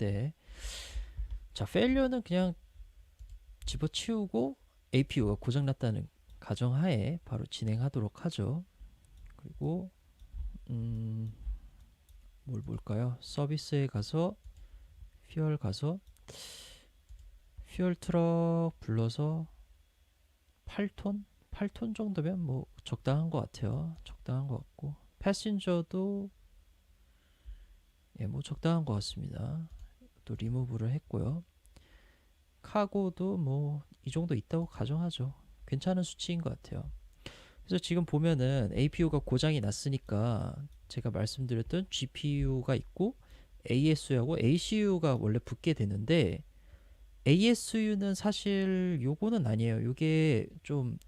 때. 자, failure는 그냥 집어치우고 APU가 고장났다는 가정하에 바로 진행하도록 하죠. 그리고 뭘 볼까요? 서비스에 가서 퓨얼 가서 퓨얼 트럭 불러서 8톤? 8톤 정도면 뭐 적당한 것 같아요. 적당한 것 같고 패신저도 예, 뭐 적당한 것 같습니다. 또 리무브를 했고요. 카고도 뭐 이 정도 있다고 가정하죠. 괜찮은 수치인 것 같아요. 그래서 지금 보면은 APU가 고장이 났으니까 제가 말씀드렸던 GPU가 있고 ASU하고 ACU가 원래 붙게 되는데 ASU는 사실 요거는 아니에요. 요게 좀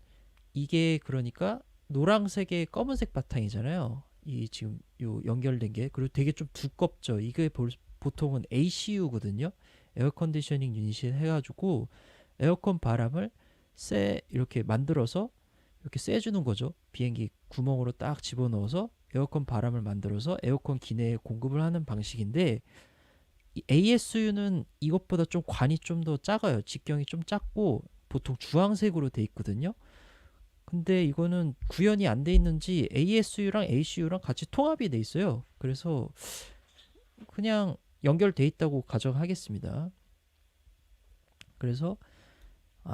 이게 그러니까 노란색에 검은색 바탕이잖아요. 이 지금 요 연결된 게 그리고 되게 좀 두껍죠. 이게 보통은 ACU거든요. 에어 컨디셔닝 유닛이 해가지고 에어컨 바람을 이렇게 만들어서 이렇게 쐬주는 거죠. 비행기 구멍으로 딱 집어넣어서 에어컨 바람을 만들어서 에어컨 기내에 공급을 하는 방식인데 이 ASU는 이것보다 좀 관이 좀 더 작아요. 직경이 좀 작고 보통 주황색으로 돼 있거든요. 근데 이거는 구현이 안 돼 있는지 ASU랑 ACU랑 같이 통합이 돼 있어요. 그래서 그냥 연결돼 있다고 가정하겠습니다. 그래서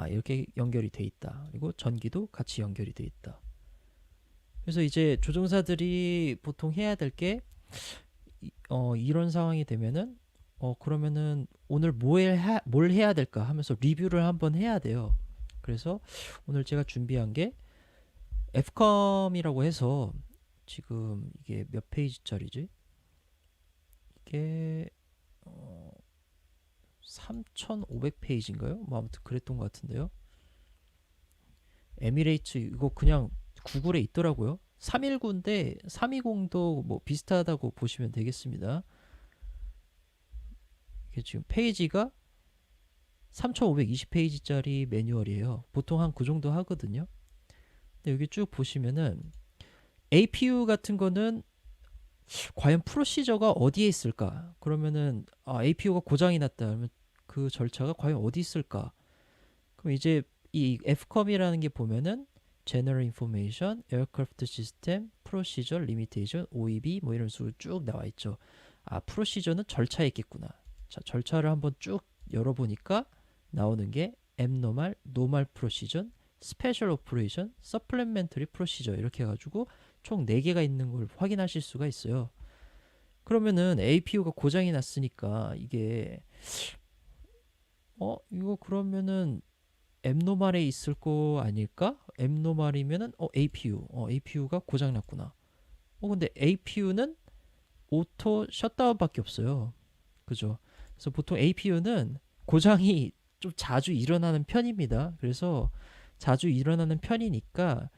이렇게 연결이 돼 있다. 그리고 전기도 같이 연결이 돼 있다. 그래서 이제 조종사들이 보통 해야 될 게 이런 상황이 되면은 그러면은 오늘 뭘 해야 될까 하면서 리뷰를 한번 해야 돼요. 그래서 오늘 제가 준비한 게 F컴이라고 해서 지금 이게 몇 페이지짜리지? 이게 3,500페이지인가요? 뭐 아무튼 그랬던 것 같은데요. 에미레이츠 이거 그냥 구글에 있더라고요. 319인데 320도 뭐 비슷하다고 보시면 되겠습니다. 이게 지금 페이지가 3,520페이지짜리 매뉴얼이에요. 보통 한 그 정도 하거든요. 근데 여기 쭉 보시면은 APU 같은 거는 과연 프로시저가 어디에 있을까? 그러면은 APU가 고장이 났다. 그러면 그 절차가 과연 어디 있을까? 그럼 이제 이 F컴이라는 게 보면은 General Information, Aircraft System, Procedure, Limitation, OEB 뭐 이런 식으로 쭉 나와 있죠. 프로시저는 절차에 있겠구나. 자, 절차를 한번 쭉 열어보니까 나오는 게 Abnormal, Normal Procedure, Special Operation, Supplementary Procedure 이렇게 해가지고 총 4개가 있는 걸 확인하실 수가 있어요. 그러면은 APU가 고장이 났으니까 이게 이거 그러면은 앱노말에 있을 거 아닐까? 앱노말이면은 APU가 고장 났구나. 근데 APU는 오토 셧다운밖에 없어요. 그죠? 그래서 보통 APU는 고장이 좀 자주 일어나는 편입니다. 그래서 자주 일어나는 편이니까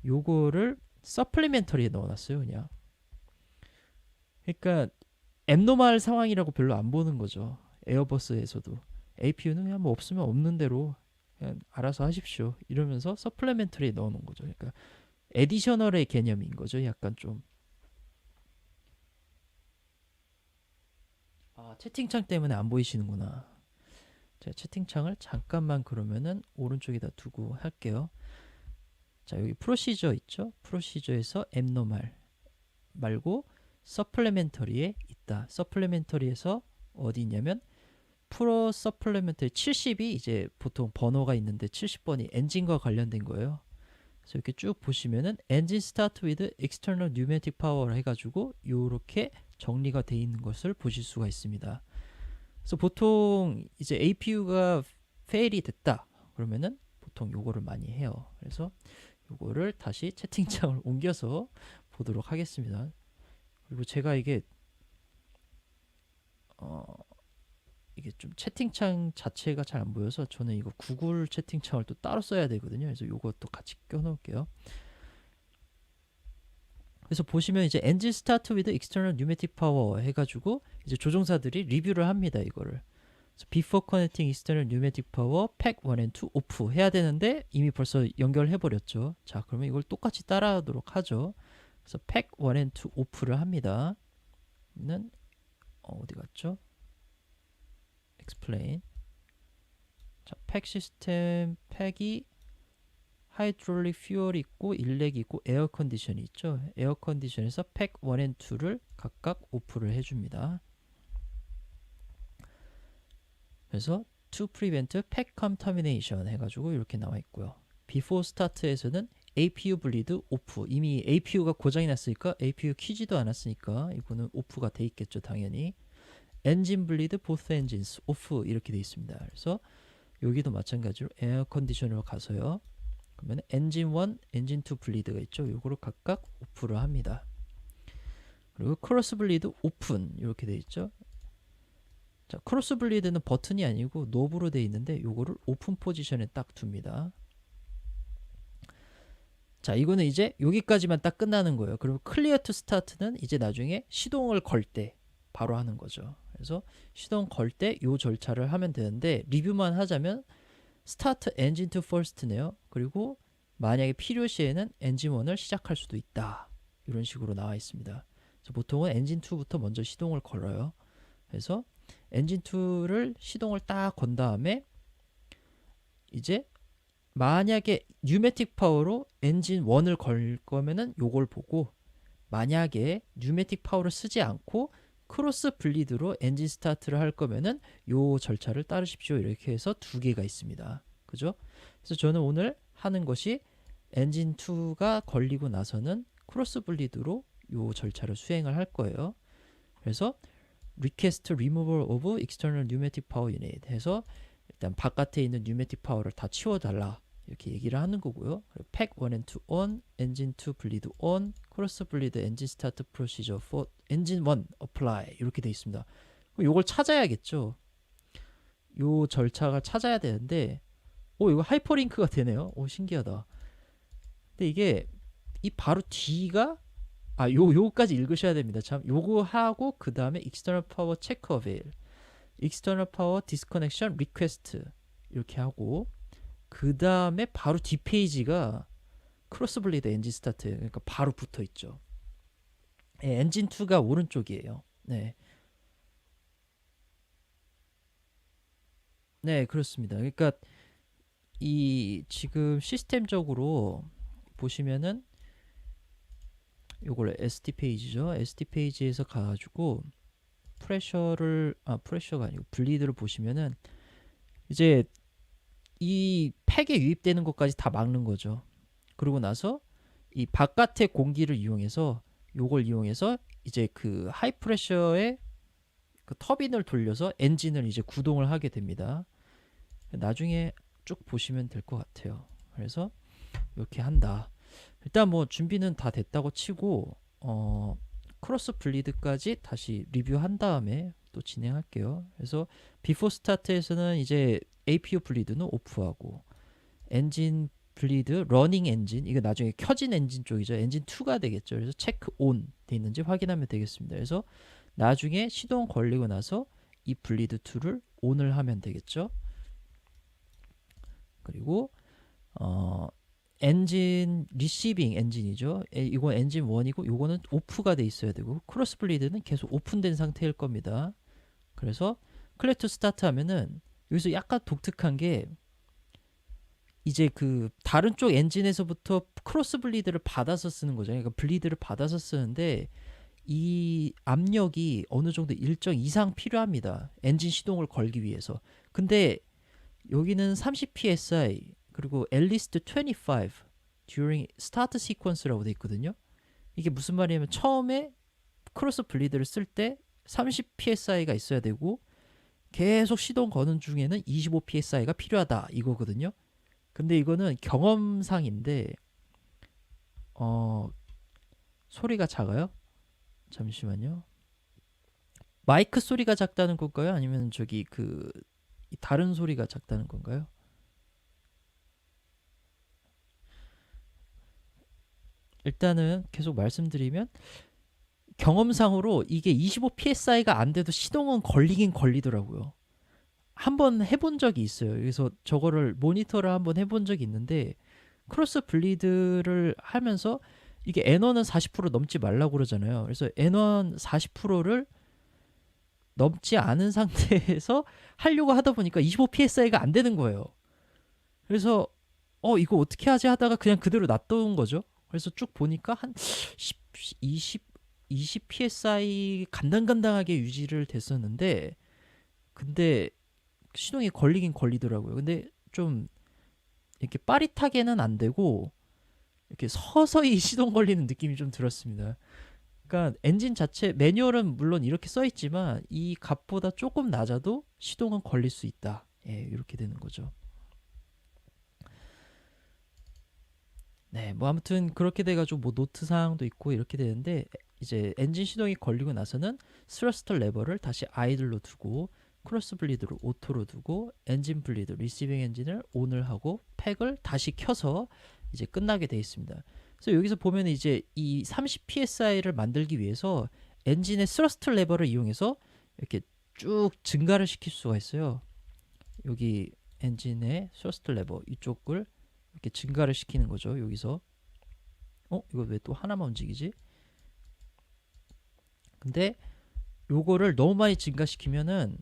요거를 서플리멘터리에 넣어놨어요, 그냥. 그러니까 앱노말 상황이라고 별로 안 보는 거죠. 에어버스에서도 APU는 그냥 뭐 없으면 없는 대로 그냥 알아서 하십시오. 이러면서 서플리멘터리에 넣어놓은 거죠. 그러니까 에디셔널의 개념인 거죠. 약간 좀. 채팅창 때문에 안 보이시는구나. 제가 채팅창을 잠깐만 그러면은 오른쪽에다 두고 할게요. 자, 여기 프로시저 있죠? 프로시저에서 앱노말 말고 서플리멘터리에 있다. 서플리멘터리에서 어디 있냐면 프로 서플리멘터리 70이 이제 보통 번호가 있는데 70번이 엔진과 관련된 거예요. 그래서 이렇게 쭉 보시면은 엔진 스타트 위드 external pneumatic power 해가지고 요렇게 정리가 돼 있는 것을 보실 수가 있습니다. 그래서 보통 이제 APU가 페일이 됐다 그러면은 보통 요거를 많이 해요. 그래서 요거를 다시 채팅창을 옮겨서 보도록 하겠습니다. 그리고 제가 이게 좀 채팅창 자체가 잘 안 보여서 저는 이거 구글 채팅창을 또 따로 써야 되거든요. 그래서 요것도 같이 껴놓을게요. 그래서 보시면 이제 엔진 스타트 위드 익스터널 뉴매틱 파워 해가지고 이제 조종사들이 리뷰를 합니다. 이거를. 그래서 before connecting external pneumatic power, pack 1 and 2 off 해야 되는데 이미 벌써 연결해 버렸죠. 자, 그러면 이걸 똑같이 따라하도록 하죠. 그래서 pack 1 and 2 off를 합니다. 는 어디 갔죠? explain. 자, 팩 시스템, 팩이 하이드롤릭 퓨얼이 있고 일렉이 있고 에어 컨디션이 있죠. 에어 컨디션에서 팩 1 and 2를 각각 오프를 해줍니다. 그래서 to prevent pack contamination 해가지고 이렇게 나와 있고요. before start에서는 APU bleed 오프. 이미 APU가 고장이 났으니까 APU 키지도 않았으니까 이거는 오프가 돼 있겠죠, 당연히. engine bleed both engines 오프 이렇게 돼 있습니다. 그래서 여기도 마찬가지로 에어 컨디션으로 가서요. 그러면 엔진 1, 엔진 2 블리드가 있죠. 요거를 각각 오프를 합니다. 그리고 크로스 블리드 오픈 이렇게 돼 있죠. 자, 크로스 블리드는 버튼이 아니고 노브로 돼 있는데 요거를 오픈 포지션에 딱 둡니다. 자, 이거는 이제 여기까지만 딱 끝나는 거예요. 그리고 클리어 투 스타트는 이제 나중에 시동을 걸 때 바로 하는 거죠. 그래서 시동 걸 때 요 절차를 하면 되는데 리뷰만 하자면 스타트 엔진 투 퍼스트네요. 그리고 만약에 필요시에는 엔진 1을 시작할 수도 있다. 이런 식으로 나와 있습니다. 그래서 보통은 엔진 2부터 먼저 시동을 걸어요. 그래서 엔진 2를 시동을 딱 건 다음에 이제 만약에 뉴매틱 파워로 엔진 1을 걸 거면은 요걸 보고 만약에 뉴매틱 파워를 쓰지 않고 크로스 블리드로 엔진 스타트를 할 거면은 요 절차를 따르십시오. 이렇게 해서 두 개가 있습니다. 그죠? 그래서 저는 오늘 하는 것이 엔진 2가 걸리고 나서는 크로스 블리드로 요 절차를 수행을 할 거예요. 그래서 request removal of external pneumatic power unit 해서 일단 바깥에 있는 뉴매틱 파워를 다 치워달라 이렇게 얘기를 하는 거고요. 팩 1 and 2 on, 엔진 2 bleed on, 크로스 블리드 엔진 스타트 프로시저 for 엔진 1 apply 이렇게 돼 있습니다. 이걸 찾아야겠죠. 요 절차가 찾아야 되는데 이거 하이퍼링크가 되네요. 신기하다. 근데 이게 이 바로 뒤가 요거까지 읽으셔야 됩니다. 참 요거 하고 그 다음에 external power check avail, external power disconnection request 이렇게 하고 그 다음에 바로 뒷페이지가 크로스 블리드 엔진 스타트 그러니까 바로 붙어 있죠. 네, 엔진 2가 오른쪽이에요. 네. 네, 그렇습니다. 그러니까 이 지금 시스템적으로 보시면은 요걸 SD 페이지죠. SD 페이지에서 가가지고 프레셔가 아니고 블리드를 보시면은 이제 이 팩에 유입되는 것까지 다 막는 거죠. 그러고 나서 이 바깥의 공기를 이용해서 요걸 이용해서 이제 그 하이 프레셔의 그 터빈을 돌려서 엔진을 이제 구동을 하게 됩니다. 나중에 쭉 보시면 될 것 같아요. 그래서 이렇게 한다. 일단 뭐 준비는 다 됐다고 치고 크로스 블리드까지 다시 리뷰한 다음에 또 진행할게요. 그래서 비포 스타트에서는 이제 APU 블리드는 오프하고 엔진 블리드 러닝 엔진 이거 나중에 켜진 엔진 쪽이죠. 엔진 2가 되겠죠. 그래서 체크 온 돼 있는지 확인하면 되겠습니다. 그래서 나중에 시동 걸리고 나서 이 블리드 2를 온을 하면 되겠죠. 그리고 엔진 리시빙 엔진이죠. 이건 엔진 1이고 요거는 오프가 돼 있어야 되고 크로스 블리드는 계속 오픈된 상태일 겁니다. 그래서 클리어 투 스타트 하면은 여기서 약간 독특한 게 이제 그 다른 쪽 엔진에서부터 크로스 블리드를 받아서 쓰는 거죠. 그러니까 블리드를 받아서 쓰는데 이 압력이 어느 정도 일정 이상 필요합니다. 엔진 시동을 걸기 위해서. 근데 여기는 30 psi 그리고 at least 25 during start sequence라고 돼 있거든요. 이게 무슨 말이냐면 처음에 크로스 블리드를 쓸 때 30 psi가 있어야 되고 계속 시동 거는 중에는 25 psi가 필요하다 이거거든요. 근데 이거는 경험상인데 소리가 작아요? 잠시만요. 마이크 소리가 작다는 건가요? 아니면 저기 그 다른 소리가 작다는 건가요? 일단은 계속 말씀드리면 경험상으로 이게 25 psi가 안 돼도 시동은 걸리긴 걸리더라고요. 한번 해본 적이 있어요. 그래서 저거를 모니터를 한번 해본 적이 있는데 크로스 블리드를 하면서 이게 N1은 40% 넘지 말라고 그러잖아요. 그래서 N1 40%를 넘지 않은 상태에서 하려고 하다 보니까 25psi가 안 되는 거예요. 그래서 이거 어떻게 하지 하다가 그냥 그대로 놔둔 거죠. 그래서 쭉 보니까 한 10, 20 psi 간당간당하게 유지를 됐었는데, 근데 시동이 걸리긴 걸리더라고요. 근데 좀 이렇게 빠릿하게는 안 되고 이렇게 서서히 시동 걸리는 느낌이 좀 들었습니다. 그러니까 엔진 자체 매뉴얼은 물론 이렇게 써 있지만 이 값보다 조금 낮아도 시동은 걸릴 수 있다. 예, 이렇게 되는 거죠. 네, 뭐 아무튼 그렇게 돼가지고 뭐 노트 사항도 있고 이렇게 되는데, 이제 엔진 시동이 걸리고 나서는 스러스터 레버를 다시 아이들로 두고 크로스 블리드를 오토로 두고 엔진 블리드 리시빙 엔진을 온을 하고 팩을 다시 켜서 이제 끝나게 돼 있습니다. 그래서 여기서 보면 이제 이 30psi를 만들기 위해서 엔진의 스러스터 레버를 이용해서 이렇게 쭉 증가를 시킬 수가 있어요. 여기 엔진의 스러스터 레버 이쪽을 이렇게 증가를 시키는 거죠. 여기서 이거 왜 또 하나만 움직이지? 근데 요거를 너무 많이 증가시키면은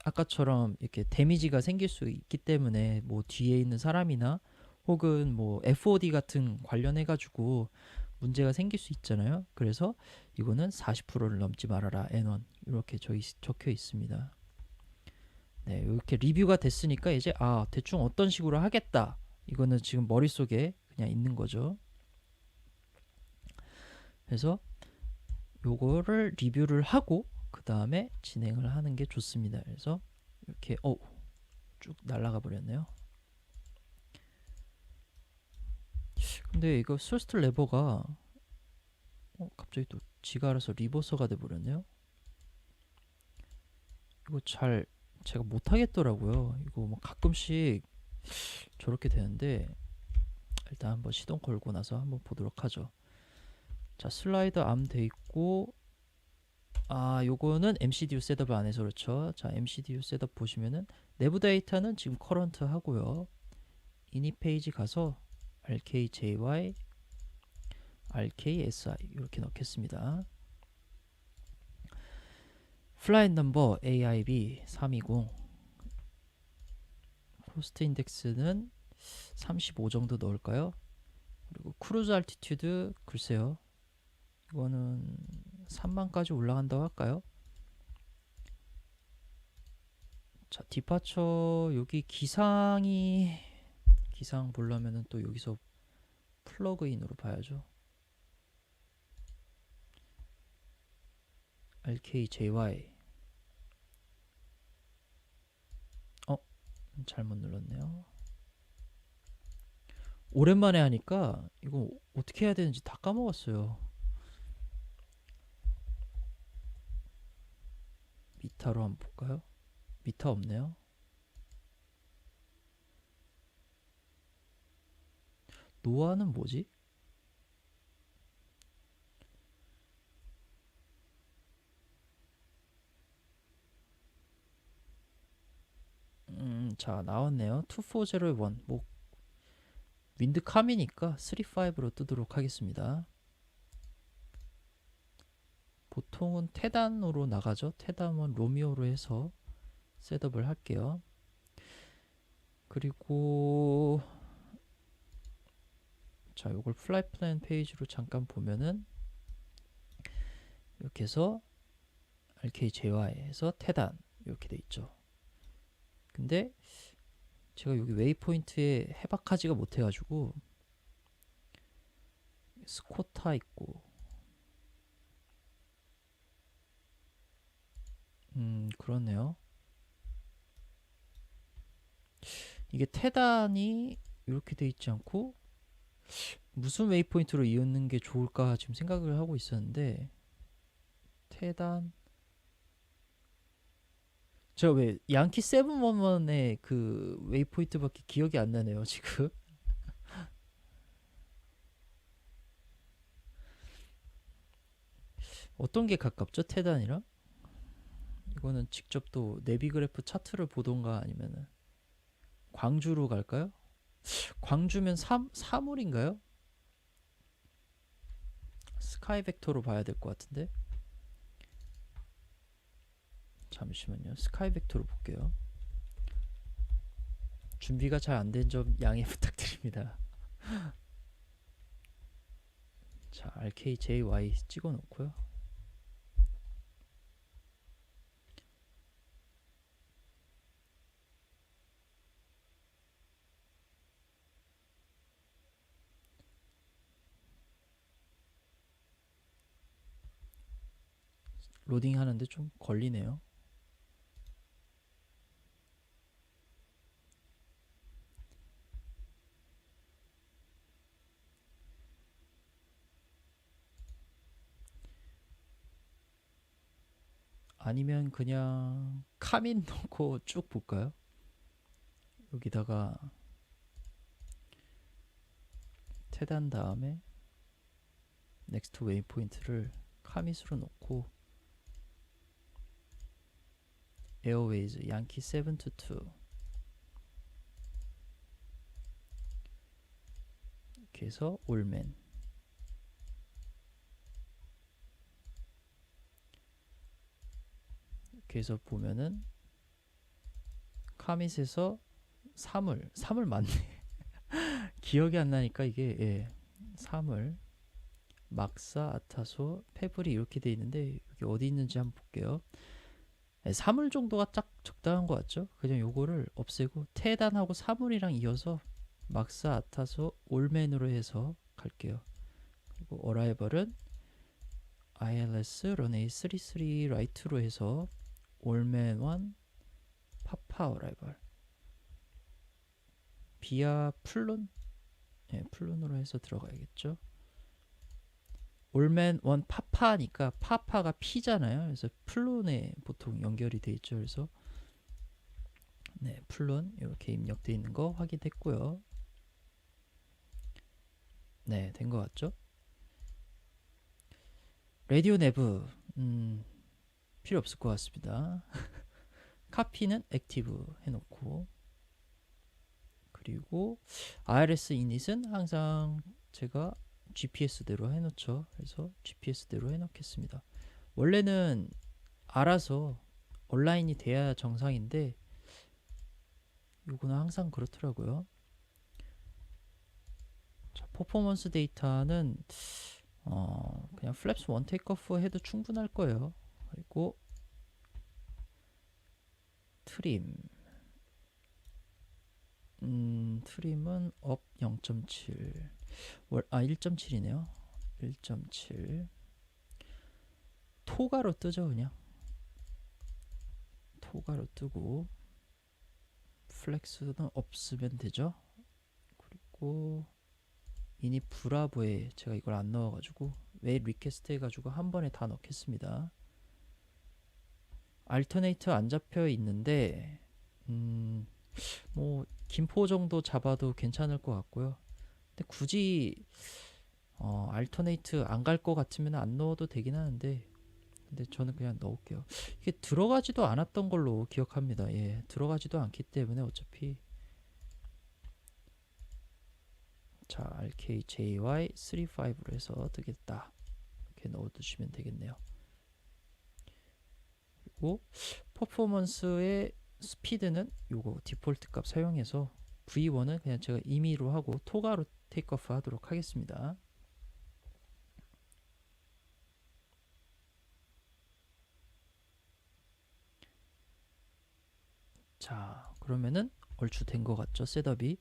아까처럼 이렇게 데미지가 생길 수 있기 때문에 뭐 뒤에 있는 사람이나 혹은 뭐 FOD 같은 관련해 가지고 문제가 생길 수 있잖아요. 그래서 이거는 40%를 넘지 말아라 N1 이렇게 적혀 있습니다. 네, 이렇게 리뷰가 됐으니까 이제 대충 어떤 식으로 하겠다, 이거는 지금 머릿속에 그냥 있는 거죠. 그래서 요거를 리뷰를 하고 그 다음에 진행을 하는 게 좋습니다. 그래서 이렇게 쭉 날아가 버렸네요. 근데 이거 스러스트 레버가 갑자기 또 지가 알아서 리버서가 돼 버렸네요. 이거 잘 제가 못 하겠더라고요. 이거 뭐 가끔씩 저렇게 되는데, 일단 한번 시동 걸고 나서 한번 보도록 하죠. 자, 슬라이더 암 돼 있고, 요거는 MCDU 셋업 안에서 그렇죠. 자, MCDU 셋업 보시면은 내부 데이터는 지금 커런트 하고요. 이닛 페이지 가서 RKJY, RKSI 이렇게 넣겠습니다. 플라잇 넘버 AIB 320, 코스트 인덱스는 35 정도 넣을까요? 그리고 크루즈 알티튜드 글쎄요, 이거는 3만까지 올라간다고 할까요? 자, 디파처 여기 기상 보려면은 또 여기서 플러그인으로 봐야죠. RKJY 잘못 눌렀네요. 오랜만에 하니까 이거 어떻게 해야 되는지 다 까먹었어요. 미타로 한번 볼까요? 미타 없네요. 노아는 뭐지? 자, 나왔네요. 2401. 뭐 윈드캄이니까 35로 뜨도록 하겠습니다. 보통은 테단으로 나가죠. 테단은 로미오로 해서 셋업을 할게요. 그리고 자, 요걸 플라이 플랜 페이지로 잠깐 보면은 이렇게 해서 RKJY에서 테단 이렇게 돼 있죠. 근데 제가 여기 웨이포인트에 해박하지가 못해가지고 스코타 있고, 그렇네요. 이게 테단이 이렇게 돼 있지 않고 무슨 웨이포인트로 이었는 게 좋을까 지금 생각을 하고 있었는데, 테단 제가 왜 양키 711의 그 웨이포인트밖에 기억이 안 나네요 지금. 어떤 게 가깝죠 테단이랑? 이거는 직접 또 내비그래프 차트를 보던가 아니면은 광주로 갈까요? 광주면 사물인가요? 스카이 벡터로 봐야 될 것 같은데. 잠시만요. 스카이 벡터로 볼게요. 준비가 잘 안 된 점 양해 부탁드립니다. 자, RKJY 찍어 놓고요. 로딩 하는데 좀 걸리네요. 아니면 그냥 카민 넣고 쭉 볼까요? 여기다가 테단 다음에 넥스트 웨이포인트를 카밋으로 놓고 에어웨이즈 양키 722 이렇게 해서 올맨 이렇게 해서 보면은 카밋에서 사물 맞네. 기억이 안 나니까 이게 예, 사물 막사 아타소 페블이 이렇게 돼 있는데 여기 어디 있는지 한번 볼게요. 네, 사물 정도가 딱 적당한 것 같죠? 그냥 요거를 없애고 테단하고 사물이랑 이어서 막사 아타소 올맨으로 해서 갈게요. 그리고 어라이벌은 ILS 런웨이 33 라이트로 해서 올맨 1 파파 어라이벌 비아 플룬 예, 플룬으로 해서 들어가야겠죠. 올맨 원 파파니까 파파가 P잖아요. 그래서 플룬에 보통 연결이 돼 있죠. 그래서 네, 플룬 이렇게 입력돼 있는 거 확인했고요. 네, 된 것 같죠? 라디오 내부 필요 없을 것 같습니다. 카피는 액티브 해놓고 그리고 IRS 이닛은 항상 제가 GPS대로 해놓죠. 그래서 GPS대로 해놓겠습니다. 원래는 알아서 온라인이 돼야 정상인데 요거는 항상 그렇더라고요. 자, 퍼포먼스 데이터는 그냥 플랩스 원 테이크오프 해도 충분할 거예요. 그리고 트림 트림은 업 0.7 1.7이네요 1.7 토가로 뜨죠. 그냥 토가로 뜨고 플렉스는 없으면 되죠. 그리고 이니 브라보에 제가 이걸 안 넣어가지고 웨이 리퀘스트 해가지고 한 번에 다 넣겠습니다. 알터네이터 안 잡혀 있는데 뭐 김포 정도 잡아도 괜찮을 것 같고요. 근데 굳이 알터네이트 안 갈 것 같으면 안 넣어도 되긴 하는데 근데 저는 그냥 넣을게요. 이게 들어가지도 않았던 걸로 기억합니다. 예, 들어가지도 않기 때문에 어차피 자 RKJY 35로 해서 뜨겠다 이렇게 넣어두시면 되겠네요. 그리고 퍼포먼스의 스피드는 요거 디폴트 값 사용해서 V1은 그냥 제가 임의로 하고 토가로 테이크오프 하도록 하겠습니다. 자 그러면은 얼추 된 것 같죠? 셋업이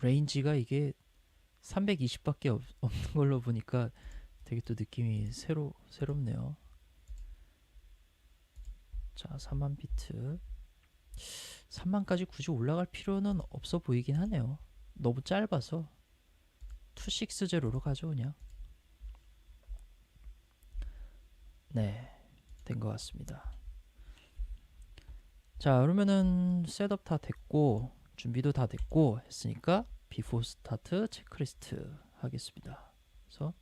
레인지가 이게 320밖에 없는 걸로 보니까 되게 또 느낌이 새롭네요. 자 3만 비트 3만까지 굳이 올라갈 필요는 없어 보이긴 하네요. 너무 짧아서 260로 가죠 그냥. 네, 된 것 같습니다. 자 그러면은 셋업 다 됐고 준비도 다 됐고 했으니까 비포 스타트 체크리스트 하겠습니다. 그래서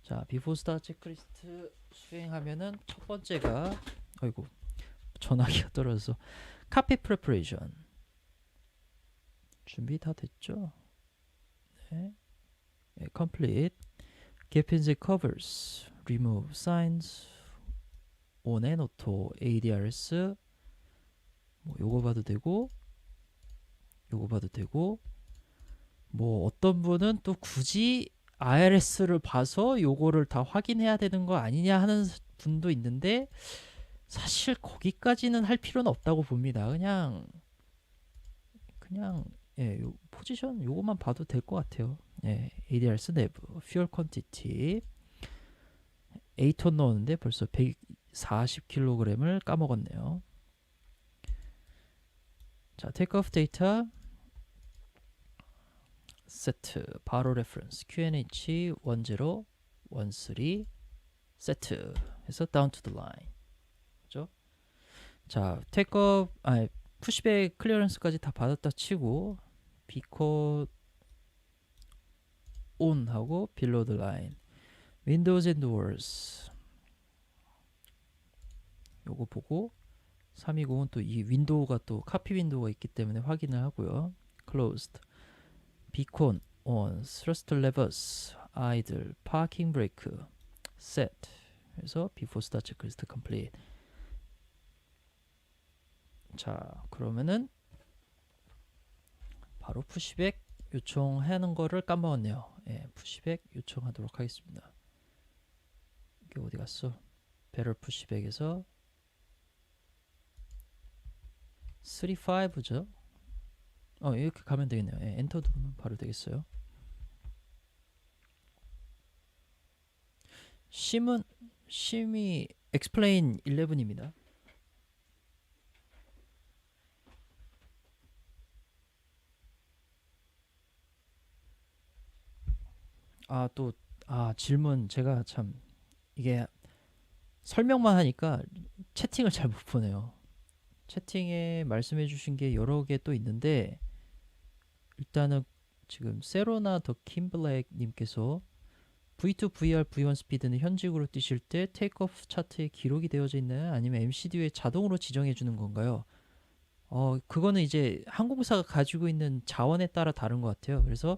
자 비포 스타트 체크리스트 수행하면은 첫 번째가 아이고 전화기가 떨어져서 카피 프레퍼레이션 준비 다 됐죠? 네. 네, complete. Gap in the covers. Remove signs. on and auto. ADRS. 뭐 요거 봐도 되고 요거 봐도 되고 뭐 어떤 분은 또 굳이 IRS를 봐서 요거를 다 확인해야 되는 거 아니냐 하는 분도 있는데 사실 거기까지는 할 필요는 없다고 봅니다. 그냥 예, 요 포지션 요것만 봐도 될 것 같아요. 예, ADRS 내부, fuel quantity 8톤 넣었는데 벌써 140kg을 까먹었네요. 자, 테이크오프 데이터 세트 바로 레퍼런스 QNH 10 13 세트 해서 down to the line. 그죠? 자, 테이크업 푸시백 클리어런스까지 다 받았다 치고 비코 온 하고 below the line. Windows and doors 요거 보고 320은 또 이 윈도우가 또 카피 윈도우가 있기 때문에 확인을 하고요. closed. 비콘 on, thrust levers, idle, parking brake, set. 그래서 before start checklist complete. 자, 그러면은 바로 푸시백 요청하는 거를 까먹었네요. 예, 푸시백 요청하도록 하겠습니다. 이게 어디 갔어? 배럴 푸시백에서 35죠. 이렇게 가면 되겠네요. 예, 엔터 누르면 바로 되겠어요. 심이 explain 11입니다. 질문 제가 참 이게 설명만 하니까 채팅을 잘 못 보네요. 채팅에 말씀해 주신 게 여러 개 또 있는데 일단은 지금 세로나 더 킴블랙 님께서 V2, VR, V1 스피드는 현직으로 뛰실 때 테이크오프 차트에 기록이 되어져 있나요? 아니면 MCD에 자동으로 지정해 주는 건가요? 그거는 이제 항공사가 가지고 있는 자원에 따라 다른 것 같아요. 그래서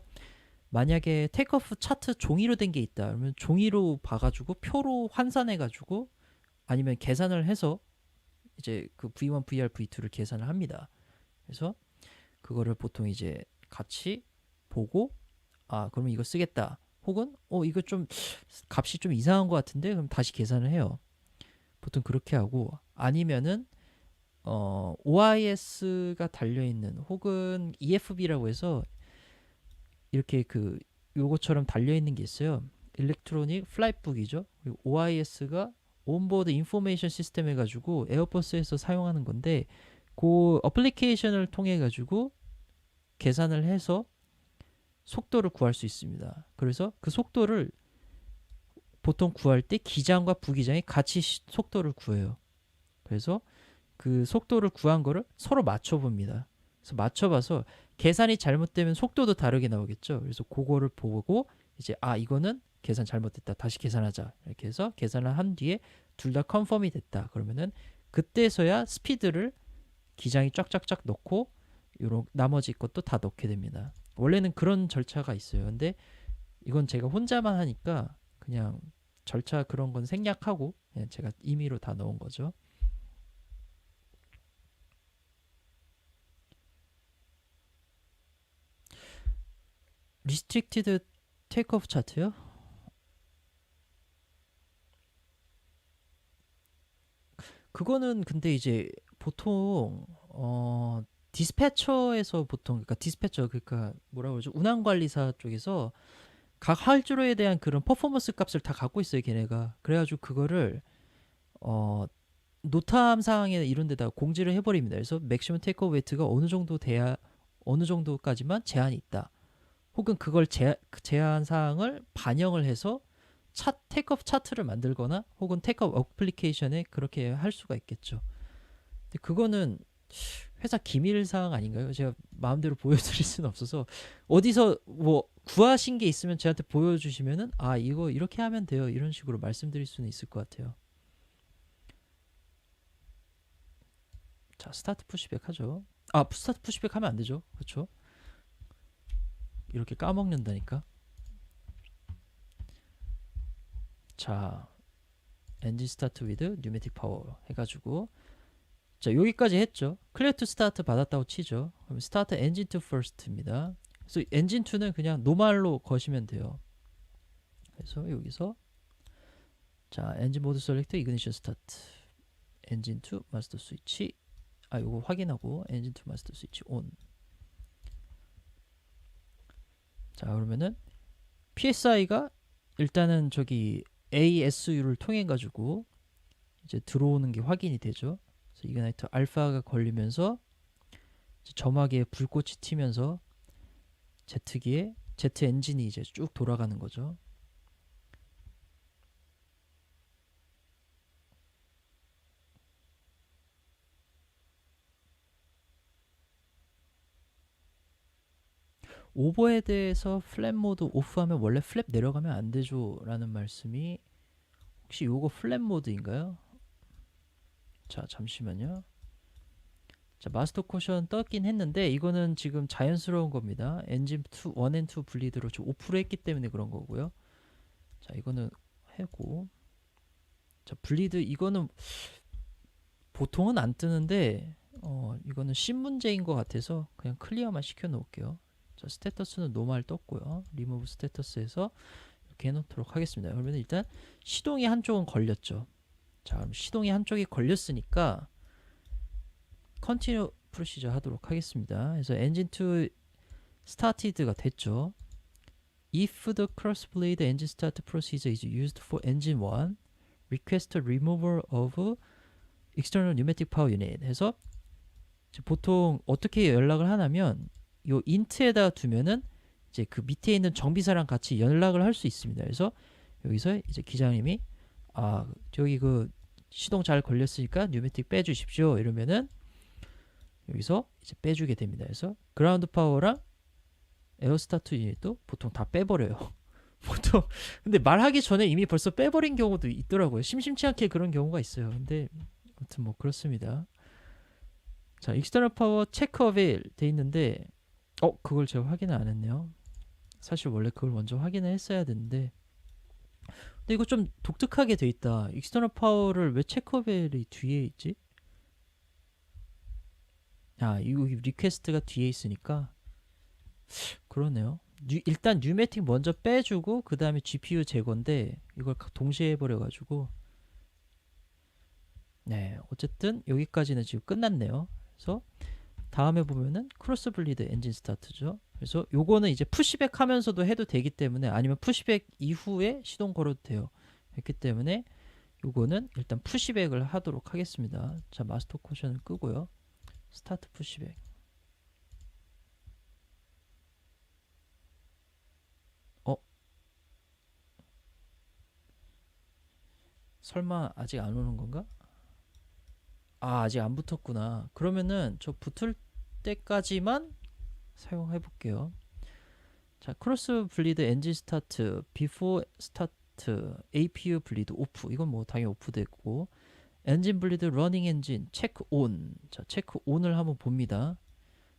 만약에 테이크오프 차트 종이로 된 게 있다 그러면 종이로 봐가지고 표로 환산해가지고 아니면 계산을 해서 이제 그 V1, VR, V2를 계산을 합니다. 그래서 그거를 보통 이제 같이 보고 그러면 이거 쓰겠다. 혹은 이거 좀 값이 좀 이상한 것 같은데 그럼 다시 계산을 해요. 보통 그렇게 하고 아니면은 OIS가 달려있는 혹은 EFB라고 해서 이렇게 요거처럼 달려있는 게 있어요. 일렉트로닉 플라이북이죠. 그리고 OIS가 온보드 인포메이션 시스템 해가지고 에어버스에서 사용하는 건데 그 어플리케이션을 통해 가지고 계산을 해서 속도를 구할 수 있습니다. 그래서 그 속도를 보통 구할 때 기장과 부기장이 같이 속도를 구해요. 그래서 그 속도를 구한 거를 서로 맞춰봅니다. 그래서 맞춰봐서 계산이 잘못되면 속도도 다르게 나오겠죠. 그래서 그거를 보고 이제 이거는 계산 잘못됐다. 다시 계산하자. 이렇게 해서 계산을 한 뒤에 둘 다 컨펌이 됐다. 그러면은 그때서야 스피드를 기장이 쫙쫙쫙 넣고 요런 나머지 것도 다 넣게 됩니다. 원래는 그런 절차가 있어요. 근데 이건 제가 혼자만 하니까 그냥 절차 그런 건 생략하고 그냥 제가 임의로 다 넣은 거죠. 리스트릭티드 테이크오프 차트요? 그거는 근데 이제 보통 디스패처에서 보통 그러니까 디스패처 그러니까 뭐라 그러죠? 운항관리사 쪽에서 각 활주로에 대한 그런 퍼포먼스 값을 다 갖고 있어요, 걔네가. 그래가지고 그거를 노탐 사항에 이런 데다 공지를 해버립니다. 그래서 맥시멈 테이크오프 웨이트가 어느 정도 돼야 어느 정도까지만 제한이 있다. 혹은 그걸 제한 사항을 반영을 해서 테이크오프 차트를 만들거나 혹은 테이크오프 어플리케이션에 그렇게 할 수가 있겠죠. 근데 그거는 회사 기밀 사항 아닌가요? 제가 마음대로 보여드릴 수는 없어서 어디서 뭐 구하신 게 있으면 저한테 보여주시면은 이거 이렇게 하면 돼요 이런 식으로 말씀드릴 수는 있을 것 같아요. 자, 스타트 푸시백 하죠. 스타트 푸시백 하면 안 되죠. 그렇죠? 이렇게 까먹는다니까. 자, 엔진 스타트 위드 뉴매틱 파워 해가지고, 자, 여기까지 했죠. 클리어 투 스타트 받았다고 치죠. 그럼 스타트 엔진 투 퍼스트입니다. 그래서 엔진 2는 그냥 노말로 거시면 돼요. 그래서 여기서 자, 엔진 모드 셀렉트 이그니션 스타트, 엔진 2 마스터 스위치, 요거 확인하고 엔진 2 마스터 스위치 온. 자, 그러면은 PSI가 일단은 저기 ASU를 통해 가지고 이제 들어오는 게 확인이 되죠. 그래서 이그나이터 알파가 걸리면서 점막에 불꽃이 튀면서 Z기에 Z 엔진이 이제 쭉 돌아가는 거죠. 오버헤드에서 플랩 모드 오프하면 원래 플랩 내려가면 안 되죠 라는 말씀이, 혹시 요거 플랩 모드인가요? 자, 잠시만요. 자, 마스터 코션 떴긴 했는데 이거는 지금 자연스러운 겁니다. 엔진 2, 1 and 2 블리드로 지금 5% 했기 때문에 그런 거고요. 자, 이거는 해고. 자, 블리드 이거는 보통은 안 뜨는데 이거는 신 문제인 것 같아서 그냥 클리어만 시켜 놓을게요. 자, 스테터스는 노말 떴고요. 리무브 스테터스에서 이렇게 해놓도록 하겠습니다. 그러면 일단 시동이 한쪽은 걸렸죠. 자, 그럼 시동이 한쪽이 걸렸으니까 컨티뉴 프로시저 하도록 하겠습니다. 그래서 엔진 2 스타티드가 됐죠. If the crossblade engine start procedure is used for engine 1, request removal of external pneumatic power unit 해서 보통 어떻게 연락을 하냐면 요 인트에다 두면은 이제 그 밑에 있는 정비사랑 같이 연락을 할 수 있습니다. 그래서 여기서 이제 기장님이 저기 그 시동 잘 걸렸으니까 뉴매틱 빼주십시오 이러면은 여기서 이제 빼주게 됩니다. 그래서 그라운드 파워랑 에어스타트 유닛도 보통 다 빼버려요. 보통 근데 말하기 전에 이미 벌써 빼버린 경우도 있더라고요. 심심치 않게 그런 경우가 있어요. 근데 아무튼 뭐 그렇습니다. 자, 익스터널 파워 체크 어베일 돼 있는데 그걸 제가 확인을 안 했네요. 사실 원래 그걸 먼저 확인을 했어야 되는데, 근데 이거 좀 독특하게 돼 있다. 익스터널 파워를 왜 체크 어베일이 뒤에 있지? 이거 리퀘스트가 뒤에 있으니까 그러네요. 일단 뉴매틱 먼저 빼주고 그 다음에 GPU 제거인데 이걸 동시에 해버려가지고, 네, 어쨌든 여기까지는 지금 끝났네요. 그래서 다음에 보면은 크로스 블리드 엔진 스타트죠. 그래서 요거는 이제 푸시백 하면서도 해도 되기 때문에, 아니면 푸시백 이후에 시동 걸어도 돼요. 했기 때문에 요거는 일단 푸시백을 하도록 하겠습니다. 자, 마스터 코션을 끄고요. 스타트 푸시백. 설마 아직 안 오는 건가? 아직 안 붙었구나. 그러면은 저 붙을 때까지만 사용해 볼게요. 자, 크로스 블리드 엔진 스타트, 비포 스타트, APU 블리드 오프. 이건 뭐 당연히 오프 됐고, 엔진 블리드 러닝 엔진 체크 온. 자, 체크 온을 한번 봅니다.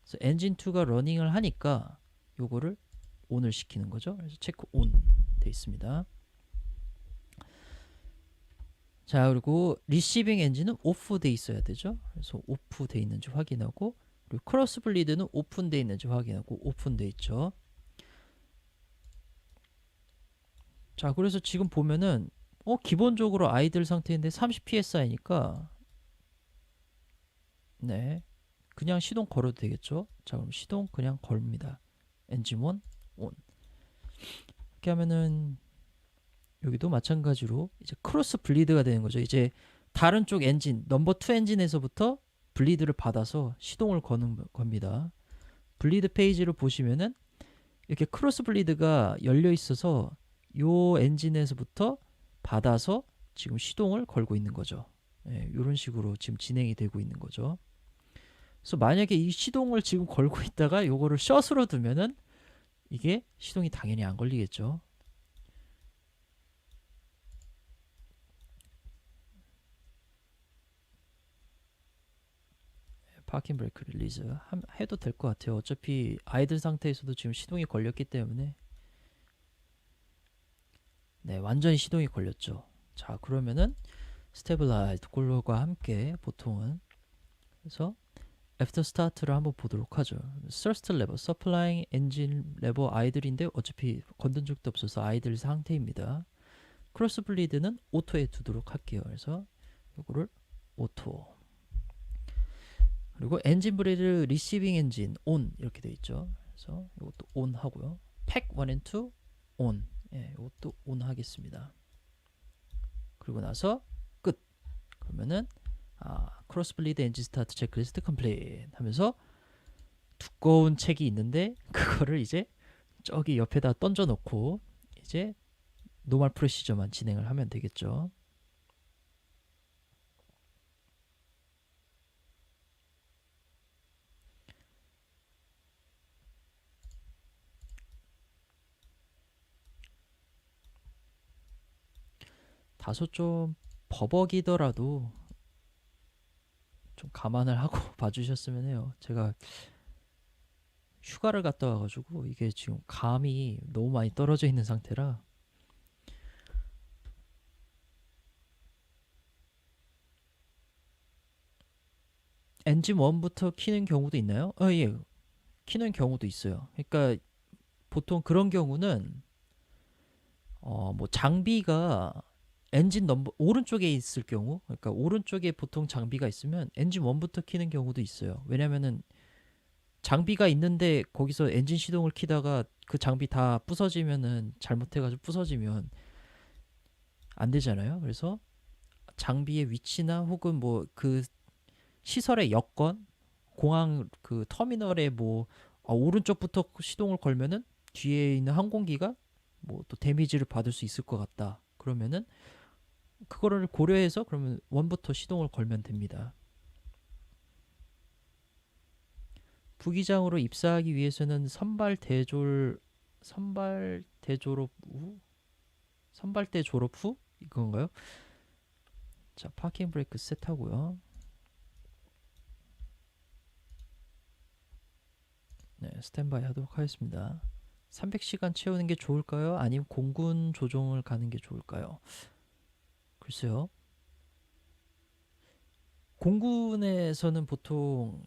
그래서 엔진 2가 러닝을 하니까 요거를 온을 시키는 거죠. 그래서 체크 온 돼 있습니다. 자, 그리고 리시빙 엔진은 오프 돼 있어야 되죠. 그래서 오프 돼 있는지 확인하고, 그리고 크로스 블리드는 오픈 돼 있는지 확인하고, 오픈 돼 있죠. 자, 그래서 지금 보면은 기본적으로 아이들 상태인데 30psi니까 네, 그냥 시동 걸어도 되겠죠. 자, 그럼 시동 그냥 걸립니다. 엔진 온 이렇게 하면은 여기도 마찬가지로 이제 크로스 블리드가 되는 거죠. 이제 다른 쪽 엔진, 넘버 2 엔진에서부터 블리드를 받아서 시동을 거는 겁니다. 블리드 페이지를 보시면은 이렇게 크로스 블리드가 열려 있어서 요 엔진에서부터 받아서 지금 시동을 걸고 있는 거죠. 이런 식으로 지금 진행이 되고 있는 거죠. 그래서 만약에 이 시동을 지금 걸고 있다가 요거를 숏으로 두면은 이게 시동이 당연히 안 걸리겠죠. 파킹 브레이크 릴리즈 해도 될 것 같아요. 어차피 아이들 상태에서도 지금 시동이 걸렸기 때문에. 네, 완전히 시동이 걸렸죠. 자, 그러면은 스테빌라이즈 콜과 함께 보통은 그래서 애프터 스타트를 한번 보도록 하죠. 서스트 레버, 서플라잉 엔진 레버 아이들인데 어차피 건든 적도 없어서 아이들 상태입니다. 크로스 블리드는 오토에 두도록 할게요. 그래서 이거를 오토. 그리고 엔진 브레이드 리시빙 엔진 온 이렇게 되어 있죠. 그래서 이것도 온 하고요. 팩 1 and 2 온. 예, 이것도 온 하겠습니다. 그리고 나서 끝. 그러면은 크로스 블리드 엔진 스타트 체크리스트 컴플릿 하면서 두꺼운 책이 있는데 그거를 이제 저기 옆에다 던져 놓고 이제 노멀 프로시저만 진행을 하면 되겠죠. 다소 좀 버벅이더라도 좀 감안을 하고 봐주셨으면 해요. 제가 휴가를 갔다 와가지고 이게 지금 감이 너무 많이 떨어져 있는 상태라. 엔진 1부터 키는 경우도 있나요? 예, 키는 경우도 있어요. 그러니까 보통 그런 경우는 뭐 장비가 엔진 넘버 오른쪽에 있을 경우, 그러니까 오른쪽에 보통 장비가 있으면 엔진 1부터 키는 경우도 있어요. 왜냐면은 장비가 있는데 거기서 엔진 시동을 키다가 그 장비 다 부서지면은 잘못해가지고 부서지면 안 되잖아요. 그래서 장비의 위치나 혹은 뭐 그 시설의 여건, 공항 그 터미널에 뭐 오른쪽부터 시동을 걸면은 뒤에 있는 항공기가 뭐 또 데미지를 받을 수 있을 것 같다. 그러면은 그거를 고려해서 그러면 1부터 시동을 걸면 됩니다. 부기장으로 입사하기 위해서는 선발대 졸업 후 이건가요? 자, 파킹 브레이크 셋하고요. 네, 스탠바이 하도록 하겠습니다. 300시간 채우는 게 좋을까요? 아니면 공군 조종을 가는 게 좋을까요? 글쎄요. 공군에서는 보통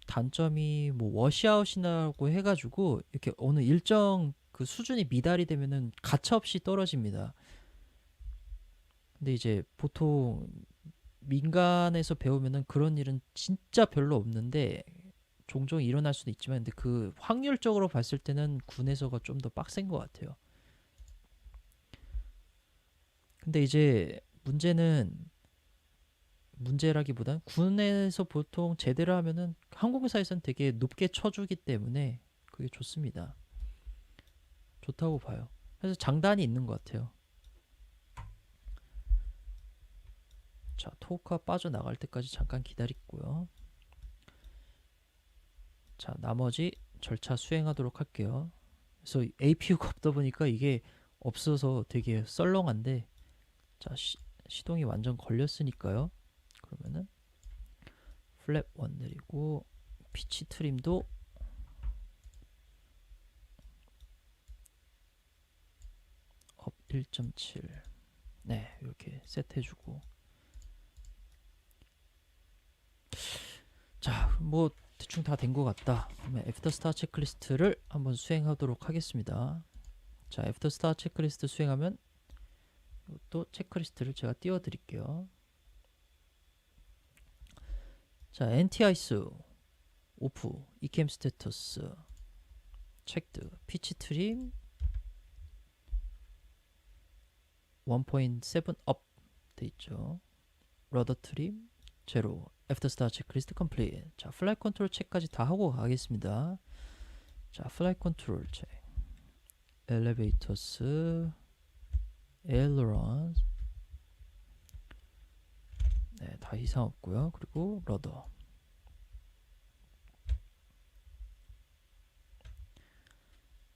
단점이 뭐 워시아웃이라고 해가지고 이렇게 어느 일정 그 수준이 미달이 되면은 가차없이 떨어집니다. 근데 이제 보통 민간에서 배우면은 그런 일은 진짜 별로 없는데 종종 일어날 수도 있지만 근데 그 확률적으로 봤을 때는 군에서가 좀 더 빡센 것 같아요. 근데 이제 문제라기보단 군에서 보통 제대로 하면은 항공사에서는 되게 높게 쳐주기 때문에 그게 좋습니다. 좋다고 봐요. 그래서 장단이 있는 것 같아요. 자, 토크가 빠져나갈 때까지 잠깐 기다리고요. 자, 나머지 절차 수행하도록 할게요. 그래서 APU가 없다 보니까 이게 없어서 되게 썰렁한데 자, 시동이 완전 걸렸으니까요. 그러면은 플랩 1 내리고 피치 트림도 업 1.7 네, 이렇게 세트해주고 자, 뭐 대충 다 된 것 같다. 그러면 애프터 스타 체크리스트를 한번 수행하도록 하겠습니다. 자, 애프터 스타 체크리스트 수행하면 또 체크리스트를 제가 띄워드릴게요. 자, NTIS 오프, 이캠 스테터스 체크드, 피치 트림 1.7 업 돼 있죠. 러더 트림 제로, 애프터 스타 체크리스트 컴플릿. 자, 플라이 컨트롤 체크까지 다 하고 가겠습니다. 자, 플라이 컨트롤 체크, 엘리베이터스, 에일러런 네, 다 이상 없고요. 그리고 러더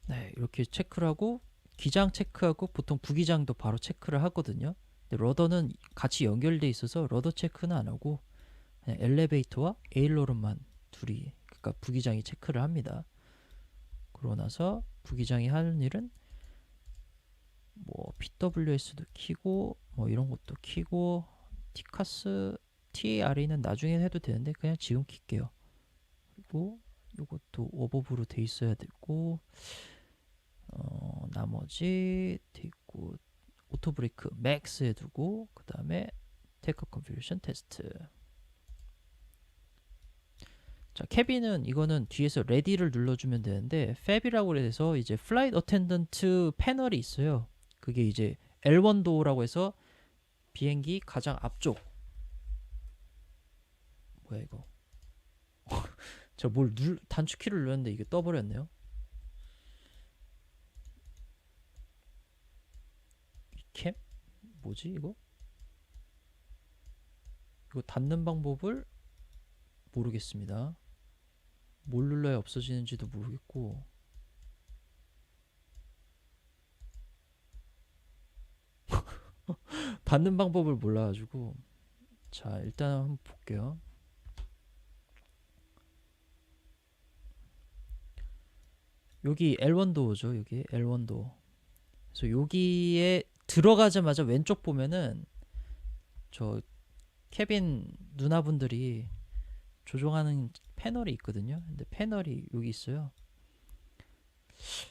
네, 이렇게 체크를 하고 기장 체크하고 보통 부기장도 바로 체크를 하거든요. 근데 러더는 같이 연결돼 있어서 러더 체크는 안 하고 그냥 엘리베이터와 에일로런만 둘이, 그러니까 부기장이 체크를 합니다. 그러고 나서 부기장이 하는 일은 뭐 PWS도 키고 뭐 이런 것도 키고, 티카스 TARE는 나중에 해도 되는데 그냥 지금 킬게요. 그리고 이것도 오버브로 돼 있어야 되고, 나머지 돼 있고, 오토 브레이크 맥스에 두고, 그 다음에 테이크 컨피규레이션 테스트. 자, 캐빈은 이거는 뒤에서 레디를 눌러주면 되는데, 팹이라고 해서 이제 플라이트 어텐던트 패널이 있어요. 그게 이제 L1 도어라고 해서 비행기 가장 앞쪽, 뭐야 이거 저 뭘 단축키를 눌렀는데 이게 떠버렸네요. 캠? 뭐지 이거? 이거 닫는 방법을 모르겠습니다. 뭘 눌러야 없어지는지도 모르겠고. 닫는 방법을 몰라가지고. 자, 일단 한번 볼게요. 여기 L1 도어죠. 여기 L1 도어. 그래서 여기에 들어가자마자 왼쪽 보면은 저 캐빈 누나분들이 조종하는 패널이 있거든요. 근데 패널이 여기 있어요.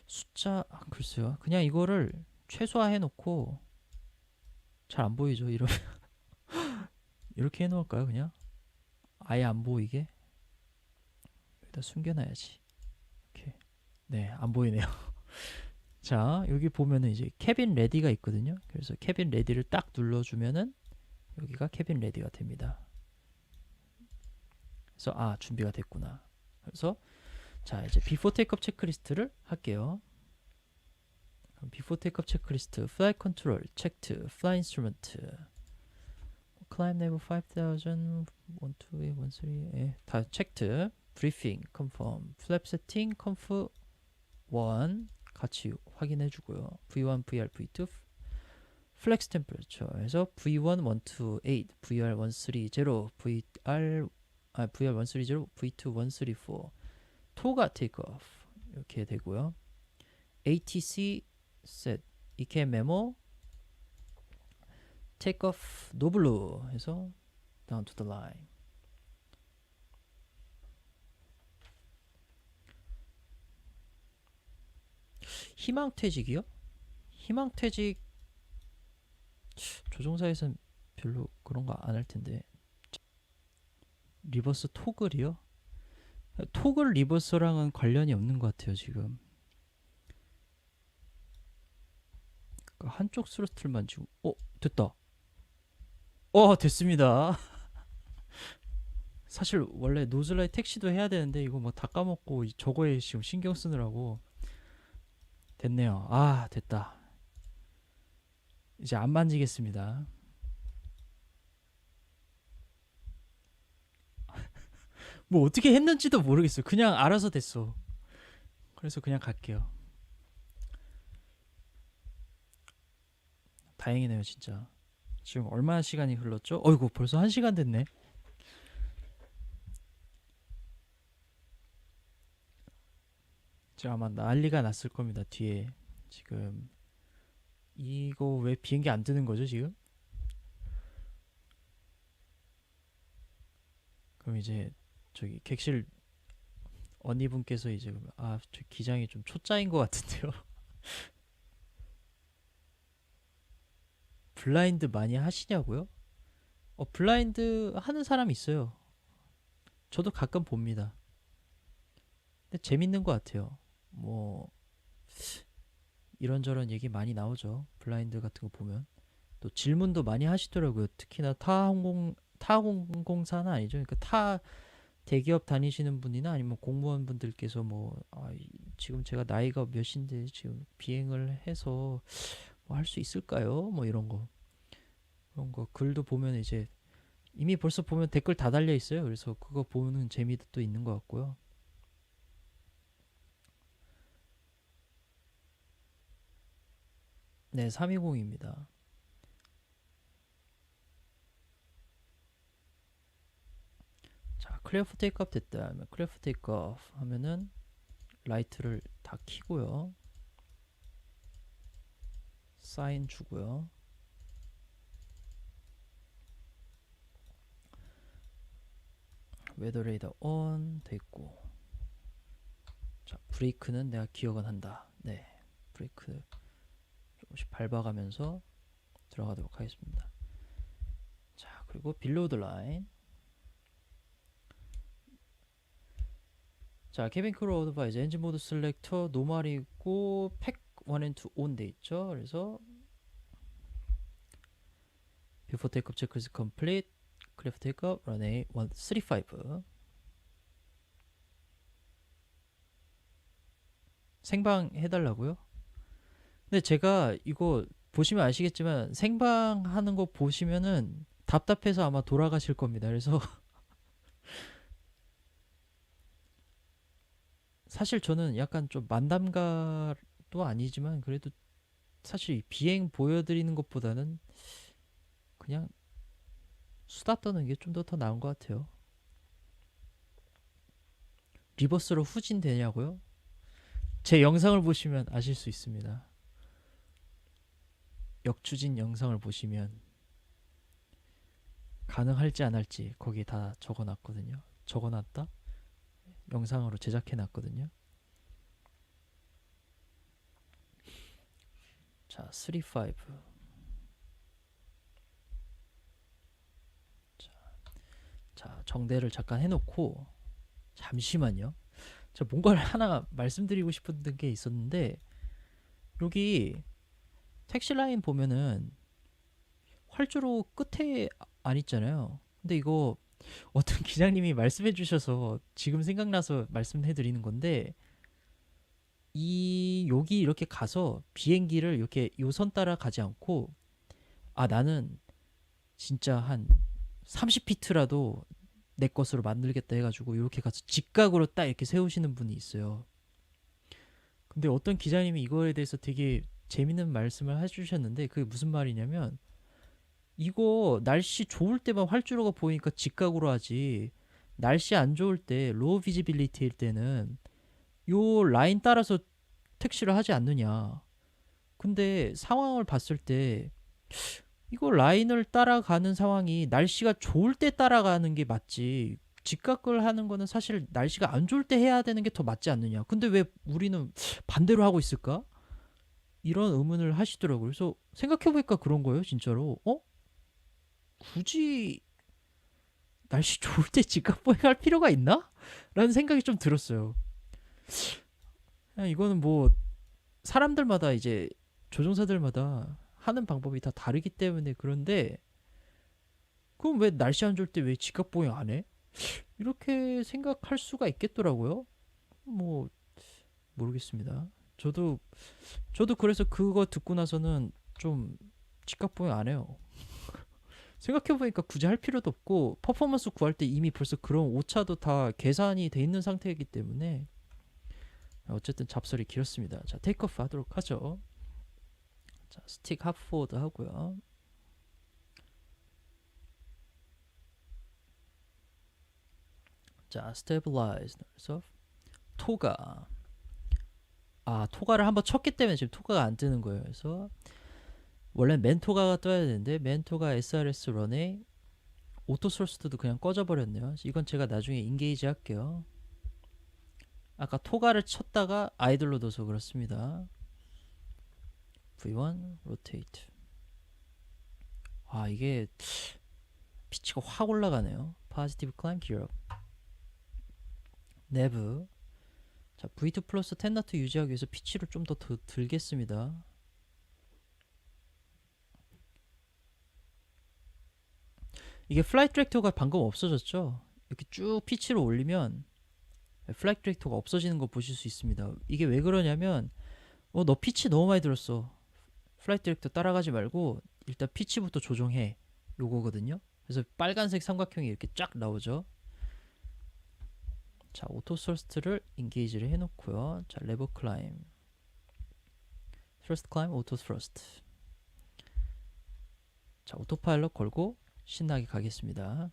숫자 글쎄요. 그냥 이거를 최소화해 놓고, 잘 안 보이죠? 이러면 이렇게 해 놓을까요? 그냥 아예 안 보이게 여기다 숨겨놔야지. 이렇게. 네, 안 보이네요. 자, 여기 보면은 이제 캐빈 레디가 있거든요. 그래서 캐빈 레디를 딱 눌러주면은 여기가 캐빈 레디가 됩니다. 그래서 준비가 됐구나. 그래서 자, 이제 비포 테이크업 체크리스트를 할게요. 비포 테이크업 체크리스트, 플라이 컨트롤 체크드, 플라이 인스트루먼트, 클라임 레벨 5000, 1, 2, 1, 3, 다 체크드, 브리핑, 컨펌, 플랩 세팅, 컨프 1 같이 확인해 주고요. V1, VR, V2, 플렉스 템퍼레처 해서 V1 128, VR 130, VR 130, V2 134, 토가 테이크오프 이렇게 되고요. ATC set, EK 메모, 테이크오프 노블루 해서 down to the line. 희망퇴직이요? 희망퇴직 조종사에선 별로 그런 거 안 할 텐데. 리버스 토글이요? 토글 리버스랑은 관련이 없는 것 같아요 지금. 그러니까 한쪽 스로틀만 지금. 됐다. 됐습니다. 사실 원래 노즐라이 택시도 해야 되는데 이거 뭐 다 까먹고 저거에 지금 신경 쓰느라고. 됐네요. 됐다. 이제 안 만지겠습니다. 뭐 어떻게 했는지도 모르겠어요. 그냥 알아서 됐어. 그래서 그냥 갈게요. 다행이네요 진짜. 지금 얼마나 시간이 흘렀죠? 어이구, 벌써 1시간 됐네. 지금 아마 난리가 났을 겁니다 뒤에. 지금 이거 왜 비행기 안 뜨는 거죠 지금? 그럼 이제 저기 객실 언니분께서 이제 저 기장이 좀 초짜인 것 같은데요. 블라인드 많이 하시냐고요? 블라인드 하는 사람 있어요. 저도 가끔 봅니다. 근데 재밌는 것 같아요. 뭐 이런저런 얘기 많이 나오죠. 블라인드 같은 거 보면 또 질문도 많이 하시더라고요. 특히나 타항공사는 아니죠. 그러니까 타 대기업 다니시는 분이나 아니면 공무원 분들께서 지금 제가 나이가 몇인데 지금 비행을 해서 뭐 할 수 있을까요? 뭐 이런 거, 그런 거 글도 보면 이제 이미 벌써 보면 댓글 다 달려 있어요. 그래서 그거 보는 재미도 또 있는 것 같고요. 네, 320입니다. 클리어 포 테이크업 됐다 하면 클리어 포 테이크업 하면은 라이트를 다 켜고요. 사인 주고요. 웨더 레이더 온 됐고, 자 브레이크는 내가 기억은 한다. 네, 브레이크 조금씩 밟아가면서 들어가도록 하겠습니다. 자 그리고 빌로우 더 라인. 자 케빈 크루 어드바이저 엔진 모드 셀렉터 노멀이고 팩 1 and 2 온 돼 있죠. 그래서 before takeoff check is complete, clear for takeoff, runway 135. 생방 해달라고요? 근데 제가 이거 보시면 아시겠지만 생방 하는 거 보시면은 답답해서 아마 돌아가실 겁니다. 그래서 사실 저는 약간 좀 만담가도 아니지만 그래도 사실 비행 보여드리는 것보다는 그냥 수다 떠는 게 좀 더 나은 것 같아요. 리버스로 후진 되냐고요? 제 영상을 보시면 아실 수 있습니다. 역추진 영상을 보시면 가능할지 안 할지 거기에 다 적어놨거든요. 적어놨다? 영상으로 제작해놨거든요. 자, 35. 자, 정대를 잠깐 해놓고 잠시만요. 저 뭔가를 하나 말씀드리고 싶은 게 있었는데 여기 택시 라인 보면은 활주로 끝에 안 있잖아요. 근데 이거 어떤 기장님이 말씀해 주셔서 지금 생각나서 말씀해 드리는 건데 이 여기 이렇게 가서 비행기를 이렇게 요선 따라 가지 않고 아 나는 진짜 한 30피트라도 내 것으로 만들겠다 해가지고 이렇게 가서 직각으로 딱 이렇게 세우시는 분이 있어요. 근데 어떤 기자님이 이거에 대해서 되게 재밌는 말씀을 해주셨는데 그게 무슨 말이냐면 이거 날씨 좋을 때만 활주로가 보이니까 직각으로 하지 날씨 안 좋을 때 로우 비지빌리티일 때는 요 라인 따라서 택시를 하지 않느냐. 근데 상황을 봤을 때 이거 라인을 따라가는 상황이 날씨가 좋을 때 따라가는 게 맞지. 직각을 하는 거는 사실 날씨가 안 좋을 때 해야 되는 게 더 맞지 않느냐. 근데 왜 우리는 반대로 하고 있을까? 이런 의문을 하시더라고요. 그래서 생각해보니까 그런 거예요, 진짜로. 굳이 날씨 좋을 때 직각 보행할 필요가 있나? 라는 생각이 좀 들었어요. 이거는 뭐 사람들마다 이제 조종사들마다 하는 방법이 다 다르기 때문에 그런데 그럼 왜 날씨 안 좋을 때 왜 직각 보행 안 해? 이렇게 생각할 수가 있겠더라고요. 뭐 모르겠습니다. 저도 그래서 그거 듣고 나서는 좀 직각 보행 안 해요. 생각해보니까 굳이 할 필요도 없고 퍼포먼스 구할 때 이미 벌써 그런 오차도 다 계산이 돼 있는 상태이기 때문에 어쨌든 잡설이 길었습니다. 자 테이크오프 하도록 하죠. 자 스틱 핫포워드 하고요. 자 스테빌라이즈 그래서 토가 토가를 한번 쳤기 때문에 지금 토가가 안 뜨는 거예요. 그래서 원래 맨토가가 떠야 되는데 맨토가 SRS 런에 오토 소스도 그냥 꺼져버렸네요. 이건 제가 나중에 인게이지 할게요. 아까 토가를 쳤다가 아이들로 둬서 그렇습니다. V1 로테이트. 이게 피치가 확 올라가네요. 포지티브 클라임 기업. 네브. 자 V2 플러스 10나트 유지하기 위해서 피치를 좀 더 들겠습니다. 이게 플라이트 디렉터가 방금 없어졌죠. 이렇게 쭉 피치를 올리면 플라이트 디렉터가 없어지는 거 보실 수 있습니다. 이게 왜 그러냐면 너 피치 너무 많이 들었어. 플라이트 디렉터 따라가지 말고 일단 피치부터 조정해. 요거거든요. 그래서 빨간색 삼각형이 이렇게 쫙 나오죠. 자 오토 서스트를 인게이지를 해놓고요. 자 레버 클라임 First climb, auto thrust. 자, 오토파일럿 걸고 신나게 가겠습니다.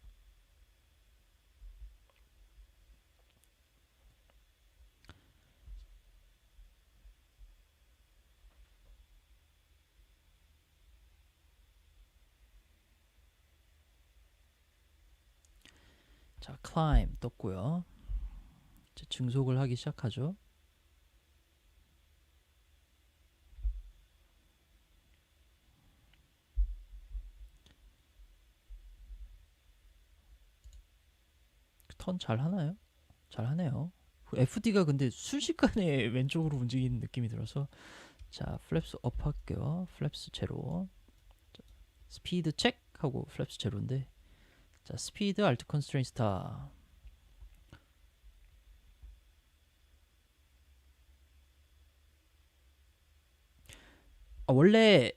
자, climb 떴고요. 이제 증속을 하기 시작하죠. 턴 잘 하나요? 잘 하네요. FD가 근데 순식간에 왼쪽으로 움직이는 느낌이 들어서 자, 플랩스 업 할게요. 플랩스 제로. 스피드 체크 하고 플랩스 제로인데 자, 스피드 알트 컨스트레인 스타. 원래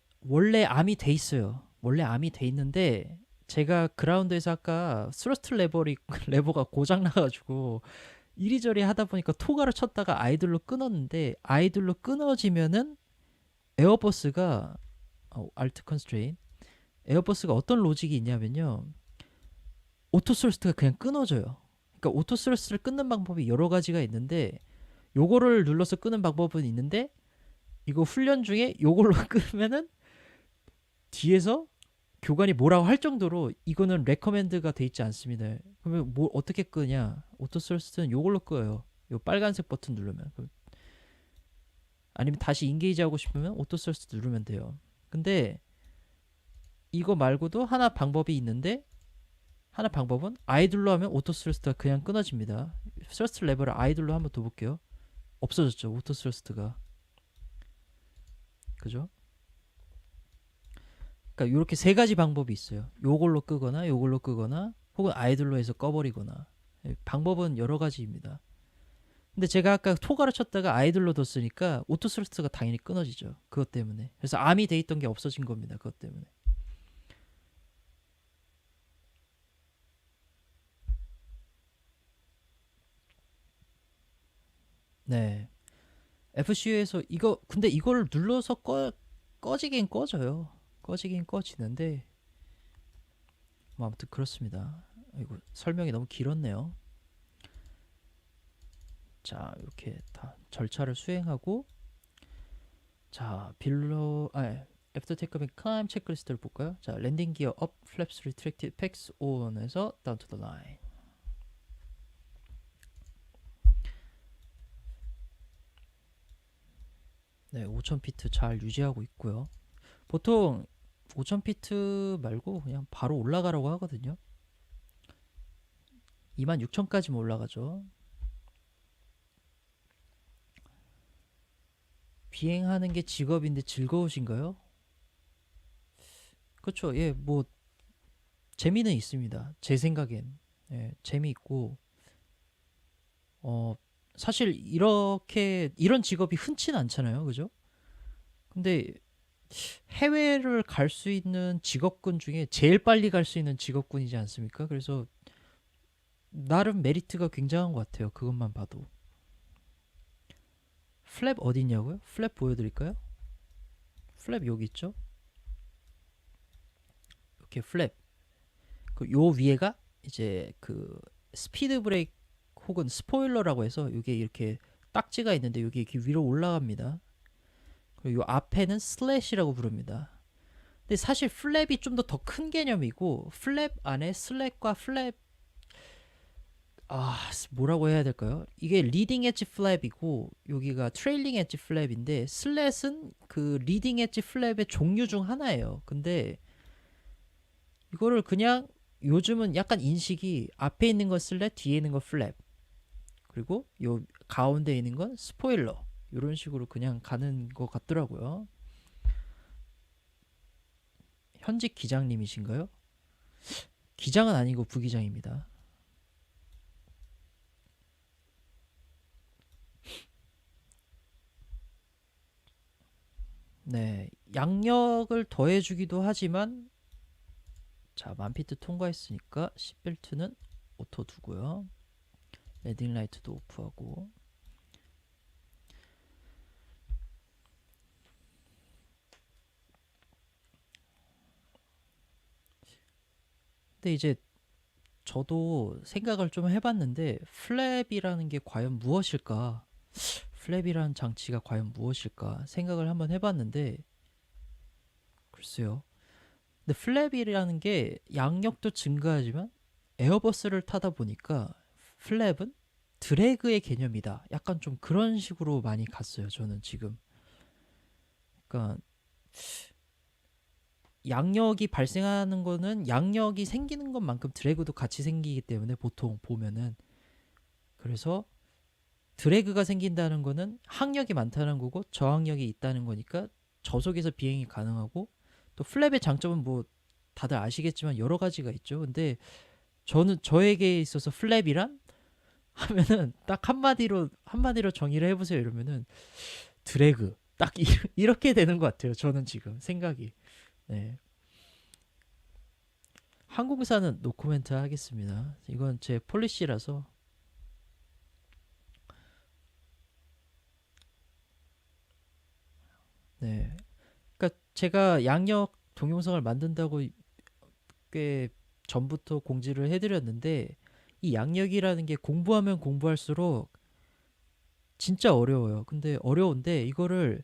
암이 돼 있어요. 원래 암이 돼 있는데 제가 그라운드에서 아까 스러스트 레버가 고장 나가지고 이리저리 하다 보니까 토가를 쳤다가 아이들로 끊었는데 아이들로 끊어지면은 에어버스가 알트 컨스트레인 에어버스가 어떤 로직이 있냐면요. 오토 스러스트가 그냥 끊어져요. 그러니까 오토 스러스트를 끊는 방법이 여러 가지가 있는데 요거를 눌러서 끄는 방법은 있는데 이거 훈련 중에 요걸로 끄면은 뒤에서 교관이 뭐라고 할 정도로 이거는 레커멘드가 돼 있지 않습니다. 그러면 뭐 어떻게 끄냐? 오토 스러스트는 요걸로 끄어요. 요 빨간색 버튼 누르면. 아니면 다시 인게이지 하고 싶으면 오토 스러스트 누르면 돼요. 근데 이거 말고도 하나 방법이 있는데 하나 방법은 아이들로 하면 오토 스러스트가 그냥 끊어집니다. 스러스트 레벨을 아이들로 한번 더 볼게요. 없어졌죠. 오토 스러스트가. 그죠? 그러니까 이렇게 세 가지 방법이 있어요. 요걸로 끄거나 요걸로 끄거나 혹은 아이들로 해서 꺼버리거나. 방법은 여러 가지입니다. 근데 제가 아까 토가를 쳤다가 아이들로 뒀으니까 오토 스러스트가 당연히 끊어지죠. 그것 때문에. 그래서 암이 돼 있던 게 없어진 겁니다. 그것 때문에. 네. FCU에서 이거 근데 이걸 눌러서 꺼지긴 꺼져요. 꺼지긴 꺼지는데 뭐 아무튼 그렇습니다. 이거 설명이 너무 길었네요. 자, 이렇게 다 절차를 수행하고 자, After takeoff and climb 체크리스트를 볼까요? 자, 랜딩 기어 up, flaps retracted, packs on에서 down to the line. 네, 5000피트 잘 유지하고 있고요. 보통 5000피트 말고 그냥 바로 올라가라고 하거든요. 26000까지만 올라가죠. 비행하는 게 직업인데 즐거우신가요? 그렇죠. 예, 뭐 재미는 있습니다. 제 생각엔. 예, 재미있고 사실 이런 직업이 흔치는 않잖아요. 그죠? 근데 해외를 갈 수 있는 직업군 중에 제일 빨리 갈 수 있는 직업군이지 않습니까? 그래서 나름 메리트가 굉장한 것 같아요. 그것만 봐도. 플랩 어디 있냐고요? 플랩 보여드릴까요? 플랩 여기 있죠? 이렇게 플랩. 요 위에가 이제 그 스피드 브레이크 혹은 스포일러라고 해서 이게 이렇게 딱지가 있는데 여기 이렇게 위로 올라갑니다. 그리고 요 앞에는 슬래시라고 부릅니다. 근데 사실 플랩이 좀 더 큰 개념이고 플랩 안에 슬랙과 플랩 뭐라고 해야 될까요? 이게 리딩 엣지 플랩이고 여기가 트레일링 엣지 플랩인데 슬랫은 그 리딩 엣지 플랩의 종류 중 하나예요. 근데 이거를 그냥 요즘은 약간 인식이 앞에 있는 건 슬랫, 뒤에 있는 건 플랩, 그리고 요 가운데 있는 건 스포일러 이런 식으로 그냥 가는 것 같더라고요. 현직 기장님이신가요? 기장은 아니고 부기장입니다. 네, 양력을 더해주기도 하지만 자, 만피트 통과했으니까 시벨트는 오토 두고요. 레딩 라이트도 오프하고. 근데 이제 저도 생각을 좀 해봤는데 플랩이라는 게 과연 무엇일까? 플랩이라는 장치가 과연 무엇일까? 생각을 한번 해봤는데 글쎄요. 근데 플랩이라는 게 양력도 증가하지만 에어버스를 타다 보니까 플랩은 드래그의 개념이다. 약간 좀 그런 식으로 많이 갔어요. 저는 지금. 그러니까 양력이 발생하는 거는 양력이 생기는 것만큼 드래그도 같이 생기기 때문에 보통 보면은, 그래서 드래그가 생긴다는 거는 항력이 많다는 거고 저항력이 있다는 거니까 저속에서 비행이 가능하고, 또 플랩의 장점은 뭐 다들 아시겠지만 여러 가지가 있죠. 근데 저에게 있어서 플랩이란 하면은 딱 한마디로 정의를 해보세요 이러면은 드래그 딱 이렇게 되는 것 같아요. 저는 지금 생각이. 네. 항공사는 노코멘트 하겠습니다. 이건 제 폴리시라서. 네. 그러니까 제가 양력 동영상을 만든다고 꽤 전부터 공지를 해드렸는데, 이 양력이라는 게 공부하면 공부할수록 진짜 어려워요. 근데 어려운데 이거를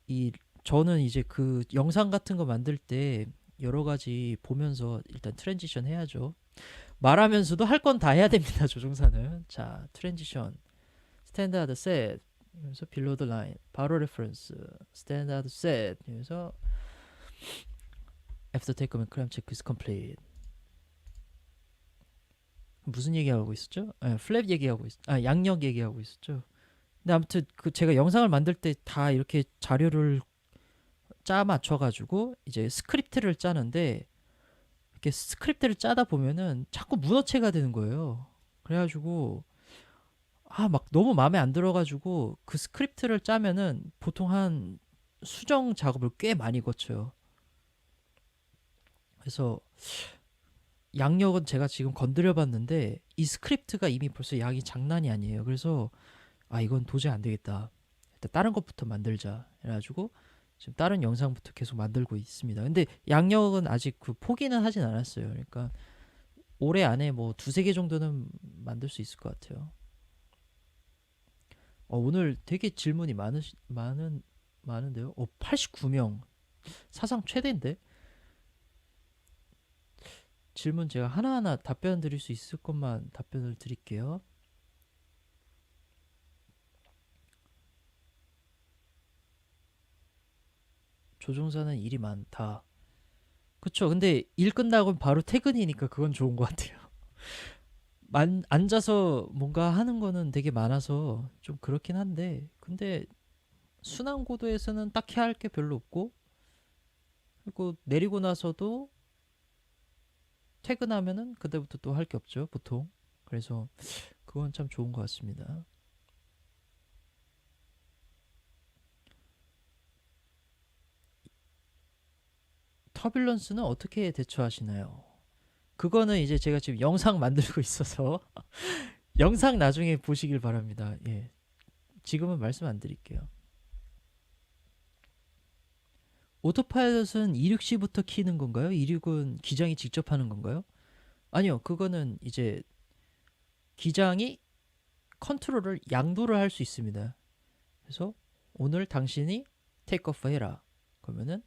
이 저는 이제 그 영상 같은 거 만들 때 여러 가지 보면서 일단 트랜지션 해야죠. 말하면서도 할 건 다 해야 됩니다. 조종사는. 자, 트랜지션, 스탠다드 셋, 그래서 빌로드 라인, 바로 레퍼런스, 스탠다드 셋, 그래서 after takeoff climb check is complete. 무슨 얘기하고 있었죠? 플랩 얘기하고 양력 얘기하고 있었죠. 근데 아무튼 그 제가 영상을 만들 때 다 이렇게 자료를 짜 맞춰가지고 이제 스크립트를 짜는데, 이렇게 스크립트를 짜다 보면은 자꾸 문어체가 되는 거예요. 그래가지고 막 너무 마음에 안 들어가지고 그 스크립트를 짜면은 보통 한 수정 작업을 꽤 많이 거쳐요. 그래서 양력은 제가 지금 건드려 봤는데 이 스크립트가 이미 벌써 양이 장난이 아니에요. 그래서 이건 도저히 안 되겠다. 일단 다른 것부터 만들자. 그래가지고 지금 다른 영상부터 계속 만들고 있습니다. 근데 양력은 아직 그 포기는 하진 않았어요. 그러니까 올해 안에 뭐 두세 개 정도는 만들 수 있을 것 같아요. 오늘 되게 질문이 많은데요. 89명. 사상 최대인데? 질문 제가 하나하나 답변 드릴 수 있을 것만 답변을 드릴게요. 조종사는 일이 많다. 그쵸. 근데 일 끝나고 바로 퇴근이니까 그건 좋은 것 같아요. 앉아서 뭔가 하는 거는 되게 많아서 좀 그렇긴 한데, 근데 순환고도에서는 딱히 할 게 별로 없고, 그리고 내리고 나서도 퇴근하면은 그때부터 또 할 게 없죠, 보통. 그래서 그건 참 좋은 것 같습니다. 터뷸런스는 어떻게 대처하시나요? 그거는 이제 제가 지금 영상 만들고 있어서 영상 나중에 보시길 바랍니다. 예. 지금은 말씀 안 드릴게요. 오토파일럿은 이륙시부터 키는 건가요? 이륙은 기장이 직접 하는 건가요? 아니요. 그거는 이제 기장이 컨트롤을 양도를 할 수 있습니다. 그래서 오늘 당신이 테이크오프 해라. 그러면은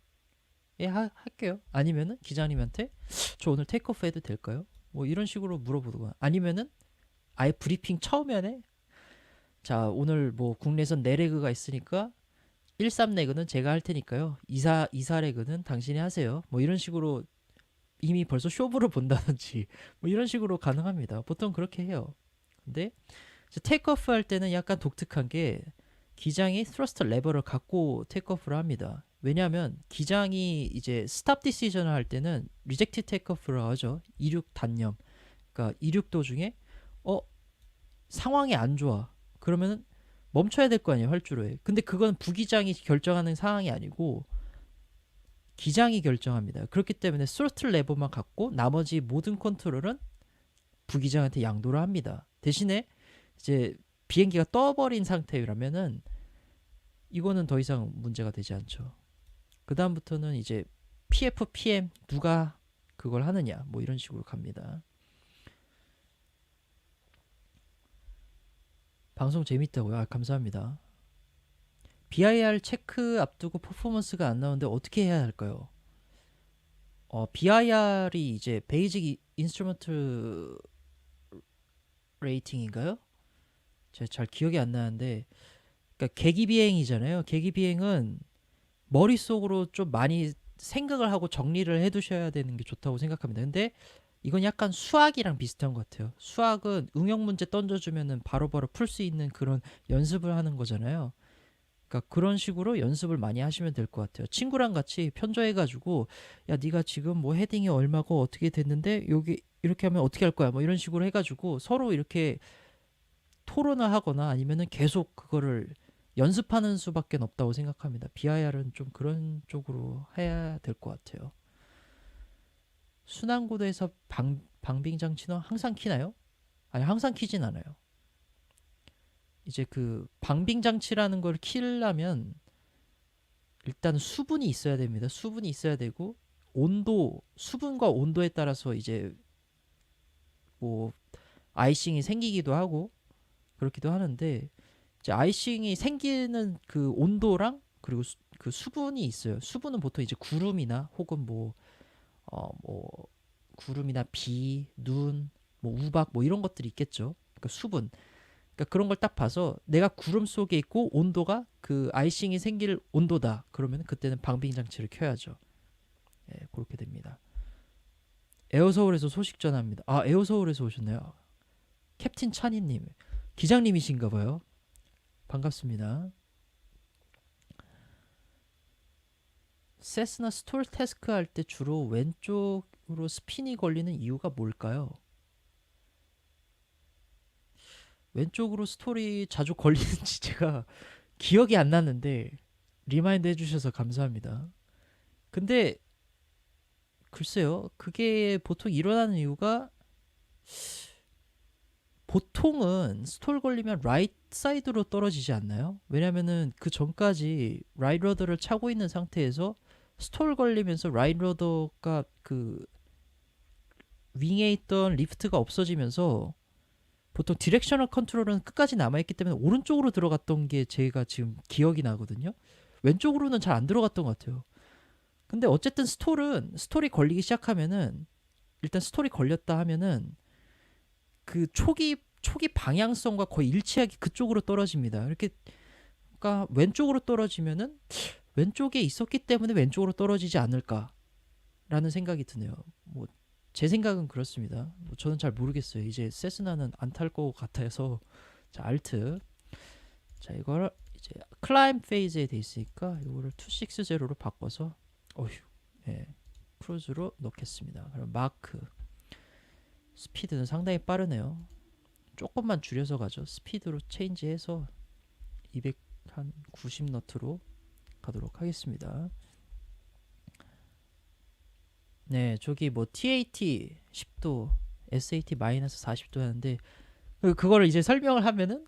할게요. 아니면은 기장님한테 저 오늘 테이크오프 해도 될까요? 뭐 이런 식으로 물어보거나, 아니면은 아예 브리핑 처음에 자 오늘 뭐 국내선 4레그가 있으니까 13레그는 제가 할 테니까요. 24레그는 당신이 하세요. 뭐 이런 식으로 이미 벌써 쇼부를 본다든지 뭐 이런 식으로 가능합니다. 보통 그렇게 해요. 근데 테이크오프 할 때는 약간 독특한 게 기장이 스러스터 레버를 갖고 테이크오프를 합니다. 왜냐하면 기장이 이제 스탑 디시전을 할 때는 리젝트 테이크오프라고 하죠. 이륙 단념. 그러니까 이륙 도중에 상황이 안 좋아. 그러면 멈춰야 될 거 아니에요, 활주로에. 근데 그건 부기장이 결정하는 상황이 아니고 기장이 결정합니다. 그렇기 때문에 스로틀 레버만 갖고 나머지 모든 컨트롤은 부기장한테 양도를 합니다. 대신에 이제 비행기가 떠버린 상태라면은 이거는 더 이상 문제가 되지 않죠. 그 다음부터는 이제 PF, PM 누가 그걸 하느냐 뭐 이런 식으로 갑니다. 방송 재밌다고요? 감사합니다. BIR 체크 앞두고 퍼포먼스가 안 나오는데 어떻게 해야 할까요? BIR이 이제 베이직 인스트루먼트 레이팅인가요? 제가 잘 기억이 안 나는데, 그러니까 계기비행이잖아요. 계기비행은 머릿속으로 좀 많이 생각을 하고 정리를 해두셔야 되는 게 좋다고 생각합니다. 근데 이건 약간 수학이랑 비슷한 것 같아요. 수학은 응용 문제 던져주면은 바로바로 풀 수 있는 그런 연습을 하는 거잖아요. 그러니까 그런 식으로 연습을 많이 하시면 될 것 같아요. 친구랑 같이 편저해가지고, 야, 네가 지금 뭐 헤딩이 얼마고 어떻게 됐는데 여기 이렇게 하면 어떻게 할 거야? 뭐 이런 식으로 해가지고 서로 이렇게 토론을 하거나 아니면은 계속 그거를 연습하는 수밖에 없다고 생각합니다. BIR은 좀 그런 쪽으로 해야 될 것 같아요. 순환고도에서 방빙 장치는 항상 키나요? 아니, 항상 키진 않아요. 이제 그 방빙 장치라는 걸 키려면 일단 수분이 있어야 됩니다. 수분이 있어야 되고 온도, 수분과 온도에 따라서 이제 뭐 아이싱이 생기기도 하고 그렇기도 하는데, 이제 아이싱이 생기는 그 온도랑 그리고 그 수분이 있어요. 수분은 보통 이제 구름이나 혹은 뭐 구름이나 비, 눈, 뭐 우박 뭐 이런 것들이 있겠죠. 그러니까 수분. 그러니까 그런 걸 딱 봐서 내가 구름 속에 있고 온도가 그 아이싱이 생길 온도다. 그러면 그때는 방빙 장치를 켜야죠. 예, 그렇게 됩니다. 에어서울에서 소식 전합니다. 아, 에어서울에서 오셨네요. 캡틴 찬이님, 기장님이신가 봐요. 반갑습니다. 세스나 스톨 태스크 할 때 주로 왼쪽으로 스핀이 걸리는 이유가 뭘까요? 왼쪽으로 스톨이 자주 걸리는지 제가 기억이 안 나는데 리마인드 해주셔서 감사합니다. 근데 글쎄요, 그게 보통 일어나는 이유가, 보통은 스톨 걸리면 라이트 사이드로 떨어지지 않나요? 왜냐면은 그 전까지 라이트 러더를 차고 있는 상태에서 스톨 걸리면서 라이트 러더가 그 윙에 있던 리프트가 없어지면서 보통 디렉셔널 컨트롤은 끝까지 남아있기 때문에 오른쪽으로 들어갔던 게 제가 지금 기억이 나거든요. 왼쪽으로는 잘 안 들어갔던 것 같아요. 근데 어쨌든 스톨이 걸리기 시작하면은, 일단 스톨이 걸렸다 하면은 그 초기 방향성과 거의 일치하게 그쪽으로 떨어집니다. 이렇게, 그러니까 왼쪽으로 떨어지면은 왼쪽에 있었기 때문에 왼쪽으로 떨어지지 않을까라는 생각이 드네요. 뭐 제 생각은 그렇습니다. 뭐 저는 잘 모르겠어요. 이제 세스나는 안 탈 것 같아서. 자, 알트. 자, 이걸 이제 클라임 페이즈에 돼 있으니까 이거를 260로 바꿔서 어휴, 예, 크루즈로 넣겠습니다. 그럼 마크. 스피드는 상당히 빠르네요. 조금만 줄여서 가죠. 스피드로 체인지해서 290 너트로 가도록 하겠습니다. 네, 저기 뭐 TAT 10도, SAT 마이너스 40도 하는데 그거를 이제 설명을 하면은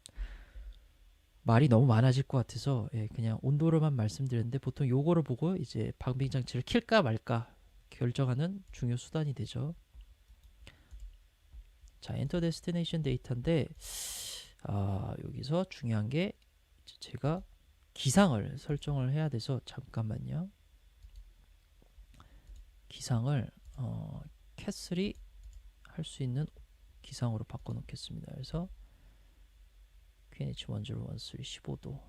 말이 너무 많아질 것 같아서, 예, 그냥 온도로만 말씀드렸는데, 보통 요거를 보고 이제 방빙 장치를 킬까 말까 결정하는 중요 수단이 되죠. 자, 엔터 데스티네이션 데이터인데, 여기서 중요한 게 제가 기상을 설정을 해야 돼서, 잠깐만요. 기상을 캐슬이 할 수 있는 기상으로 바꿔 놓겠습니다. 그래서 QNH1013 15도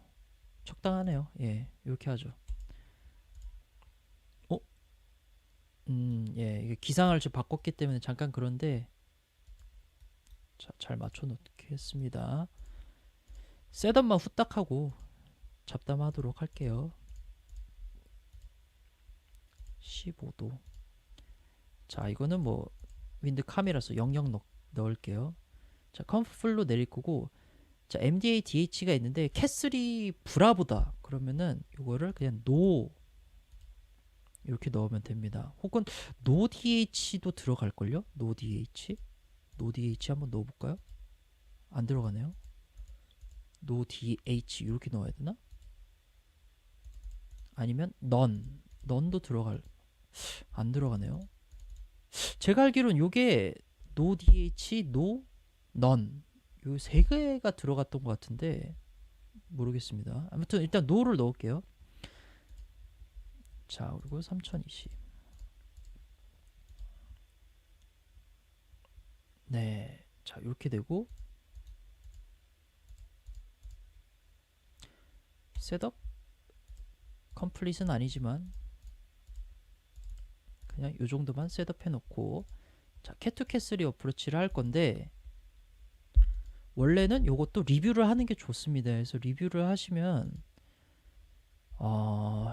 적당하네요. 예, 이렇게 하죠. 예, 이게 기상을 좀 바꿨기 때문에 잠깐 그런데, 자, 잘 맞춰 놓겠습니다. 셋업만 후딱 하고 잡담하도록 할게요. 15도. 자, 이거는 뭐 윈드 카메라서 00 넣을게요. 자, 컴플로 내릴 거고, 자, MDA DH가 있는데 캐슬이 브라보다 그러면은 이거를 그냥 노 이렇게 넣으면 됩니다. 혹은 노 DH도 들어갈걸요? 노 DH? 노 DH 한번 넣어볼까요? 안 들어가네요. 노 DH 이렇게 넣어야 되나? 아니면 넌도 안 들어가네요. 제가 알기로는 요게 노 DH, 노, 넌 요 세 개가 들어갔던 것 같은데 모르겠습니다. 아무튼 일단 노를 넣을게요. 자, 그리고 3020. 네, 자 이렇게 되고 셋업 컴플릿은 아니지만 그냥 요 정도만 셋업해 놓고 자 캣투캐슬이 어프로치를 할 건데 원래는 요것도 리뷰를 하는 게 좋습니다. 그래서 리뷰를 하시면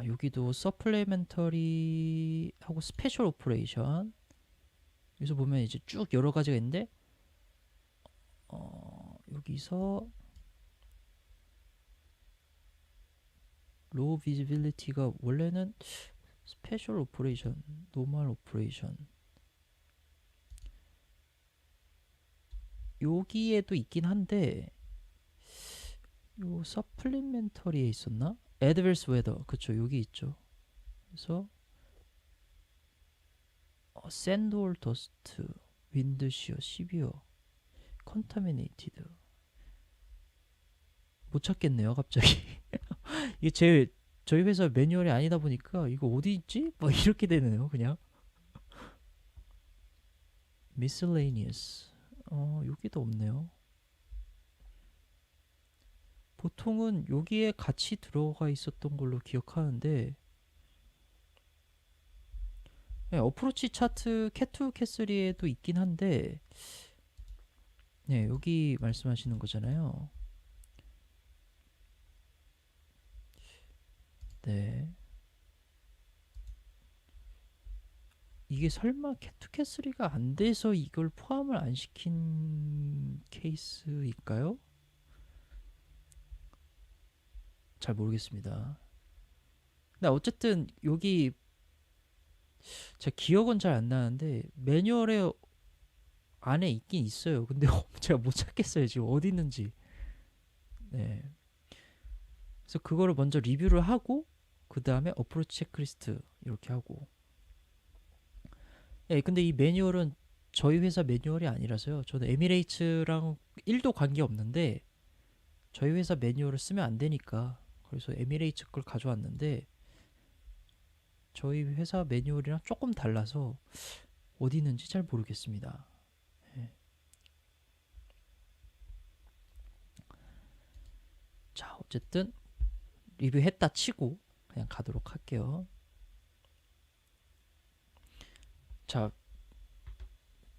여기도 서플리멘터리 하고 스페셜 오퍼레이션 여기서 보면 이제 쭉 여러 가지가 있는데 여기서 로우 비지빌리티가 원래는 스페셜 오퍼레이션, 노멀 오퍼레이션 여기에도 있긴 한데 요 서플리멘터리에 있었나? 애드버스 웨더 그쵸 여기 있죠. 그래서 샌드홀 더스트 윈드시어 시비어 컨타미네이티드 못 찾겠네요 갑자기. 이게 저희 회사 매뉴얼이 아니다 보니까 이거 어디 있지? 막 이렇게 되네요 그냥. miscellaneous 여기도 없네요. 보통은 여기에 같이 들어가 있었던 걸로 기억하는데 네, 어프로치 차트 캣2 캣3에도 있긴 한데 네 여기 말씀하시는 거잖아요. 네 이게 설마 캣2 캣3가 안 돼서 이걸 포함을 안 시킨 케이스일까요? 잘 모르겠습니다. 근데 어쨌든 여기 제 기억은 잘 안 나는데 매뉴얼에 안에 있긴 있어요. 근데 제가 못 찾겠어요 지금 어디 있는지. 네. 그래서 그거를 먼저 리뷰를 하고 그 다음에 어프로치 체크리스트 이렇게 하고. 예, 근데 이 매뉴얼은 저희 회사 매뉴얼이 아니라서요. 저는 에미레이츠랑 1도 관계 없는데 저희 회사 매뉴얼을 쓰면 안 되니까 그래서 에미레이츠 걸 가져왔는데 저희 회사 매뉴얼이랑 조금 달라서 어디 있는지 잘 모르겠습니다. 예. 자 어쨌든 리뷰했다 치고 그냥 가도록 할게요. 자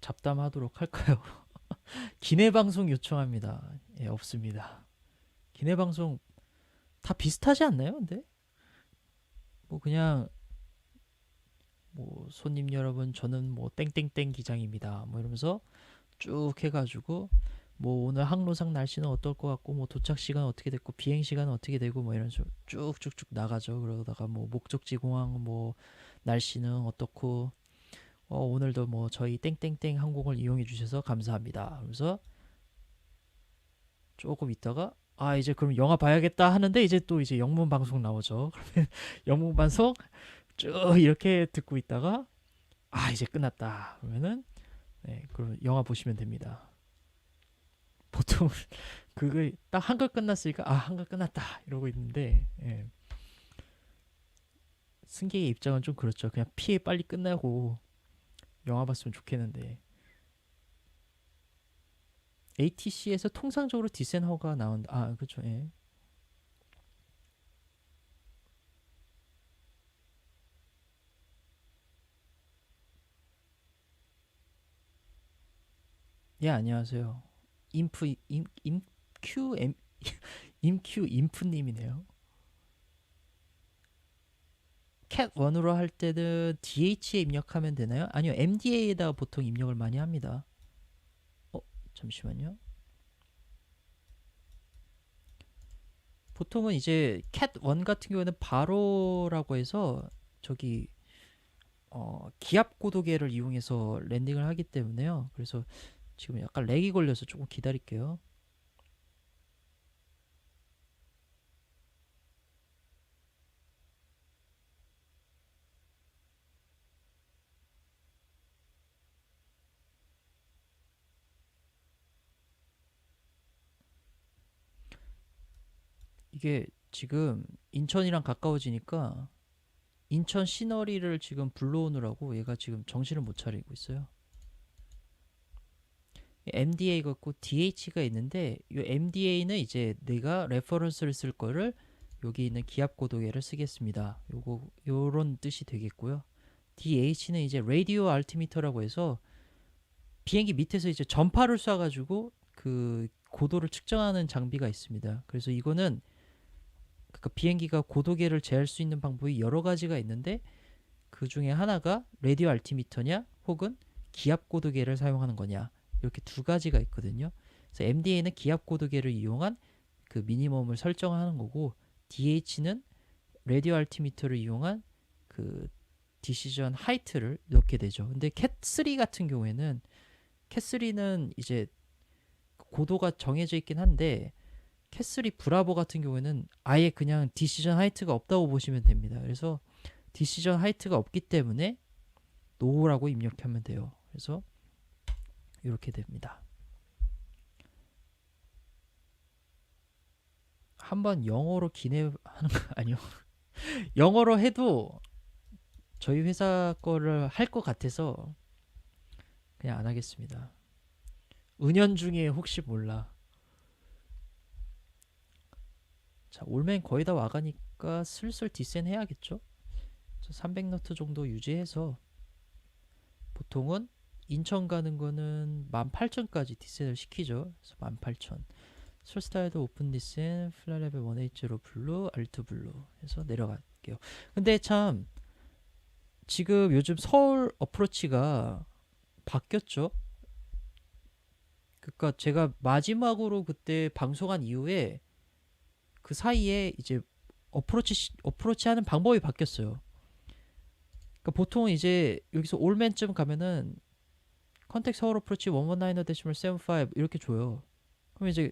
잡담하도록 할까요? 기내 방송 요청합니다. 예, 없습니다. 기내 방송 다 비슷하지 않나요? 근데 뭐 그냥 뭐 손님 여러분 저는 뭐 땡땡땡 기장입니다. 뭐 이러면서 쭉 해가지고 뭐 오늘 항로상 날씨는 어떨 것 같고 뭐 도착 시간 어떻게 됐고 비행 시간은 어떻게 되고 뭐 이런 식으로 쭉쭉쭉 나가죠. 그러다가 뭐 목적지 공항 뭐 날씨는 어떻고 오늘도 뭐 저희 땡땡땡 항공을 이용해 주셔서 감사합니다. 그러면서 조금 있다가 이제 그럼 영화 봐야겠다 하는데 이제 또 이제 영문 방송 나오죠. 그러면 영문 방송 쭉 이렇게 듣고 있다가 이제 끝났다. 그러면은 네, 그럼 영화 보시면 됩니다. 보통 그게 딱 한글 끝났으니까 한글 끝났다 이러고 있는데 예. 승객의 입장은 좀 그렇죠. 그냥 피해 빨리 끝나고 영화 봤으면 좋겠는데 ATC에서 통상적으로 디센허가 나온다. 그렇죠. 예. 예, 안녕하세요. 임큐 임큐 임프님이네요. 캣 1으로 할 때는 DH에 입력하면 되나요? 아니요, MDA에다가 보통 입력을 많이 합니다. 잠시만요. 보통은 이제 캣 1 같은 경우에는 바로라고 해서 저기 기압 고도계를 이용해서 랜딩을 하기 때문에요. 그래서 지금 약간 렉이 걸려서 조금 기다릴게요. 이게 지금 인천이랑 가까워지니까 인천 시너리를 지금 불러오느라고 얘가 지금 정신을 못 차리고 있어요. MDA가 있고 DH가 있는데 이 MDA는 이제 내가 레퍼런스를 쓸 거를 여기 있는 기압 고도계를 쓰겠습니다. 요거 요런 뜻이 되겠고요. DH는 이제 라디오 알티미터라고 해서 비행기 밑에서 이제 전파를 쏴가지고 그 고도를 측정하는 장비가 있습니다. 그래서 이거는 그러니까 비행기가 고도계를 재할 수 있는 방법이 여러 가지가 있는데 그 중에 하나가 라디오 알티미터냐 혹은 기압 고도계를 사용하는 거냐 이렇게 두 가지가 있거든요. 그래서 MDA는 기압 고도계를 이용한 그 미니멈을 설정하는 거고 DH는 라디오 알티미터를 이용한 그 디시전 하이트를 넣게 되죠. 근데 캣3 같은 경우에는 캣3는 이제 고도가 정해져 있긴 한데 캣3 브라보 같은 경우에는 아예 그냥 디시전 하이트가 없다고 보시면 됩니다. 그래서 디시전 하이트가 없기 때문에 노라고 입력하면 돼요. 그래서 이렇게 됩니다. 한번 영어로 기내하는 거 아니요. 영어로 해도 저희 회사 거를 할 것 같아서 그냥 안 하겠습니다. 은연중에 혹시 몰라. 자, 올맨 거의 다 와가니까 슬슬 디센 해야겠죠? 300너트 정도 유지해서 보통은 인천 가는 거는 18,000까지 디센을 시키죠. 그래서 18,000. 솔스타일도 오픈 디센, 플라이 레벨 180 블루, 알트 블루 해서 내려갈게요. 근데 참 지금 요즘 서울 어프로치가 바뀌었죠. 그러니까 제가 마지막으로 그때 방송한 이후에 그 사이에 이제 어프로치 하는 방법이 바뀌었어요. 그러니까 보통 이제 여기서 올맨쯤 가면은 컨택 서울 어프로치 119.75 이렇게 줘요. 그럼 이제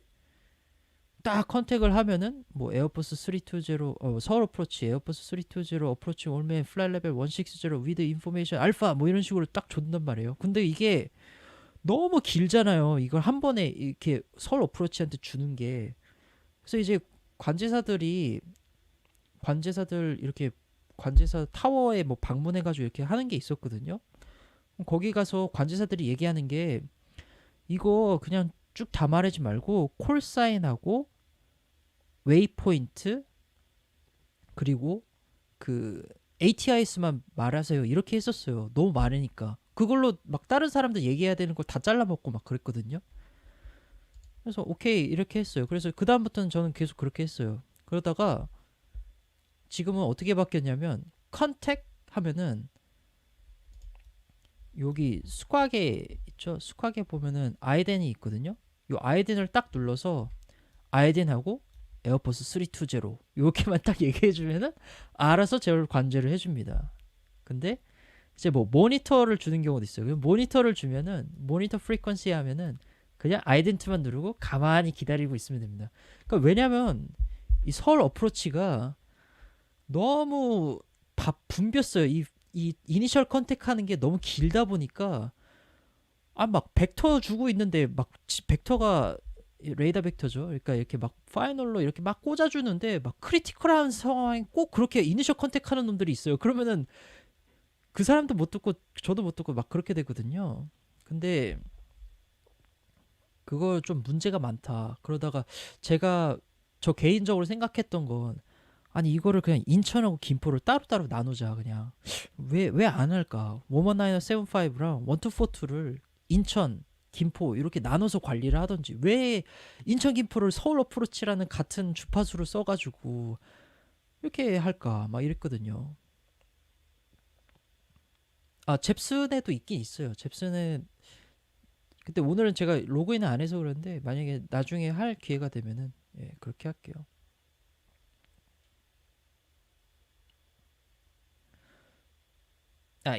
딱 컨택을 하면은 뭐 에어버스 320 서울 어프로치 에어버스 320 어프로치 올맨 플라이 레벨 160 위드 인포메이션 알파 뭐 이런 식으로 딱 줬단 말이에요. 근데 이게 너무 길잖아요. 이걸 한 번에 이렇게 서울 어프로치한테 주는 게. 그래서 이제 관제사들 이렇게 관제사 타워에 뭐 방문해가지고 이렇게 하는 게 있었거든요. 거기 가서 관제사들이 얘기하는 게 이거 그냥 쭉 다 말하지 말고 콜사인하고 웨이포인트 그리고 그 ATIS만 말하세요 이렇게 했었어요. 너무 많으니까 그걸로 막 다른 사람들 얘기해야 되는 걸 다 잘라먹고 막 그랬거든요. 그래서 오케이 이렇게 했어요. 그래서 그 다음부터는 저는 계속 그렇게 했어요. 그러다가 지금은 어떻게 바뀌었냐면 컨택 하면은 여기 수곽에 있죠. 수곽에 보면은 아이덴이 있거든요. 이 아이덴을 딱 눌러서 아이덴하고 에어버스 320 이렇게만 딱 얘기해주면은 알아서 제어를 관제를 해줍니다. 근데 이제 뭐 모니터를 주는 경우도 있어요. 모니터를 주면은 모니터 프리퀀시 하면은 그냥 아이덴트만 누르고 가만히 기다리고 있으면 됩니다. 그러니까 왜냐면 이 서울 어프로치가 너무 붐볐어요. 이 이니셜 컨택 하는 게 너무 길다 보니까 막 벡터 주고 있는데 막 벡터가 레이더 벡터죠. 그러니까 이렇게 막 파이널로 이렇게 막 꽂아주는데 막 크리티컬한 상황에 꼭 그렇게 이니셜 컨택하는 놈들이 있어요. 그러면은 그 사람도 못 듣고 저도 못 듣고 막 그렇게 되거든요. 근데 그거 좀 문제가 많다. 그러다가 제가 저 개인적으로 생각했던 건 아니 이거를 그냥 인천하고 김포를 따로따로 나누자 그냥 왜 안 할까? 11975랑 1242를 인천, 김포 이렇게 나눠서 관리를 하던지 왜 인천, 김포를 서울 어프로치라는 같은 주파수를 써가지고 이렇게 할까? 막 이랬거든요. 잽슨에도 있긴 있어요. 잽슨은 근데 오늘은 제가 로그인을 안 해서 그런데 만약에 나중에 할 기회가 되면은 예, 그렇게 할게요.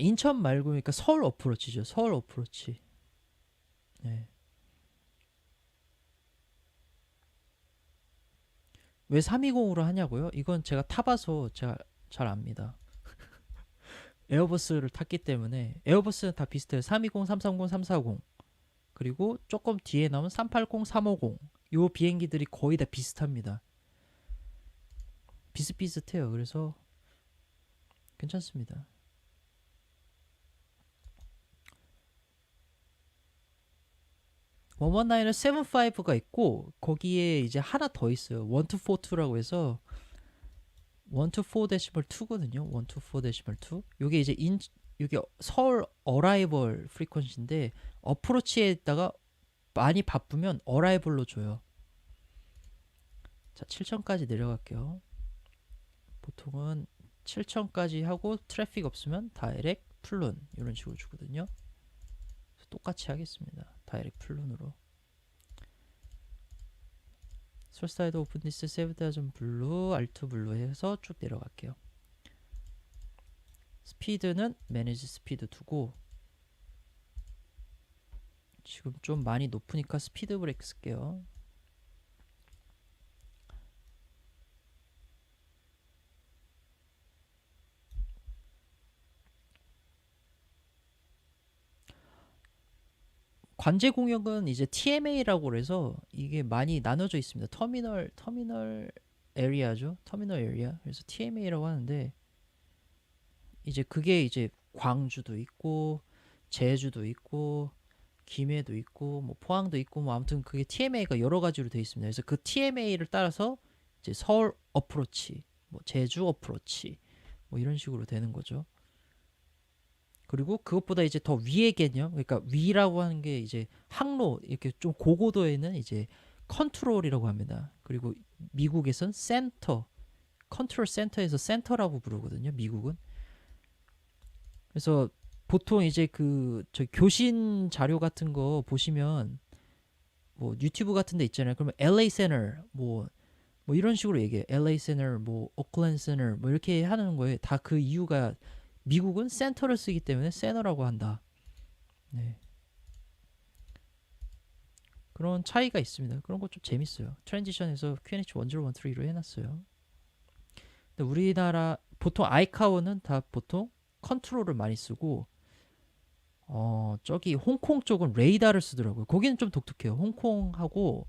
인천 말고 그러니까 서울 어프로치죠. 서울 어프로치. 예. 왜 320으로 하냐고요? 이건 제가 타봐서 제가 잘 압니다. 에어버스를 탔기 때문에 에어버스는 다 비슷해요. 320, 330, 340 그리고 조금 뒤에 나온 380, 350 요 비행기들이 거의 다 비슷합니다. 비슷비슷해요. 그래서 괜찮습니다. 119은 75가 있고 거기에 이제 하나 더 있어요. 1242라고 해서 124.2거든요. 124.2. 요게 이제 요게 서울 어라이벌 프리퀀시인데 어프로치에다가 많이 바쁘면 어라이벌로 줘요. 자, 7000까지 내려갈게요. 보통은 7000까지 하고 트래픽 없으면 다이렉 플룬 이런 식으로 주거든요. 똑같이 하겠습니다. 다이렉 플룬으로. 솔사이드 오픈디스 세브다전 블루 알트 블루 해서 쭉 내려갈게요. 스피드는 매니지 스피드 두고 지금 좀 많이 높으니까 스피드 브레이크 쓸게요. 관제 공역은 이제 TMA라고 그래서 이게 많이 나눠져 있습니다. 터미널 에리아죠. 터미널 에리아. 그래서 TMA라고 하는데 이제 그게 이제 광주도 있고 제주도 있고 김해도 있고 뭐 포항도 있고 뭐 아무튼 그게 TMA가 여러 가지로 되어 있습니다. 그래서 그 TMA를 따라서 이제 서울 어프로치, 뭐 제주 어프로치 뭐 이런 식으로 되는 거죠. 그리고 그것보다 이제 더 위의 개념, 그러니까 위라고 하는 게 이제 항로 이렇게 좀 고고도에 있는 이제 컨트롤이라고 합니다. 그리고 미국에선 센터, 컨트롤 센터에서 센터라고 부르거든요. 미국은. 그래서 보통 이제 그 저 교신 자료 같은 거 보시면 뭐 유튜브 같은 데 있잖아요. 그러면 LA 센터 뭐 이런 식으로 얘기해요. LA 센터, 뭐 오클랜드 센터 뭐 이렇게 하는 거에 다 그 이유가 미국은 센터를 쓰기 때문에 센터라고 한다. 네. 그런 차이가 있습니다. 그런 거 좀 재밌어요. 트랜지션에서 QNH 1013로 해놨어요. 근데 우리나라 보통 아이카오는 다 보통 컨트롤을 많이 쓰고 저기 홍콩 쪽은 레이더를 쓰더라고요. 거기는 좀 독특해요. 홍콩하고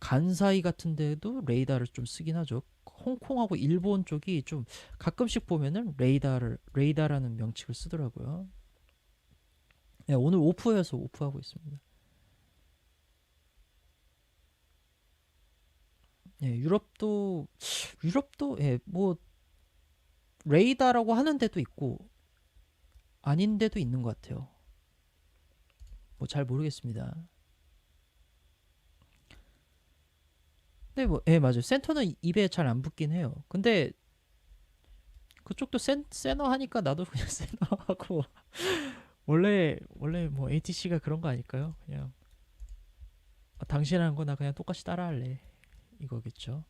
간사이 같은 데도 레이더를 좀 쓰긴 하죠. 홍콩하고 일본 쪽이 좀 가끔씩 보면은 레이더라는 명칭을 쓰더라고요. 네, 오늘 오프여서 오프하고 있습니다. 네, 유럽도 예, 뭐 레이더라고 하는 데도 있고 아닌 데도 있는 것 같아요. 뭐 잘 모르겠습니다. 근데 뭐, 예, 맞아요. 센터는 입에 잘 안 붙긴 해요. 근데 그쪽도 세너 하니까 나도 그냥 세너 하고 원래 뭐 ATC가 그런 거 아닐까요? 그냥 당신 하는 거나 그냥 똑같이 따라할래 이거겠죠.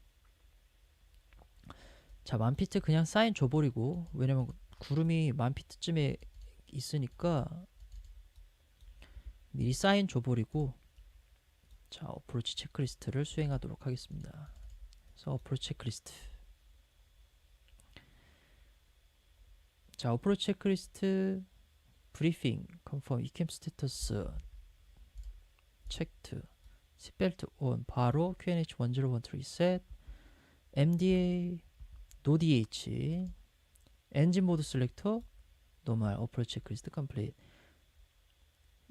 자, 만피트 그냥 사인 줘버리고 왜냐면 구름이 만피트쯤에 있으니까 미리 사인 줘버리고 자, 어프로치 체크리스트를 수행하도록 하겠습니다. 그래서 어프로치 체크리스트. 자, 어프로치 체크리스트 브리핑 컨펌 이캠 스테터스 체크드 시벨트 온 바로 QNH 1013 리셋 MDA 노 DH 엔진 모드 셀렉터 노멀 어프로치 체크리스트 컴플릿.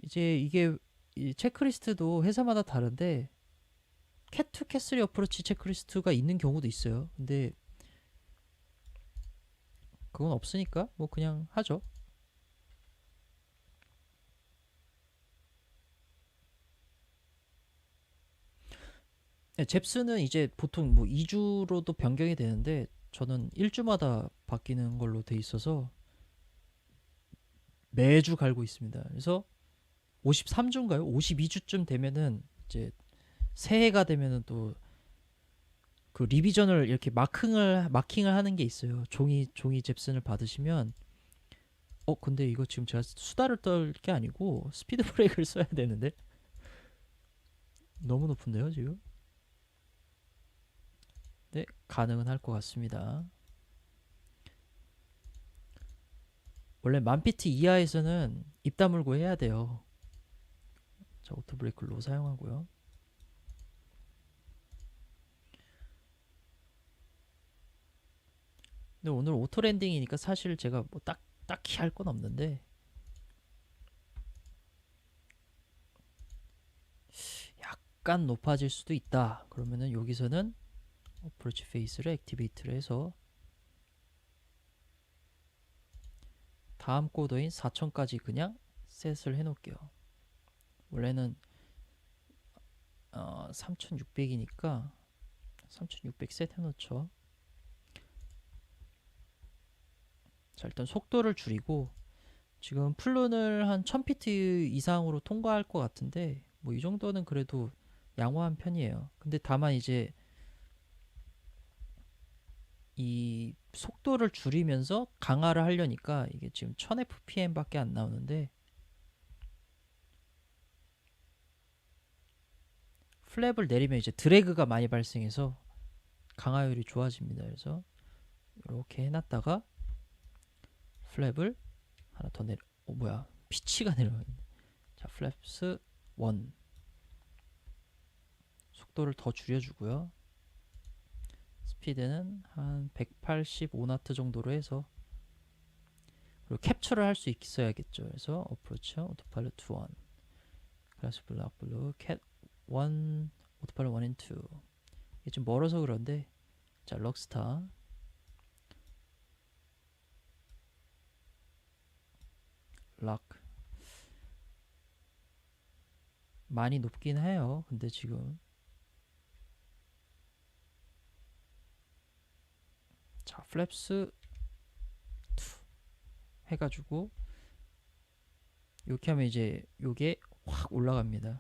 이제 이게 이 체크리스트도 회사마다 다른데 cat2 cat3 어프로치 체크리스트가 있는 경우도 있어요. 근데 그건 없으니까 뭐 그냥 하죠. 네, 잽스는 이제 보통 뭐 2주로도 변경이 되는데 저는 1주마다 바뀌는 걸로 돼 있어서 매주 갈고 있습니다. 그래서 53주인가요? 52주쯤 되면은 이제 새해가 되면은 또 그 리비전을 이렇게 마킹을 하는 게 있어요. 종이 잽슨을 받으시면 근데 이거 지금 제가 수다를 떨 게 아니고 스피드 브레이크를 써야 되는데 너무 높은데요, 지금? 네, 가능은 할 것 같습니다. 원래 만피트 이하에서는 입 다물고 해야 돼요. 자, 오토 브레이크 로 사용하고요. 근데 오늘 오토 랜딩이니까 사실 제가 뭐 딱히 할 건 없는데 약간 높아질 수도 있다. 그러면은 여기서는 어프로치 페이스를 액티베이트를 해서 다음 코더인 4000까지 그냥 셋을 해놓을게요. 원래는 3600이니까 3600 셋 해놓죠. 자, 일단 속도를 줄이고 지금 플룬을 한 1000피트 이상으로 통과할 것 같은데 뭐 이 정도는 그래도 양호한 편이에요. 근데 다만 이제 이 속도를 줄이면서 강화를 하려니까 이게 지금 1000fpm 밖에 안 나오는데 플랩을 내리면 이제 드래그가 많이 발생해서 강화율이 좋아집니다. 그래서 이렇게 해놨다가 플랩을 하나 더 내려 뭐야 피치가 내려가 있네. 자, 플랩스 1 속도를 더 줄여주고요. 스피드는 한 185나트 정도로 해서 그리고 캡처를 할 수 있어야겠죠. 그래서 어프로치 오토파일럿 1 클래스 블락 블루 캣 1 오토파일럿 1 and 2 이게 좀 멀어서 그런데 자 럭스타 락 많이 높긴 해요. 근데 지금 자 플랩스 2 해가지고 이렇게 하면 이제 요게 확 올라갑니다.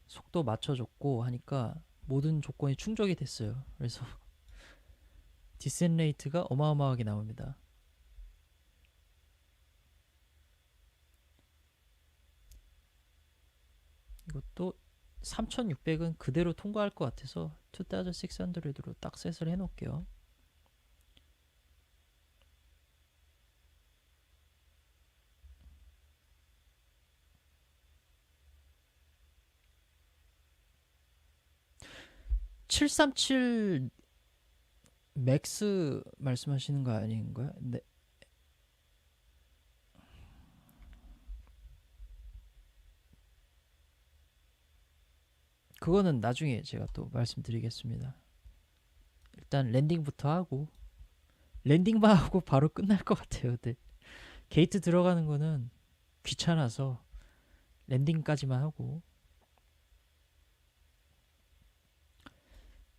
속도 맞춰줬고 하니까 모든 조건이 충족이 됐어요. 그래서 디센 레이트가 어마어마하게 나옵니다. 이것도 3600은 그대로 통과할 것 같아서 2600으로 딱 셋을 해놓을게요. (737) 맥스 말씀하시는 거 아닌가요? 네. 그거는 나중에 제가 또 말씀드리겠습니다. 일단 랜딩부터 하고 랜딩만 하고 바로 끝날 것 같아요. 네. 게이트 들어가는 거는 귀찮아서 랜딩까지만 하고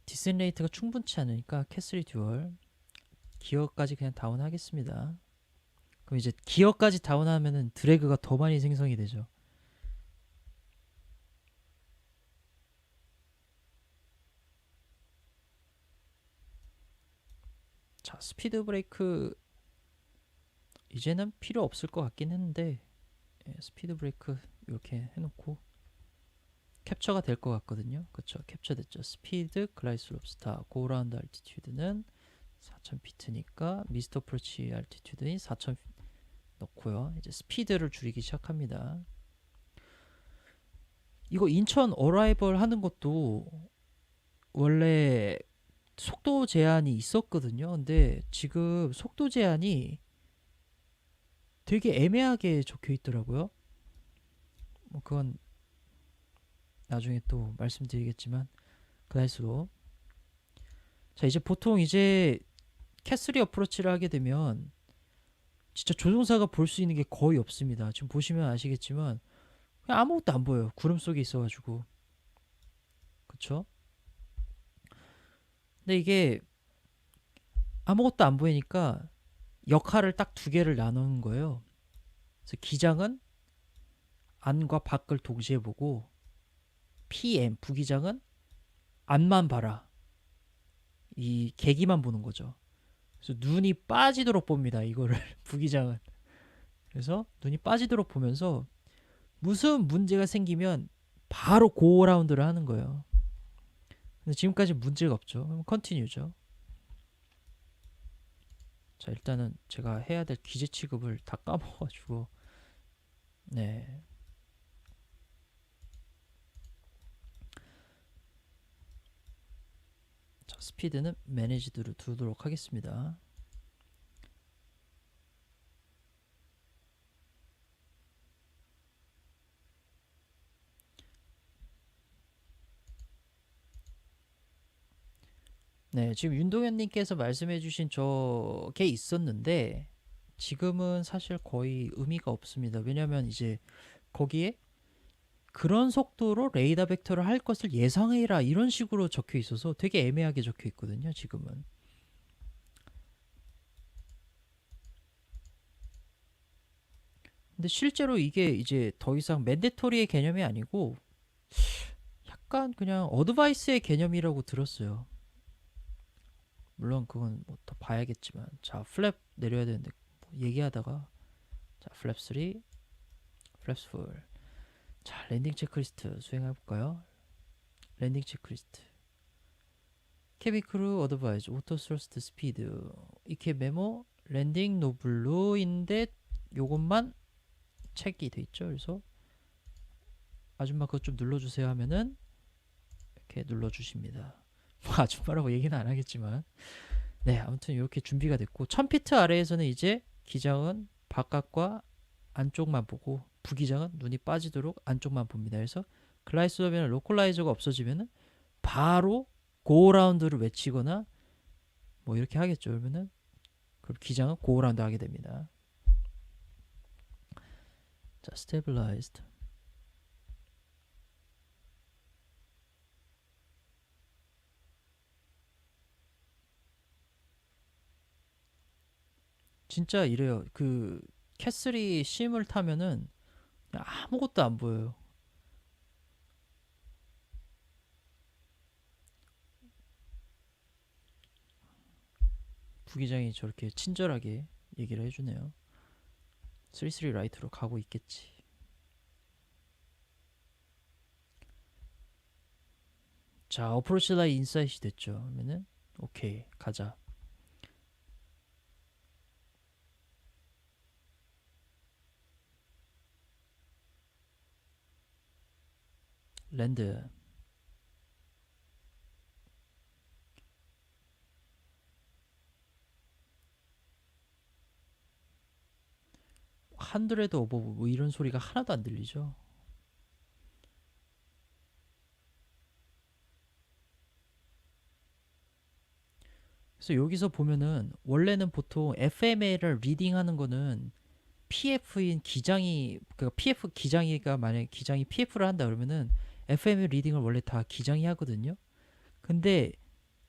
디센 레이트가 충분치 않으니까 캐슬리 듀얼 기어까지 그냥 다운하겠습니다. 그럼 이제 기어까지 다운하면은 드래그가 더 많이 생성이 되죠. 자, 스피드 브레이크 이제는 필요 없을 것 같긴 했는데 스피드 브레이크 이렇게 해놓고 캡처가 될 것 같거든요. 그쵸? 캡처 됐죠. 스피드 글라이스롭 스타 고라운드 알티튜드는 4000피트니까 미스터 프로치 알티튜드인 4000 넣고요. 이제 스피드를 줄이기 시작합니다. 이거 인천 어라이벌 하는 것도 원래 속도 제한이 있었거든요. 근데 지금 속도 제한이 되게 애매하게 적혀 있더라고요. 뭐 그건 나중에 또 말씀드리겠지만 글라이스로 자 이제 보통 이제 캐슬리 어프로치를 하게 되면 진짜 조종사가 볼 수 있는 게 거의 없습니다. 지금 보시면 아시겠지만 그냥 아무것도 안 보여요. 구름 속에 있어가지고 그쵸? 근데 이게 아무것도 안 보이니까 역할을 딱 두 개를 나누는 거예요. 그래서 기장은 안과 밖을 동시에 보고 PM 부기장은 안만 봐라. 이 계기만 보는 거죠. 그래서 눈이 빠지도록 봅니다. 이거를 부기장은. 그래서 눈이 빠지도록 보면서 무슨 문제가 생기면 바로 고 라운드를 하는 거예요. 근데 지금까지 문제가 없죠. 그럼 컨티뉴죠. 자 일단은 제가 해야 될 기재 취급을 다 까먹어가지고 네. 자 스피드는 매니지드로 두도록 하겠습니다. 네, 지금 윤동현님께서 말씀해주신 저게 있었는데 지금은 사실 거의 의미가 없습니다. 왜냐면 이제 거기에 그런 속도로 레이더 벡터를 할 것을 예상해라 이런 식으로 적혀 있어서 되게 애매하게 적혀 있거든요. 지금은. 근데 실제로 이게 이제 더 이상 맨데토리의 개념이 아니고 약간 그냥 어드바이스의 개념이라고 들었어요. 물론 그건 뭐 더 봐야겠지만. 자, 플랩 내려야 되는데 뭐 얘기하다가 자, 플랩 3, 플랩 4. 자, 랜딩 체크리스트 수행해 볼까요? 랜딩 체크리스트. 캐비 크루 어드바이즈 오토 스러스트 스피드 이케 메모 랜딩 노블루인데 요것만 책이 돼 있죠. 그래서 아줌마 그것 좀 눌러주세요 하면은 이렇게 눌러주십니다. 뭐 아줌마라고 얘기는 안 하겠지만 네, 아무튼 이렇게 준비가 됐고 1000피트 아래에서는 이제 기장은 바깥과 안쪽만 보고 부기장은 눈이 빠지도록 안쪽만 봅니다. 그래서 글라이스업이나 로컬라이저가 없어지면은 바로 고라운드를 외치거나 뭐 이렇게 하겠죠. 그러면은 그럼 기장은 고라운드 하게 됩니다. 자, stabilized. 진짜 이래요. 그 캐슬이 심을 타면은 그냥 아무것도 안 보여요. 부기장이 저렇게 친절하게 얘기를 해주네요. 33 라이트로 가고 있겠지. 자, 어프로치 라인 인사이트 됐죠. 그러면은 오케이 가자. 랜드. 한드레드 오버 뭐 이런 소리가 하나도 안 들리죠. 그래서 여기서 보면은 원래는 보통 FMA를 리딩하는 거는 PF인 기장이 그 PF 기장이가 만약에 기장이 PF를 한다 그러면은 FMA 리딩을 원래 다 기장이 하거든요. 근데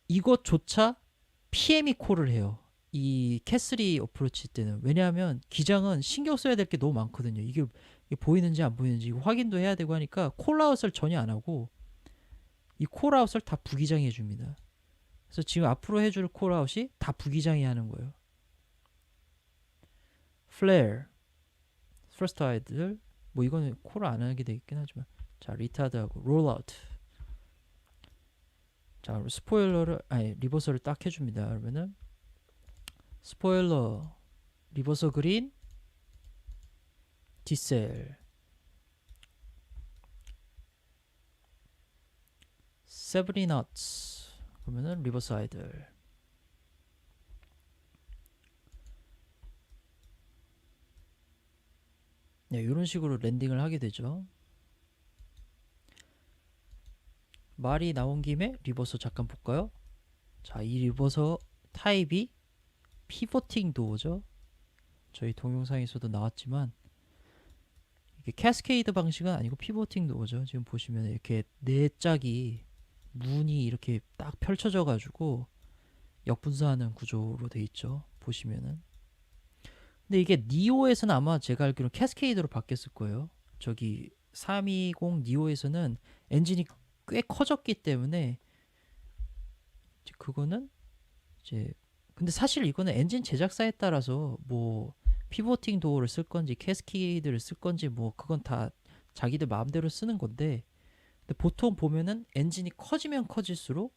이것조차 PM이 콜을 해요. 이 캐슬이 어프로치 때는. 왜냐하면 기장은 신경 써야 될 게 너무 많거든요. 이게 보이는지 안 보이는지 이거 확인도 해야 되고 하니까 콜아웃을 전혀 안 하고 이 콜아웃을 다 부기장이 해줍니다. 그래서 지금 앞으로 해줄 콜아웃이 다 부기장이 하는 거예요. 플레어, 퍼스트 아이들 뭐 이거는 콜을 안 하게 돼 있긴 하지만 자 리타드하고 롤아웃. 자 스포일러를 아니 리버서를 딱 해줍니다. 그러면은 스포일러 리버서 그린 디셀 세븐이 너츠 그러면은 리버스 아이들. 네, 이런 식으로 랜딩을 하게 되죠. 말이 나온 김에 리버서 잠깐 볼까요? 자, 이 리버서 타입이 피보팅 도어죠. 저희 동영상에서도 나왔지만 이게 캐스케이드 방식은 아니고 피보팅 도어죠. 지금 보시면 이렇게 네 짝이 문이 이렇게 딱 펼쳐져 가지고 역분사하는 구조로 돼 있죠. 보시면은. 근데 이게 니오에서는 아마 제가 알기로 캐스케이드로 바뀌었을 거예요. 저기 320 니오에서는 엔진이 꽤 커졌기 때문에 이제 그거는 이제 근데 사실 이거는 엔진 제작사에 따라서 뭐 피보팅 도어를 쓸 건지 캐스케이드를 쓸 건지 뭐 그건 다 자기들 마음대로 쓰는 건데 근데 보통 보면은 엔진이 커지면 커질수록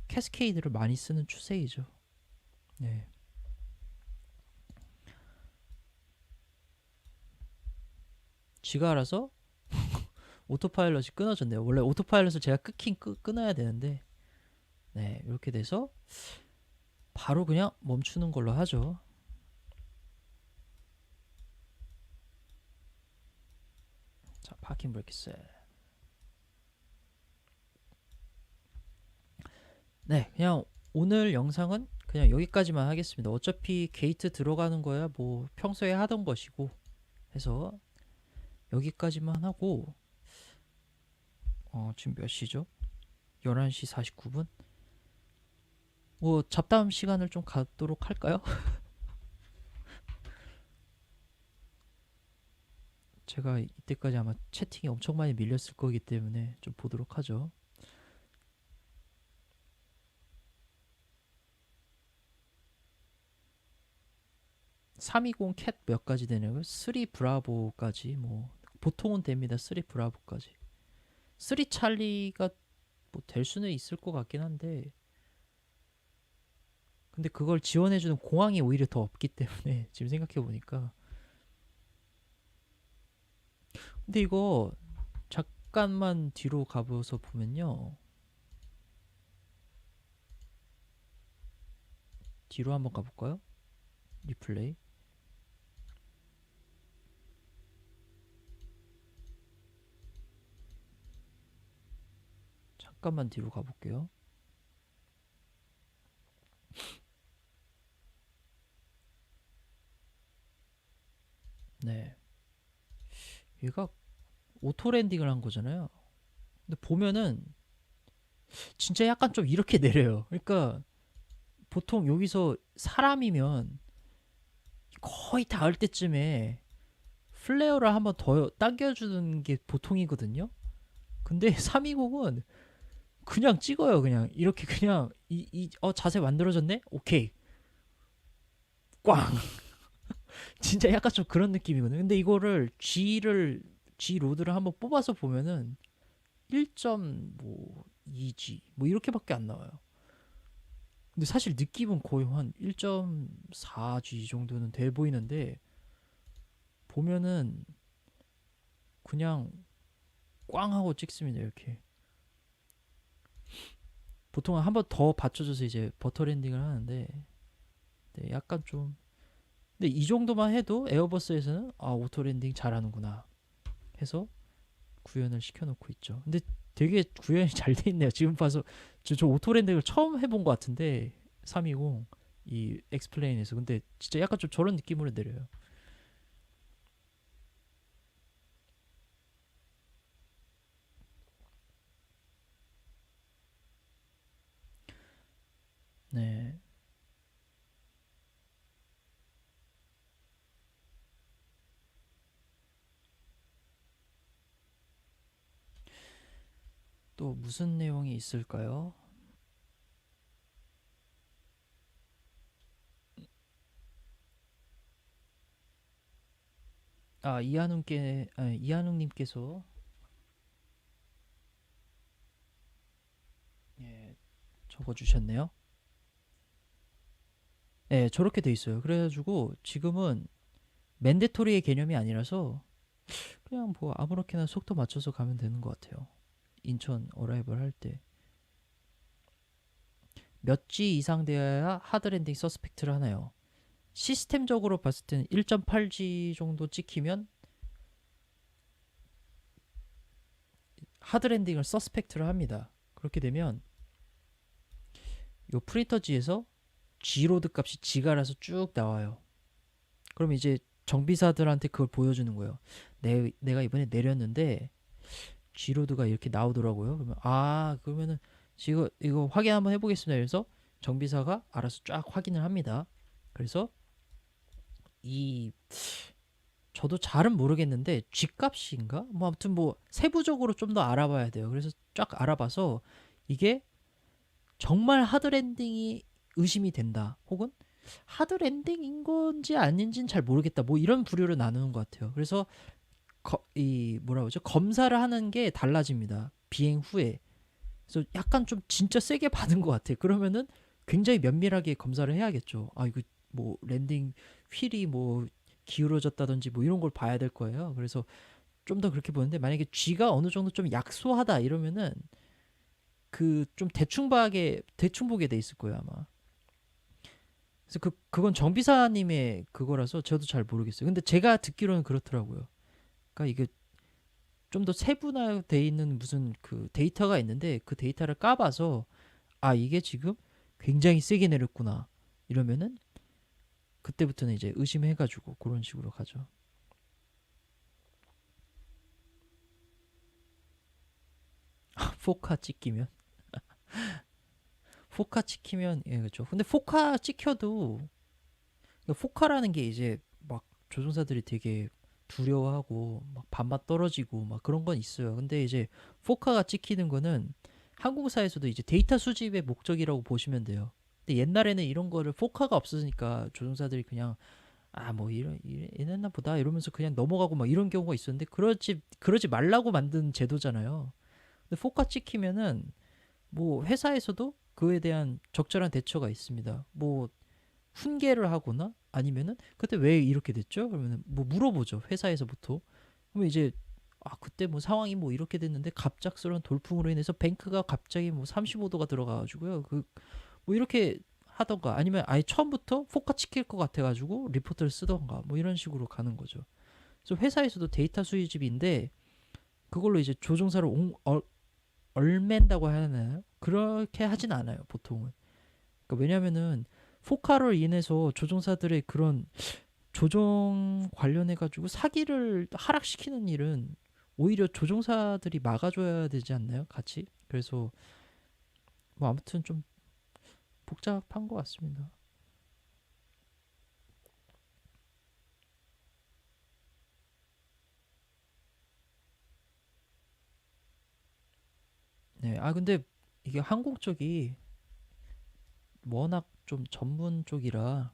캐스케이드를 많이 쓰는 추세이죠. 네. 지가 알아서 오토파일럿이 끊어졌네요. 원래 오토파일럿을 제가 끊어야 되는데 네 이렇게 돼서 바로 그냥 멈추는 걸로 하죠. 자 파킹 브레이크 셋. 네, 그냥 오늘 영상은 그냥 여기까지만 하겠습니다. 어차피 게이트 들어가는 거야 뭐 평소에 하던 것이고 해서 여기까지만 하고 지금 몇 시죠? 11시 49분? 뭐 잡담 시간을 좀 갖도록 할까요? 제가 이때까지 아마 채팅이 엄청 많이 밀렸을 거기 때문에 좀 보도록 하죠. 320 캣 몇 가지 되냐고요? 3 브라보까지 뭐 보통은 됩니다. 3 브라보까지. 3 찰리가 뭐 될 수는 있을 것 같긴 한데 근데 그걸 지원해주는 공항이 오히려 더 없기 때문에 지금 생각해 보니까 근데 이거 잠깐만 뒤로 가보서 보면요 뒤로 한번 가볼까요? 리플레이 잠깐만 뒤로 가볼게요. 네, 얘가 오토 랜딩을 한 거잖아요. 근데 보면은 진짜 약간 좀 이렇게 내려요. 그러니까 보통 여기서 사람이면 거의 닿을 때쯤에 플레어를 한번 더 당겨주는 게 보통이거든요. 근데 320은 그냥 찍어요. 그냥 이렇게 그냥 자세 만들어졌네? 오케이. 꽝. 진짜 약간 좀 그런 느낌이거든요. 근데 이거를 G 로드를 한번 뽑아서 보면은 1.2G 뭐 이렇게밖에 안 나와요. 근데 사실 느낌은 거의 한 1.4G 정도는 돼 보이는데 보면은 그냥 꽝 하고 찍습니다. 이렇게. 보통은 한 번 더 받쳐줘서 이제 버터 랜딩을 하는데 네, 약간 좀 근데 이 정도만 해도 에어버스에서는 오토 랜딩 잘하는구나 해서 구현을 시켜놓고 있죠. 근데 되게 구현이 잘 돼 있네요. 지금 봐서 저 오토 랜딩을 처음 해본 것 같은데 320 이 엑스플레인에서 근데 진짜 약간 좀 저런 느낌으로 내려요. 네. 또 무슨 내용이 있을까요? 이한웅님께서 예, 적어주셨네요. 네, 저렇게 돼 있어요. 그래가지고 지금은 맨데토리의 개념이 아니라서 그냥 뭐 아무렇게나 속도 맞춰서 가면 되는 것 같아요. 인천 어라이벌 할 때. 몇 G 이상 되어야 하드랜딩 서스펙트를 하나요? 시스템적으로 봤을 때는 1.8G 정도 찍히면 하드랜딩을 서스펙트를 합니다. 그렇게 되면 요 프린터지에서 G로드 값이 G가라서 쭉 나와요. 그럼 이제 정비사들한테 그걸 보여주는 거예요. 내가 이번에 내렸는데 G로드가 이렇게 나오더라고요. 그러면 그러면은 지금 이거 확인 한번 해보겠습니다. 그래서 정비사가 알아서 쫙 확인을 합니다. 그래서 이 저도 잘은 모르겠는데 G값인가? 뭐 아무튼 뭐 세부적으로 좀 더 알아봐야 돼요. 그래서 쫙 알아봐서 이게 정말 하드랜딩이 의심이 된다. 혹은 하드랜딩인 건지 아닌지는 잘 모르겠다. 뭐 이런 부류로 나누는 것 같아요. 그래서 이 뭐라 그러죠? 검사를 하는 게 달라집니다. 비행 후에. 그래서 약간 좀 진짜 세게 받은 것 같아요. 그러면은 굉장히 면밀하게 검사를 해야겠죠. 이거 뭐 랜딩 휠이 뭐 기울어졌다든지 뭐 이런 걸 봐야 될 거예요. 그래서 좀 더 그렇게 보는데 만약에 G가 어느 정도 좀 약소하다 이러면은 그 좀 대충 보게 돼 있을 거예요 아마. 그래서 그건 정비사님의 그거라서 저도 잘 모르겠어요. 근데 제가 듣기로는 그렇더라고요. 그러니까 이게 좀 더 세분화돼 있는 무슨 그 데이터가 있는데 그 데이터를 까봐서 아 이게 지금 굉장히 세게 내렸구나 이러면은 그때부터는 이제 의심해가지고 그런 식으로 가죠. 포카 찍히면 포카 찍히면 예 그렇죠. 근데 포카 찍혀도 포카라는 게 이제 막 조종사들이 되게 두려워하고 막 반맛 떨어지고 막 그런 건 있어요. 근데 이제 포카가 찍히는 거는 항공사에서도 이제 데이터 수집의 목적이라고 보시면 돼요. 근데 옛날에는 이런 거를 포카가 없으니까 조종사들이 그냥 아 뭐 이랬나 보다 이러면서 그냥 넘어가고 막 이런 경우가 있었는데 그러지 말라고 만든 제도잖아요. 근데 포카 찍히면은 뭐 회사에서도 그에 대한 적절한 대처가 있습니다. 뭐 훈계를 하거나 아니면은 그때 왜 이렇게 됐죠? 그러면은 뭐 물어보죠. 회사에서부터. 그러면 이제 아 그때 뭐 상황이 뭐 이렇게 됐는데 갑작스러운 돌풍으로 인해서 뱅크가 갑자기 뭐 35도가 들어가가지고요. 그 뭐 이렇게 하던가 아니면 아예 처음부터 포카 찍힐 것 같아가지고 리포트를 쓰던가 뭐 이런 식으로 가는 거죠. 그래서 회사에서도 데이터 수집인데 그걸로 이제 조종사를 얼맨다고 해야 하나요? 그렇게 하진 않아요 보통은. 그러니까 왜냐면은 포카로 인해서 조종사들의 그런 조종 관련해 가지고 사기를 하락시키는 일은 오히려 조종사들이 막아줘야 되지 않나요? 같이. 그래서 뭐 아무튼 좀 복잡한 것 같습니다. 네. 아 근데 이게 항공 쪽이 워낙 좀 전문 쪽이라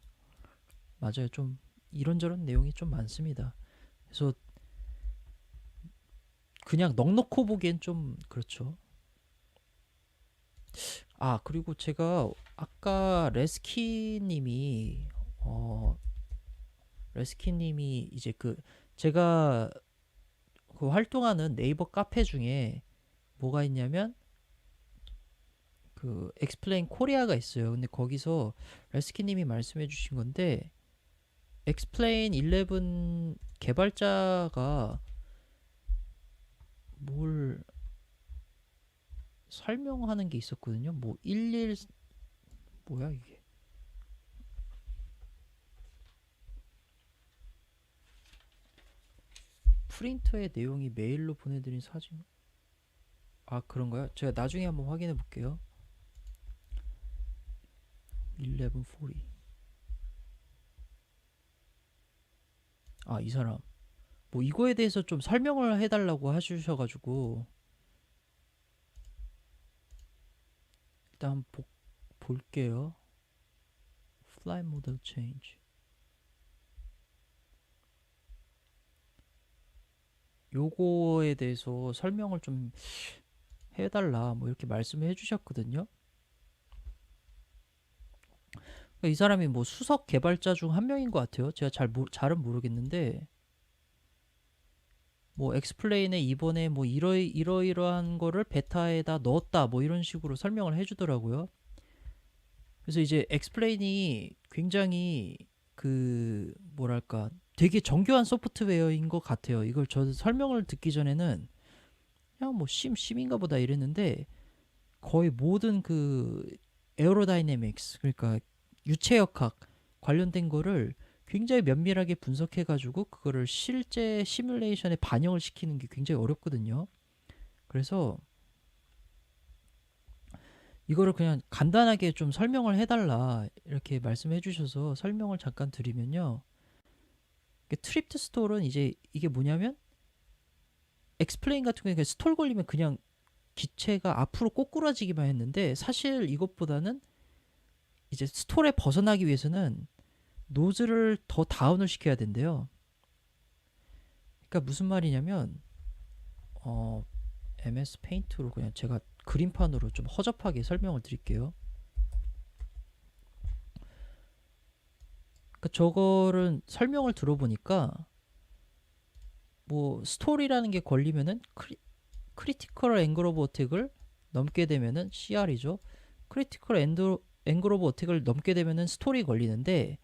맞아요. 좀 이런저런 내용이 좀 많습니다. 그래서 그냥 넋놓고 보기엔 좀 그렇죠. 아 그리고 제가 아까 어 레스키님이 이제 그 제가 그 활동하는 네이버 카페 중에 뭐가 있냐면 그 엑스플레인 코리아가 있어요. 근데 거기서 레스키님이 말씀해 주신 건데 엑스플레인 11 개발자가 뭘 설명하는 게 있었거든요. 뭐 11 뭐야 이게? 프린터의 내용이 메일로 보내드린 사진. 아 그런가요? 제가 나중에 한번 확인해 볼게요. 1140. 아 이 사람 뭐 이거에 대해서 좀 설명을 해달라고 해주셔가지고 일단 볼게요. Fly Model Change. 요거에 대해서 설명을 좀 해달라 뭐 이렇게 말씀을 해주셨거든요. 그러니까 이 사람이 뭐 수석 개발자 중 한 명인 것 같아요. 제가 잘은 모르겠는데 뭐 엑스플레인에 이번에 뭐 이러이러한 거를 베타에다 넣었다 뭐 이런 식으로 설명을 해주더라고요. 그래서 이제 엑스플레인이 굉장히 그 뭐랄까 되게 정교한 소프트웨어인 것 같아요. 이걸 저 설명을 듣기 전에는 그냥 뭐 심인가 보다 이랬는데 거의 모든 그 에어로다이내믹스 그러니까 유체역학 관련된 거를 굉장히 면밀하게 분석해 가지고 그거를 실제 시뮬레이션에 반영을 시키는 게 굉장히 어렵거든요. 그래서 이거를 그냥 간단하게 좀 설명을 해달라 이렇게 말씀해 주셔서 설명을 잠깐 드리면요. 트립트 스톨은 이제 이게 뭐냐면 엑스플레인 같은 경우에 스톨 걸리면 그냥 기체가 앞으로 꼬꾸라지기만 했는데 사실 이것보다는 이제 스톨에 벗어나기 위해서는 노즐을 더 다운을 시켜야 된대요. 그러니까 무슨 말이냐면 MS 페인트로 그냥 제가 그림판으로 좀 허접하게 설명을 드릴게요. 그러니까 저거를 설명을 들어보니까 뭐 스토리라는 게 걸리면은 크리티컬 앵글 오브 어택을 넘게 되면은 CR이죠. 크리티컬 앵글 오브 어택을 넘게 되면은 스토리 걸리는데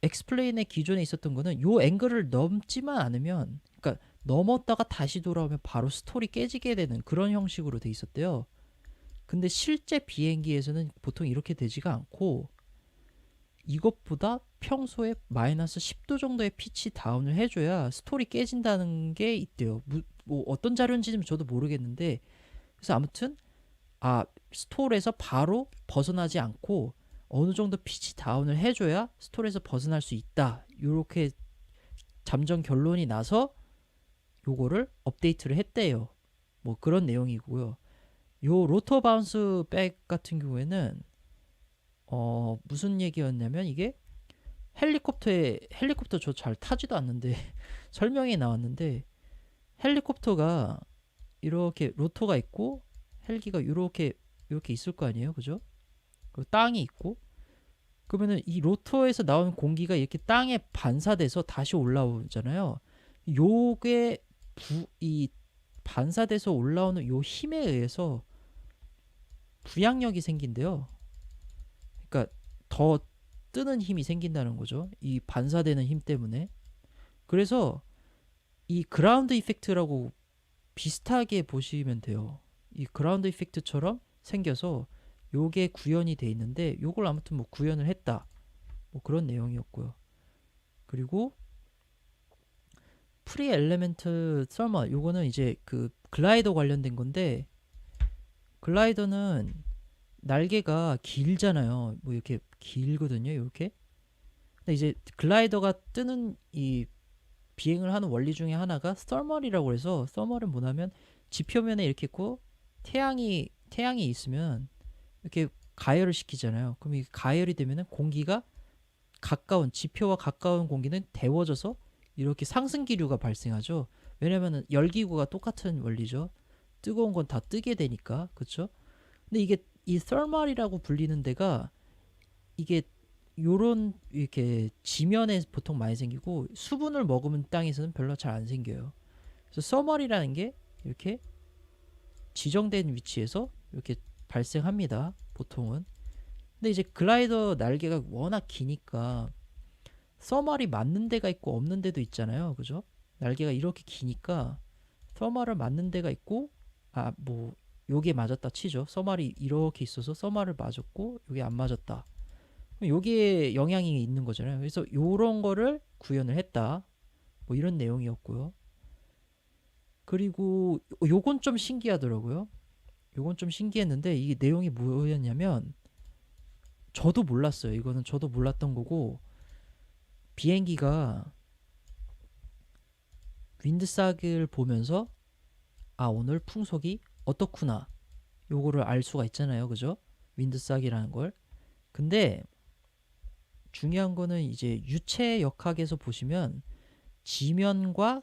엑스플레인의 기존에 있었던 거는 요 앵글을 넘지만 않으면 그러니까 넘었다가 다시 돌아오면 바로 스토리 깨지게 되는 그런 형식으로 돼 있었대요. 근데 실제 비행기에서는 보통 이렇게 되지가 않고 이것보다 평소에 마이너스 10도 정도의 피치 다운을 해줘야 스톨이 깨진다는 게 있대요. 뭐 어떤 자료인지는 저도 모르겠는데, 그래서 아무튼 스톨에서 바로 벗어나지 않고 어느 정도 피치 다운을 해줘야 스톨에서 벗어날 수 있다. 이렇게 잠정 결론이 나서 요거를 업데이트를 했대요. 뭐 그런 내용이고요. 요 로터 바운스 백 같은 경우에는 무슨 얘기였냐면, 이게 헬리콥터 저 잘 타지도 않는데 설명이 나왔는데, 헬리콥터가 이렇게 로터가 있고 헬기가 이렇게 있을 거 아니에요, 그죠? 그리고 땅이 있고, 그러면은 이 로터에서 나오는 공기가 이렇게 땅에 반사돼서 다시 올라오잖아요. 요게 이 반사돼서 올라오는 요 힘에 의해서 부양력이 생긴대요. 그러니까 더 뜨는 힘이 생긴다는 거죠. 이 반사되는 힘 때문에. 그래서 이 그라운드 이펙트라고 비슷하게 보시면 돼요. 이 그라운드 이펙트처럼 생겨서 요게 구현이 돼 있는데, 요걸 아무튼 뭐 구현을 했다. 뭐 그런 내용이었고요. 그리고 프리 엘레멘트 서머, 요거는 이제 그 글라이더 관련된 건데, 글라이더는 날개가 길잖아요. 뭐 이렇게 길거든요, 이렇게. 근데 이제 글라이더가 뜨는 이 비행을 하는 원리 중에 하나가 서멀이라고 해서, 서멀은 뭐냐면 지표면에 이렇게 있고 태양이 있으면 이렇게 가열을 시키잖아요. 그럼 이 가열이 되면은 공기가 지표와 가까운 공기는 데워져서 이렇게 상승 기류가 발생하죠. 왜냐면은 열기구가 똑같은 원리죠. 뜨거운 건 다 뜨게 되니까, 그렇죠? 근데 이게 이 설말이라고 불리는 데가, 이게 요런 이렇게 지면에 보통 많이 생기고 수분을 머금은 땅에서는 별로 잘 안 생겨요. 그래서 서멀이라는 게 이렇게 지정된 위치에서 이렇게 발생합니다, 보통은. 근데 이제 글라이더 날개가 워낙 기니까 서멀이 맞는 데가 있고 없는 데도 있잖아요, 그죠? 날개가 이렇게 기니까 서멀을 맞는 데가 있고, 뭐 요게 맞았다 치죠. 서멀이 이렇게 있어서 서멀을 맞았고 요게 안 맞았다. 요게 영향이 있는 거잖아요. 그래서 요런 거를 구현을 했다. 뭐 이런 내용이었고요. 그리고 요건 좀 신기하더라고요. 요건 좀 신기했는데, 이게 내용이 뭐였냐면, 저도 몰랐어요. 이거는 저도 몰랐던 거고, 비행기가 윈드삭을 보면서 오늘 풍속이 어떻구나, 요거를 알 수가 있잖아요, 그죠? 윈드삭이라는 걸. 근데 중요한 거는 이제 유체 역학에서 보시면 지면과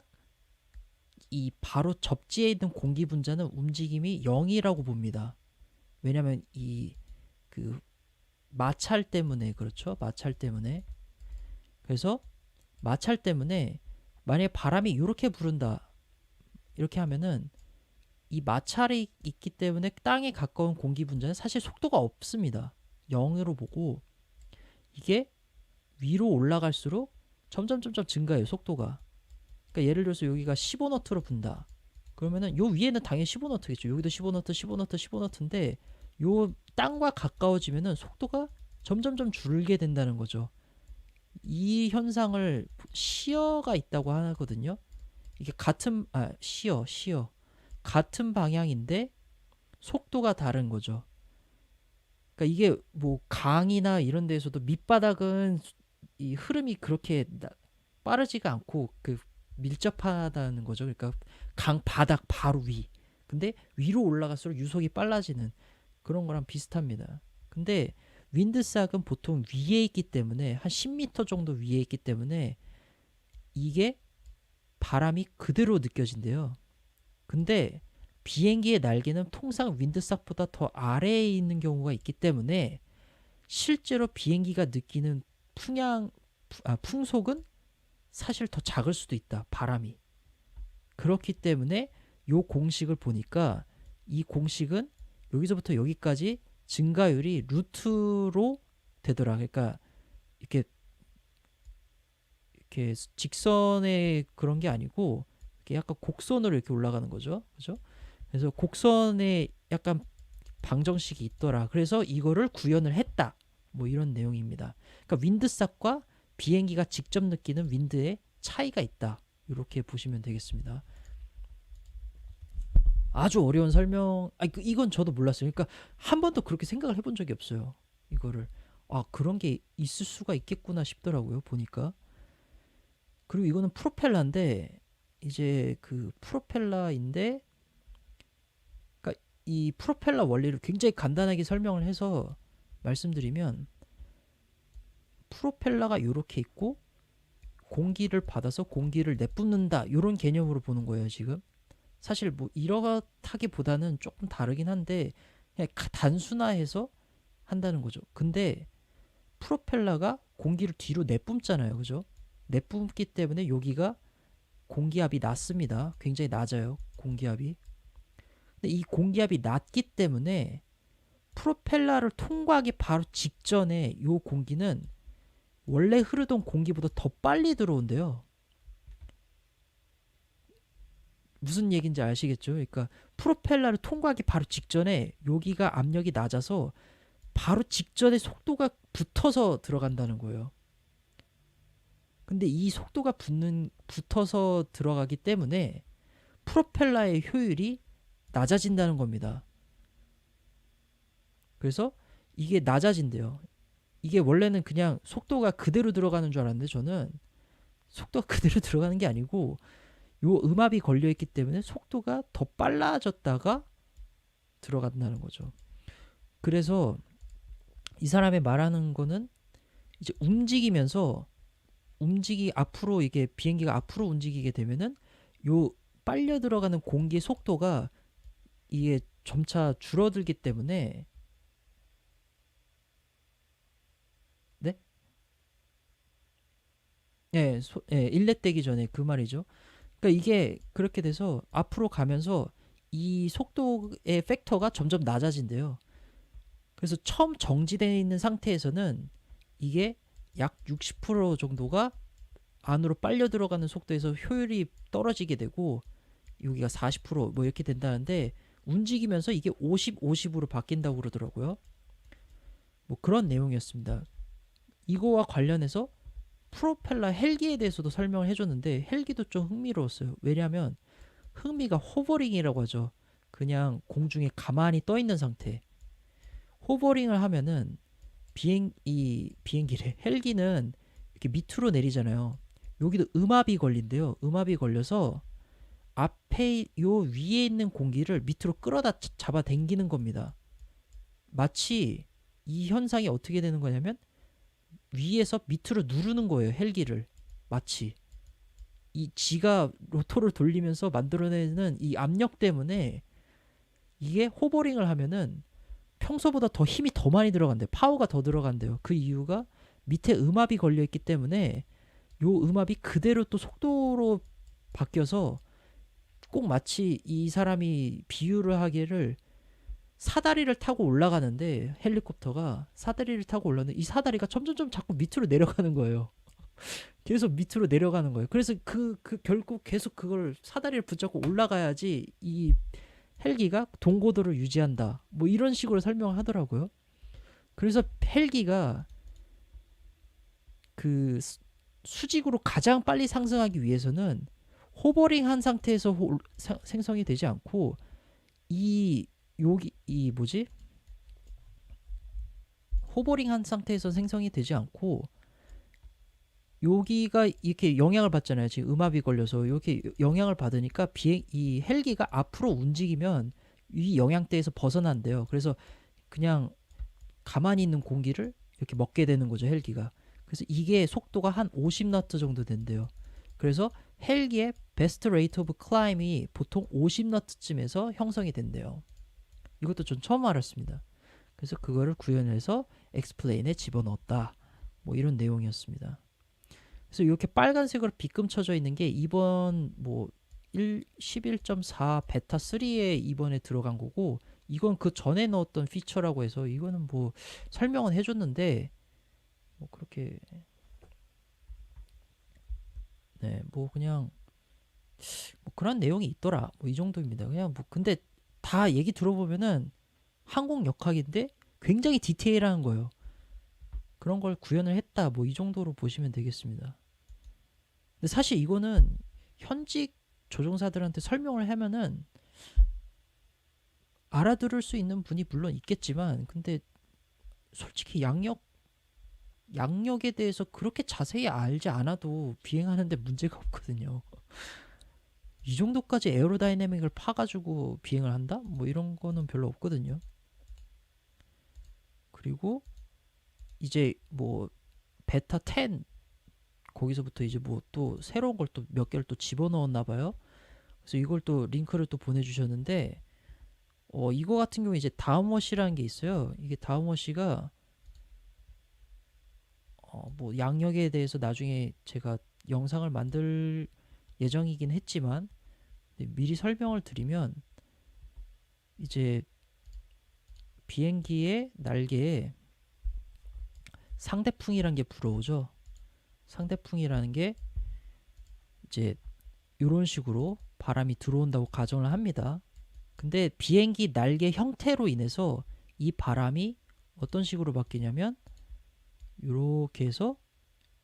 이 바로 접지에 있는 공기 분자는 움직임이 0이라고 봅니다. 왜냐면 이 그 마찰 때문에, 그렇죠? 마찰 때문에. 그래서 마찰 때문에 만약에 바람이 이렇게 부른다, 이렇게 하면은 이 마찰이 있기 때문에 땅에 가까운 공기 분자는 사실 속도가 없습니다. 0으로 보고, 이게 위로 올라갈수록 점점 증가해요, 속도가. 그러니까 예를 들어서 여기가 15너트로 분다. 그러면은 요 위에는 당연히 15너트겠죠. 여기도 15너트, 15너트, 15너트인데 요 땅과 가까워지면은 속도가 점점 줄게 된다는 거죠. 이 현상을 시어가 있다고 하거든요. 이게 시어 같은 방향인데 속도가 다른 거죠. 그러니까 이게 뭐 강이나 이런 데에서도 밑바닥은 이 흐름이 그렇게 빠르지가 않고 밀접하다는 거죠. 그러니까 강 바닥 바로 위. 근데 위로 올라갈수록 유속이 빨라지는 그런 거랑 비슷합니다. 근데 윈드삭은 보통 위에 있기 때문에, 한 10m 정도 위에 있기 때문에 이게 바람이 그대로 느껴진대요. 근데 비행기의 날개는 통상 윈드삭보다 더 아래에 있는 경우가 있기 때문에 실제로 비행기가 느끼는 풍속은 사실 더 작을 수도 있다, 바람이. 그렇기 때문에 요 공식을 보니까, 이 공식은 여기서부터 여기까지 증가율이 루트로 되더라. 그러니까 이렇게 직선의 그런 게 아니고 이렇게 약간 곡선으로 이렇게 올라가는 거죠, 그죠? 그래서 곡선에 약간 방정식이 있더라. 그래서 이거를 구현을 했다. 뭐 이런 내용입니다. 그러니까 윈드삭과 비행기가 직접 느끼는 윈드의 차이가 있다. 이렇게 보시면 되겠습니다. 아주 어려운 설명. 이건 저도 몰랐어요. 그러니까 한 번도 그렇게 생각을 해본 적이 없어요. 이거를 그런 게 있을 수가 있겠구나 싶더라고요. 보니까. 그리고 이거는 프로펠러인데 이제 그 프로펠러인데 그러니까 이 프로펠러 원리를 굉장히 간단하게 설명을 해서 말씀드리면 프로펠러가 이렇게 있고 공기를 받아서 공기를 내뿜는다 이런 개념으로 보는 거예요. 지금 사실 뭐 이렇다기보다는 조금 다르긴 한데 그냥 단순화해서 한다는 거죠. 근데 프로펠러가 공기를 뒤로 내뿜잖아요. 그죠? 내뿜기 때문에 여기가 공기압이 낮습니다. 굉장히 낮아요. 공기압이. 근데 이 공기압이 낮기 때문에 프로펠러를 통과하기 바로 직전에 이 공기는 원래 흐르던 공기보다 더 빨리 들어온대요. 무슨 얘기인지 아시겠죠? 그러니까 프로펠러를 통과하기 바로 직전에 여기가 압력이 낮아서 바로 직전에 속도가 붙어서 들어간다는 거예요. 근데 이 속도가 붙어서 들어가기 때문에 프로펠러의 효율이 낮아진다는 겁니다. 그래서 이게 낮아진대요. 이게 원래는 그냥 속도가 그대로 들어가는 줄 알았는데 저는 속도가 그대로 들어가는 게 아니고 요 음압이 걸려있기 때문에 속도가 더 빨라졌다가 들어간다는 거죠. 그래서 이 사람이 말하는 거는 이제 앞으로 이게 비행기가 앞으로 움직이게 되면은 요 빨려 들어가는 공기의 속도가 이게 점차 줄어들기 때문에 네? 일렛 되기 전에 그 말이죠. 그러니까 이게 그렇게 돼서 앞으로 가면서 이 속도의 팩터가 점점 낮아진대요. 그래서 처음 정지되어 있는 상태에서는 이게 약 60% 정도가 안으로 빨려 들어가는 속도에서 효율이 떨어지게 되고 여기가 40%뭐 이렇게 된다는데 움직이면서 이게 50, 50으로 바뀐다고 그러더라고요. 뭐 그런 내용이었습니다. 이거와 관련해서 프로펠러 헬기에 대해서도 설명을 해줬는데 헬기도 좀 흥미로웠어요. 왜냐하면 흥미가 호버링이라고 하죠. 그냥 공중에 가만히 떠 있는 상태. 호버링을 하면은 비행기래. 헬기는 이렇게 밑으로 내리잖아요. 여기도 음압이 걸린대요. 음압이 걸려서 앞에 요 위에 있는 공기를 밑으로 끌어다 잡아 당기는 겁니다. 마치 이 현상이 어떻게 되는 거냐면 위에서 밑으로 누르는 거예요. 헬기를. 마치 이 지가 로터를 돌리면서 만들어내는 이 압력 때문에 이게 호버링을 하면은 평소보다 더 힘이 더 많이 들어간대요. 파워가 더 들어간대요. 그 이유가 밑에 음압이 걸려있기 때문에 요 음압이 그대로 또 속도로 바뀌어서 꼭 마치 이 사람이 비유를 하기를 사다리를 타고 올라가는데 헬리콥터가 사다리를 타고 올라오는데 이 사다리가 점점점 자꾸 밑으로 내려가는 거예요. 계속 밑으로 내려가는 거예요. 그래서 결국 계속 그걸 사다리를 붙잡고 올라가야지 이 헬기가 동고도를 유지한다. 뭐 이런 식으로 설명을 하더라고요. 그래서 헬기가 그 수직으로 가장 빨리 상승하기 위해서는 호버링한 상태에서 생성이 되지 않고 이 뭐지? 호버링한 상태에서 생성이 되지 않고 여기가 이렇게 영향을 받잖아요. 지금 음압이 걸려서 이렇게 영향을 받으니까 이 헬기가 앞으로 움직이면 이 영향대에서 벗어난대요. 그래서 그냥 가만히 있는 공기를 이렇게 먹게 되는 거죠. 헬기가. 그래서 이게 속도가 한 50너트 정도 된대요. 그래서 헬기의 베스트 레이트 오브 클라임이 보통 50너트쯤에서 형성이 된대요. 이것도 전 처음 알았습니다. 그래서 그거를 구현해서 엑스플레인에 집어넣었다. 뭐 이런 내용이었습니다. 그래서 이렇게 빨간색으로 빗금 쳐져 있는 게 이번 뭐 11.4 베타 3에 이번에 들어간 거고 이건 그 전에 넣었던 피처라고 해서 이거는 뭐 설명은 해줬는데 뭐 그렇게 뭐 그냥 뭐 그런 내용이 있더라 뭐 이 정도입니다. 그냥 뭐 근데 다 얘기 들어보면은 항공 역학인데 굉장히 디테일한 거예요. 그런 걸 구현을 했다. 뭐 이 정도로 보시면 되겠습니다. 근데 사실 이거는 현직 조종사들한테 설명을 하면은 알아들을 수 있는 분이 물론 있겠지만, 근데 솔직히 양력에 대해서 그렇게 자세히 알지 않아도 비행하는데 문제가 없거든요. 이 정도까지 에어로다이내믹을 파가지고 비행을 한다? 뭐 이런 거는 별로 없거든요. 그리고 이제 뭐 베타 10 거기서부터 이제 뭐 또 새로운 걸 또 몇 개를 또 집어넣었나 봐요. 그래서 이걸 또 링크를 또 보내주셨는데, 이거 같은 경우 이제 다음워시라는 게 있어요. 이게 다음워시가 뭐 양력에 대해서 나중에 제가 영상을 만들 예정이긴 했지만, 미리 설명을 드리면 이제 비행기의 날개에 상대풍이라는 게 불어오죠. 상대풍이라는 게 이제 이런 식으로 바람이 들어온다고 가정을 합니다. 근데 비행기 날개 형태로 인해서 이 바람이 어떤 식으로 바뀌냐면 이렇게 해서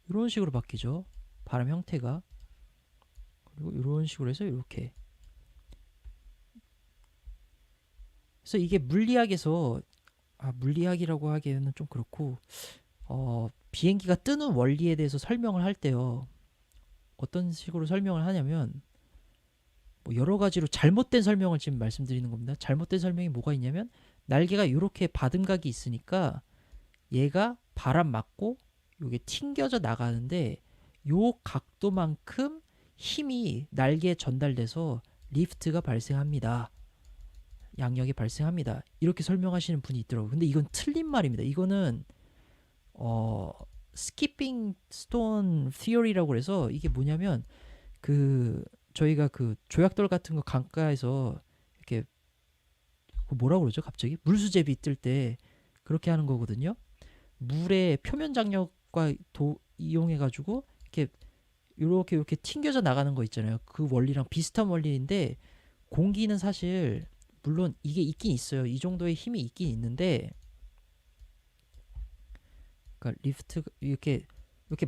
이런 식으로 바뀌죠. 바람 형태가. 그리고 이런 식으로 해서 이렇게. 그래서 이게 물리학에서 물리학이라고 하기에는 좀 그렇고, 비행기가 뜨는 원리에 대해서 설명을 할 때요. 어떤 식으로 설명을 하냐면, 뭐 여러 가지로 잘못된 설명을 지금 말씀드리는 겁니다. 잘못된 설명이 뭐가 있냐면, 날개가 이렇게 받음각이 있으니까 얘가 바람 맞고 이게 튕겨져 나가는데 요 각도만큼 힘이 날개에 전달돼서 리프트가 발생합니다. 양력이 발생합니다. 이렇게 설명하시는 분이 있더라고요. 근데 이건 틀린 말입니다. 이거는 스키핑 스톤 티어리라고 해서, 이게 뭐냐면 저희가 그 조약돌 같은 거 강가에서 이렇게 뭐라고 그러죠? 갑자기 물수제비 뜰 때 그렇게 하는 거거든요. 물의 표면 장력과 이용해 가지고 이렇게 튕겨져 나가는 거 있잖아요. 그 원리랑 비슷한 원리인데, 공기는 사실 물론 이게 있긴 있어요. 이 정도의 힘이 있긴 있는데, 그러니까 리프트 이렇게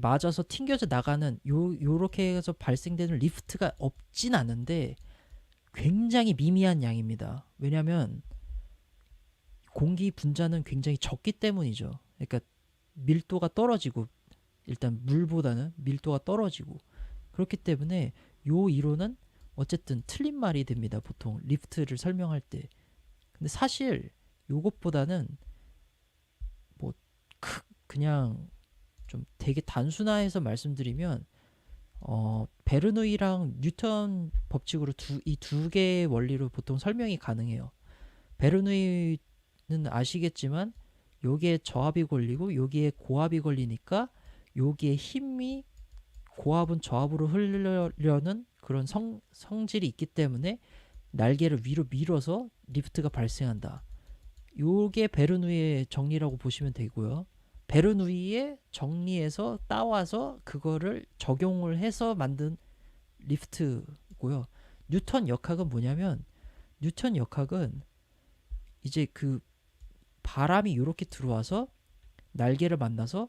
맞아서 튕겨져 나가는 요렇게 해서 발생되는 리프트가 없진 않은데 굉장히 미미한 양입니다. 왜냐하면 공기 분자는 굉장히 적기 때문이죠. 그러니까 밀도가 떨어지고, 일단 물보다는 밀도가 떨어지고, 그렇기 때문에 요 이론은 어쨌든 틀린 말이 됩니다. 보통 리프트를 설명할 때. 근데 사실 요것보다는 뭐 그냥 좀 되게 단순화해서 말씀드리면, 베르누이랑 뉴턴 법칙으로 이 두 개의 원리로 보통 설명이 가능해요. 베르누이는 아시겠지만 여기에 저압이 걸리고 여기에 고압이 걸리니까 여기에 힘이 고압은 저압으로 흐르려는 그런 성질이 있기 때문에 날개를 위로 밀어서 리프트가 발생한다. 요게 베르누이의 정리라고 보시면 되고요. 베르누이의 정리에서 따와서 그거를 적용을 해서 만든 리프트고요. 뉴턴 역학은 뭐냐면, 뉴턴 역학은 이제 그 바람이 이렇게 들어와서 날개를 만나서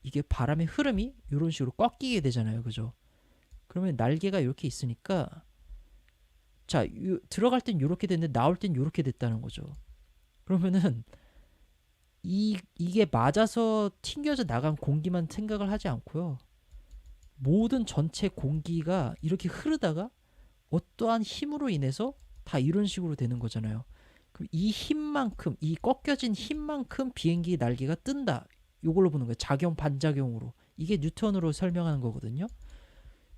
이게 바람의 흐름이 이런 식으로 꺾이게 되잖아요. 그죠? 그러면 날개가 이렇게 있으니까, 자, 들어갈 땐 이렇게 됐는데 나올 땐 이렇게 됐다는 거죠. 그러면은 이게 맞아서 튕겨져 나간 공기만 생각을 하지 않고요. 모든 전체 공기가 이렇게 흐르다가 어떠한 힘으로 인해서 다 이런 식으로 되는 거잖아요. 그럼 이 힘만큼, 이 꺾여진 힘만큼 비행기 날개가 뜬다. 이걸로 보는 거예요. 작용 반작용으로. 이게 뉴턴으로 설명하는 거거든요.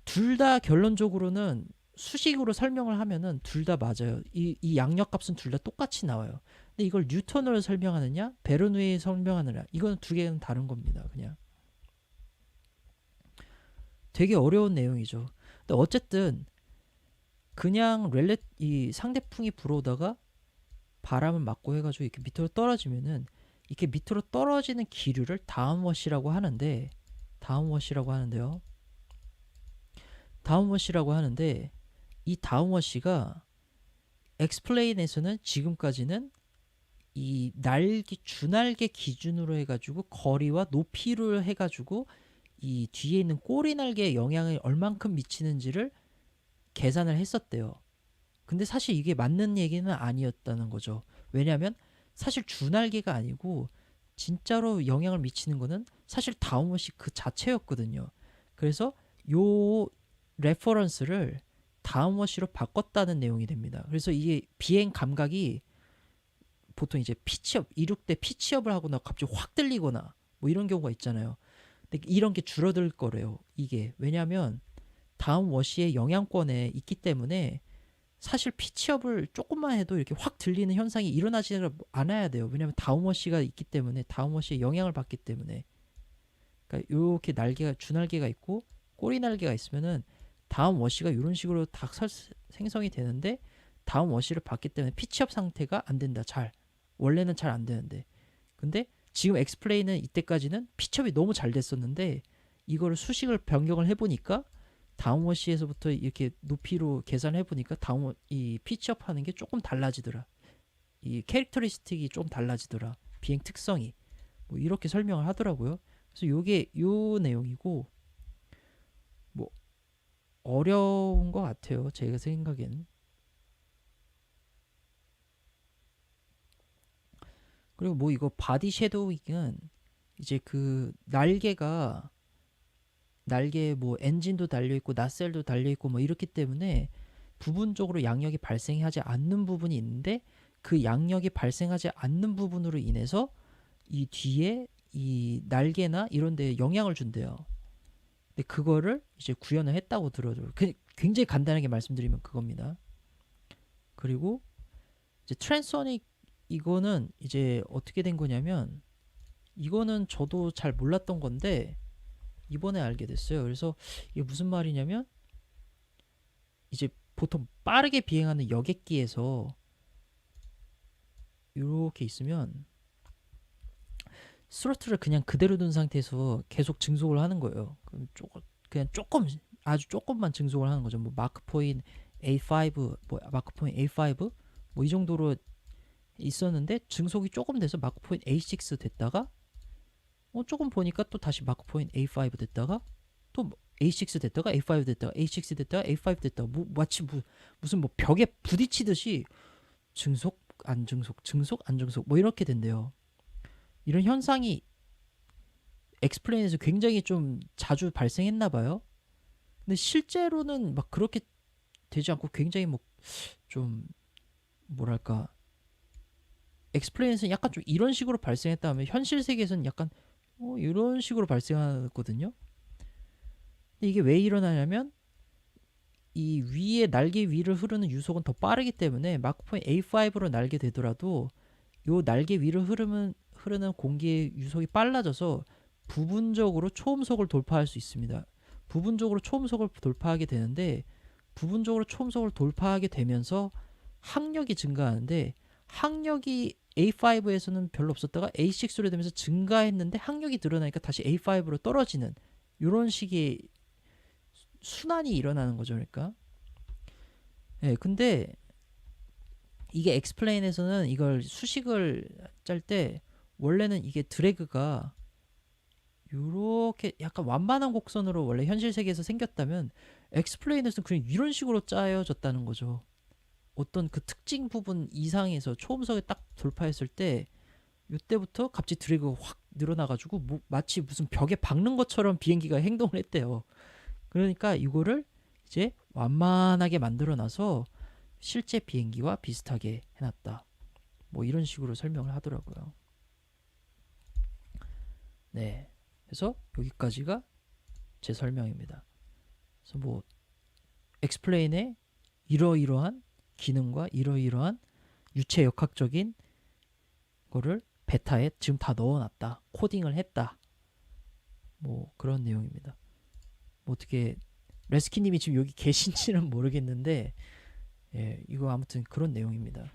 둘 다 결론적으로는 수식으로 설명을 하면은 둘 다 맞아요. 이 양력값은 둘 다 똑같이 나와요. 근데 이걸 뉴턴으로 설명하느냐, 베르누이 설명하느냐, 이건 두 개는 다른 겁니다. 그냥 되게 어려운 내용이죠. 근데 어쨌든 그냥 이 상대풍이 불어오다가 바람을 맞고 해가지고 이렇게 밑으로 떨어지면은, 이렇게 밑으로 떨어지는 기류를 다운워시라고 하는데, 다운워시라고 하는데 이 다운워시가 엑스플레인에서는 지금까지는 이 날개 주날개 기준으로 해가지고 거리와 높이를 해가지고 이 뒤에 있는 꼬리 날개에 영향을 얼만큼 미치는지를 계산을 했었대요. 근데 사실 이게 맞는 얘기는 아니었다는 거죠. 왜냐하면 사실 주날개가 아니고 진짜로 영향을 미치는 거는 사실 다운워시 그 자체였거든요. 그래서 요 레퍼런스를 다운워시로 바꿨다는 내용이 됩니다. 그래서 이게 비행 감각이 보통 이제 피치업 이륙 때 피치업을 하거나 갑자기 확 들리거나 뭐 이런 경우가 있잖아요. 근데 이런 게 줄어들 거래요. 이게 왜냐하면 다운워시의 영향권에 있기 때문에 사실 피치업을 조금만 해도 이렇게 확 들리는 현상이 일어나지 않아야 돼요. 왜냐하면 다운워시가 있기 때문에 다운워시의 영향을 받기 때문에. 그러니까 이렇게 날개가 주날개가 있고 꼬리 날개가 있으면은 다운워시가 이런 식으로 다 생성이 되는데 다운워시를 받기 때문에 피치업 상태가 안 된다. 잘 원래는 잘 안 되는데 근데 지금 엑스플레인은 이때까지는 피치업이 너무 잘 됐었는데 이거를 수식을 변경을 해보니까 다운워시에서부터 이렇게 높이로 계산해 보니까 이 피치업 하는 게 조금 달라지더라. 이 캐릭터리스틱이 좀 달라지더라. 비행 특성이 뭐 이렇게 설명을 하더라고요. 그래서 요게 요 내용이고 뭐 어려운 것 같아요. 제가 생각엔. 그리고 뭐 이거 바디 섀도우잉은 이제 그 날개에 뭐 엔진도 달려 있고 나셀도 달려 있고 뭐 이렇기 때문에 부분적으로 양력이 발생하지 않는 부분이 있는데 그 양력이 발생하지 않는 부분으로 인해서 이 뒤에 이 날개나 이런 데에 영향을 준대요. 근데 그거를 이제 구현을 했다고 들어요. 굉장히 간단하게 말씀드리면 그겁니다. 그리고 이제 트랜소닉 이거는 이제 어떻게 된 거냐면 이거는 저도 잘 몰랐던 건데 이번에 알게 됐어요. 그래서 이게 무슨 말이냐면 이제 보통 빠르게 비행하는 여객기에서 이렇게 있으면 스로틀을 그냥 그대로 둔 상태에서 계속 증속을 하는 거예요. 그냥 조금 아주 조금만 증속을 하는 거죠. 뭐 마크 포인 A5, 뭐 마크 포인 A5 뭐 이 정도로 있었는데 증속이 조금 돼서 마크 포인 A6 됐다가 조금 보니까 또 다시 마크 포인 A5 됐다가 또 A6 됐다가 A5 됐다가 A6 됐다가 A5 됐다가 마치 무슨 뭐 벽에 부딪히듯이 증속 안 증속 증속 안 증속 뭐 이렇게 된대요. 이런 현상이 엑스플레인에서 굉장히 좀 자주 발생했나 봐요. 근데 실제로는 막 그렇게 되지 않고 굉장히 뭐 좀 뭐랄까 엑스플레인에서는 약간 좀 이런 식으로 발생했다면 현실 세계에서는 약간 이런 식으로 발생하거든요. 근데 이게 왜 일어나냐면 이 위에 날개 위를 흐르는 유속은 더 빠르기 때문에 마크포인 A5로 날게 되더라도 요 날개 위를 흐르는 공기의 유속이 빨라져서 부분적으로 초음속을 돌파할 수 있습니다. 부분적으로 초음속을 돌파하게 되는데 부분적으로 초음속을 돌파하게 되면서 항력이 증가하는데 항력이 A5에서는 별로 없었다가 A6로 되면서 증가했는데 항력이 늘어나니까 다시 A5로 떨어지는 이런 식의 순환이 일어나는 거죠. 그러니까 근데 이게 엑스플레인에서는 이걸 수식을 짤 때 원래는 이게 드래그가 요렇게 약간 완만한 곡선으로 원래 현실 세계에서 생겼다면 엑스플레인에서는 그냥 이런 식으로 짜여졌다는 거죠. 어떤 그 특징 부분 이상에서 초음속에 딱 돌파했을 때 이때부터 갑자기 드래그가 확 늘어나가지고 마치 무슨 벽에 박는 것처럼 비행기가 행동을 했대요. 그러니까 이거를 이제 완만하게 만들어놔서 실제 비행기와 비슷하게 해놨다. 뭐 이런 식으로 설명을 하더라고요. 네, 그래서 여기까지가 제 설명입니다. 그래서 뭐 엑스플레인의 이러이러한 기능과 이러이러한 유체 역학적인 거를 베타에 지금 다 넣어놨다. 코딩을 했다. 뭐 그런 내용입니다. 뭐 어떻게 레스키님이 지금 여기 계신지는 모르겠는데 이거 아무튼 그런 내용입니다.